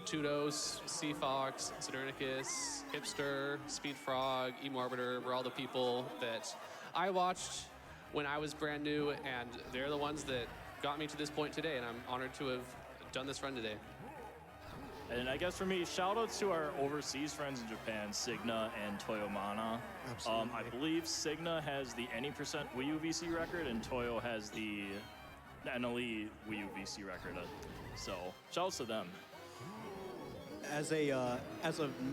Tudos, Seafox, Sidernicus, Hipster, Speedfrog, Emorbiter were all the people that I watched when I was brand new, and they're the ones that got me to this point today, and I'm honored to have done this run today. And I guess for me, shoutouts to our overseas friends in Japan, Signa and Toyomana. I believe Signa has the any percent Wii U VC record, and Toyo has the NLE Wii U VC record. So shoutouts to them. As a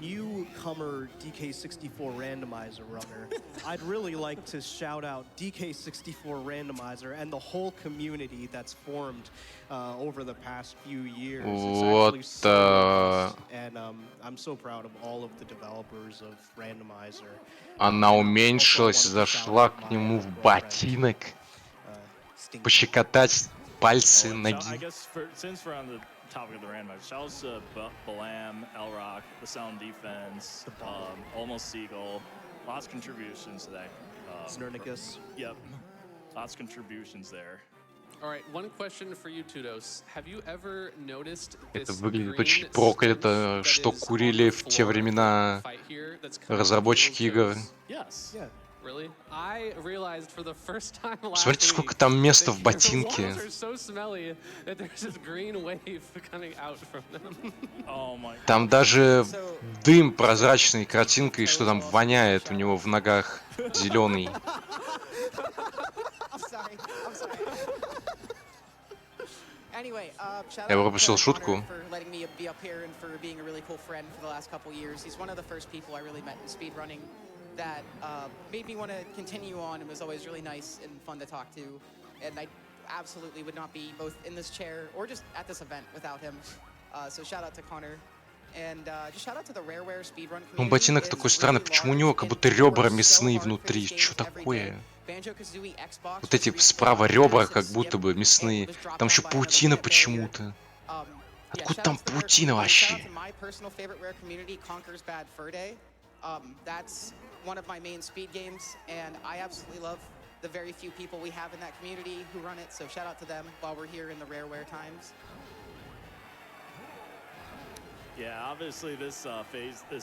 newcomer DK64 randomizer runner, I'd really like to shout out DK64 randomizer and the whole community that's formed over the past few years. It's actually so robust, and I'm so proud of all of the developers of randomizer. Она уменьшилась, зашла к нему в ботинок, пощекотать пальцы, I ноги. guess since we're on the topic of the randomizer, shoutouts to Balam, Elrock, the Sound Defense, Almost Seagull. Lots of contributions to that. Sidernicus. Yep, lots of contributions there. All right, one question for you, Tudos. Have you ever noticed Это this выглядит green очень stench проклято, that что is on курили the в те floor времена fight here that's coming from разработчики Tudos' игр. toes? Yes. Yeah. Really? I realized for the first time last Посмотрите, week сколько там места that в your ботинке. walls are so smelly that there's this green wave coming out from them. Oh my. Там даже дым прозрачный, картинкой, что там воняет у него в ногах, зеленый. I'm sorry. Anyway, shout Я out пропустил to шутку. Connor for letting me be up here and for being a really cool friend for the last couple years. He's one of the first people I really met in speedrunning that made me want to continue on and was always really nice and fun to talk to. And I absolutely would not be both in this chair or just at this event without him. So shout out to Connor. And just shout out to the Rareware speedrun community. Ну, ботинок такой странный, почему у него как будто ребра мясные внутри? Что такое? Вот эти справа ребра как будто бы мясные. Там еще паутина почему-то. Откуда там паутина вообще? That's one of my main speed games, and I absolutely love the very few people we have in that community who run it. So shout out to them while we're here in the Rareware times. Yeah, obviously this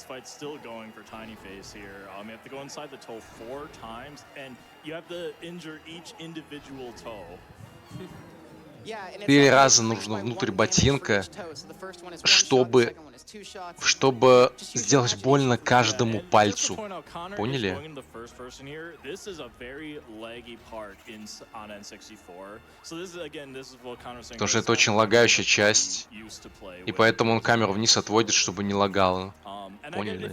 fight's still going for Tiny Face here. You have to go inside the toe 4 times, and you have to injure each individual toe. 4 раза нужно внутрь ботинка, чтобы сделать больно каждому пальцу. Поняли? Потому что это очень лагающая часть, и поэтому он камеру вниз отводит, чтобы не лагало. Поняли?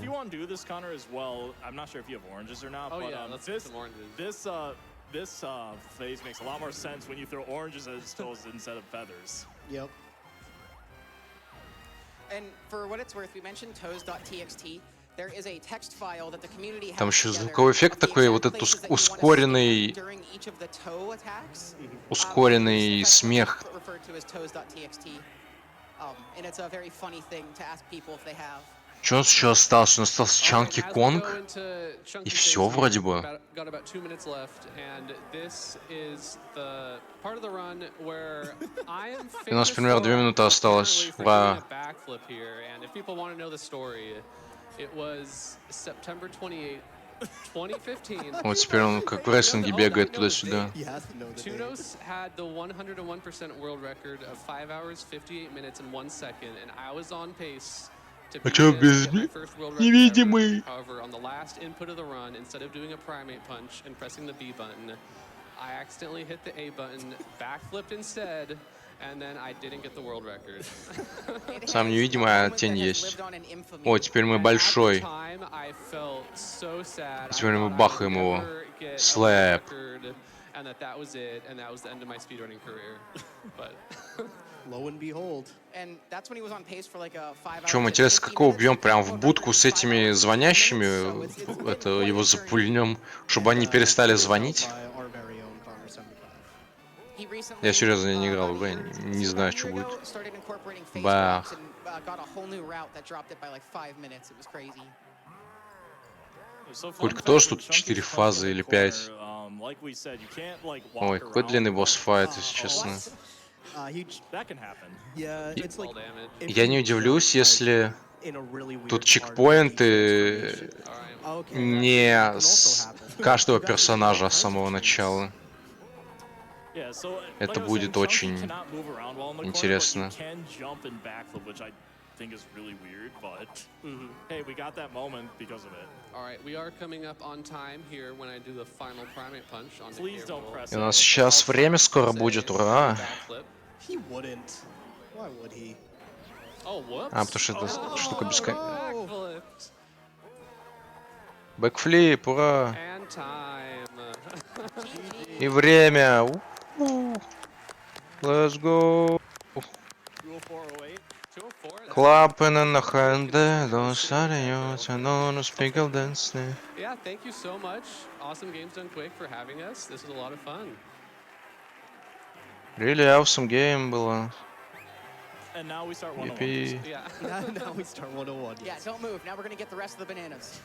This phase makes a lot more sense when you throw oranges at his toes instead of feathers. Yep. And for what it's worth, we mentioned toes.txt. There is a text file that the community has Там еще together звуковой эффект of the такой, exact вот этот places that you wanna ускоренный, skip during each of the toe attacks. ускоренный This effect смех. is referred to as toes.txt. And it's a very funny thing to ask people if they have. Что у нас еще осталось? У нас остался Чанки Конг. И все вроде бы. И у нас примерно 2 минуты осталось. Ура! Вот теперь он как в рестлинге бегает туда-сюда. Tudos had the 101% world record of 5 hours, 58 minutes, and 1 second, and I was on pace to beat him to get my first world record невидимый? ever. However, on the last input of the run, instead of doing a primate punch and pressing the B button, I accidentally hit the A button, backflipped instead, and then I didn't get the world record. Сам невидимый, а тень есть. О, теперь мы большой. Теперь мы бахаем его. Слэп. and that was it, and that was the end of my speedrunning career. But Lo and behold. And that's when he was on pace for like a 5 Чем hours and интересно, 50 какого minutes. бьем прям в World будку record с is 5 этими hours and 10 звонящими, minutes, so it's been это quite его a journey. запульнем, чтобы они And, перестали kicked us out звонить. by our very own Connor 75. He recently, Я серьезно не играл about в a игру, year- не about знаю, a что year будет. ago, started incorporating phase Бах. drops and got a whole new route that dropped it by like 5 minutes. It was crazy. So fun Сколько fact, тоже when тут? Chunky's 4 punching фазы the или corner, 5? like we said, you can't, like, walk Ой, какой around длинный the босс-файт, corner. если честно. That can happen. Yeah, it's like Fall damage. if Я you не удивлюсь, jump, like, если in a really weird тут part of the чекпоинты transformation. All right. Okay, не that can also с happen. каждого You guys are gonna персонажа have с tons of самого cheats. начала. Yeah, so Это like I was будет saying, очень Chunky cannot move around well in the интересно. corner, but you can jump and backflip, which I think is really weird, but hey, we got that moment because of it. All right, we are coming up on time here when I do the final primate punch on the Please camera don't roll. press И у нас A. сейчас I'll время try скоро to say будет, ура! backflip. He wouldn't. Why would he? Oh, whoops. А, потому что это штука бесконечная. Backflipped. Бэкфлип, ура! And time. И время! У-у. Let's go! 20408. 204. that's Clapping a- in the hand, that's a those city with that adios, though. and on a spiegel dance. Yeah, thank you so much. Awesome Games Done Quick for having us. This was a lot of fun. Really awesome game было. And now we start 101. Yippee. Yeah. Now we start 101. Yeah, don't move. Now we're gonna get the rest of the bananas.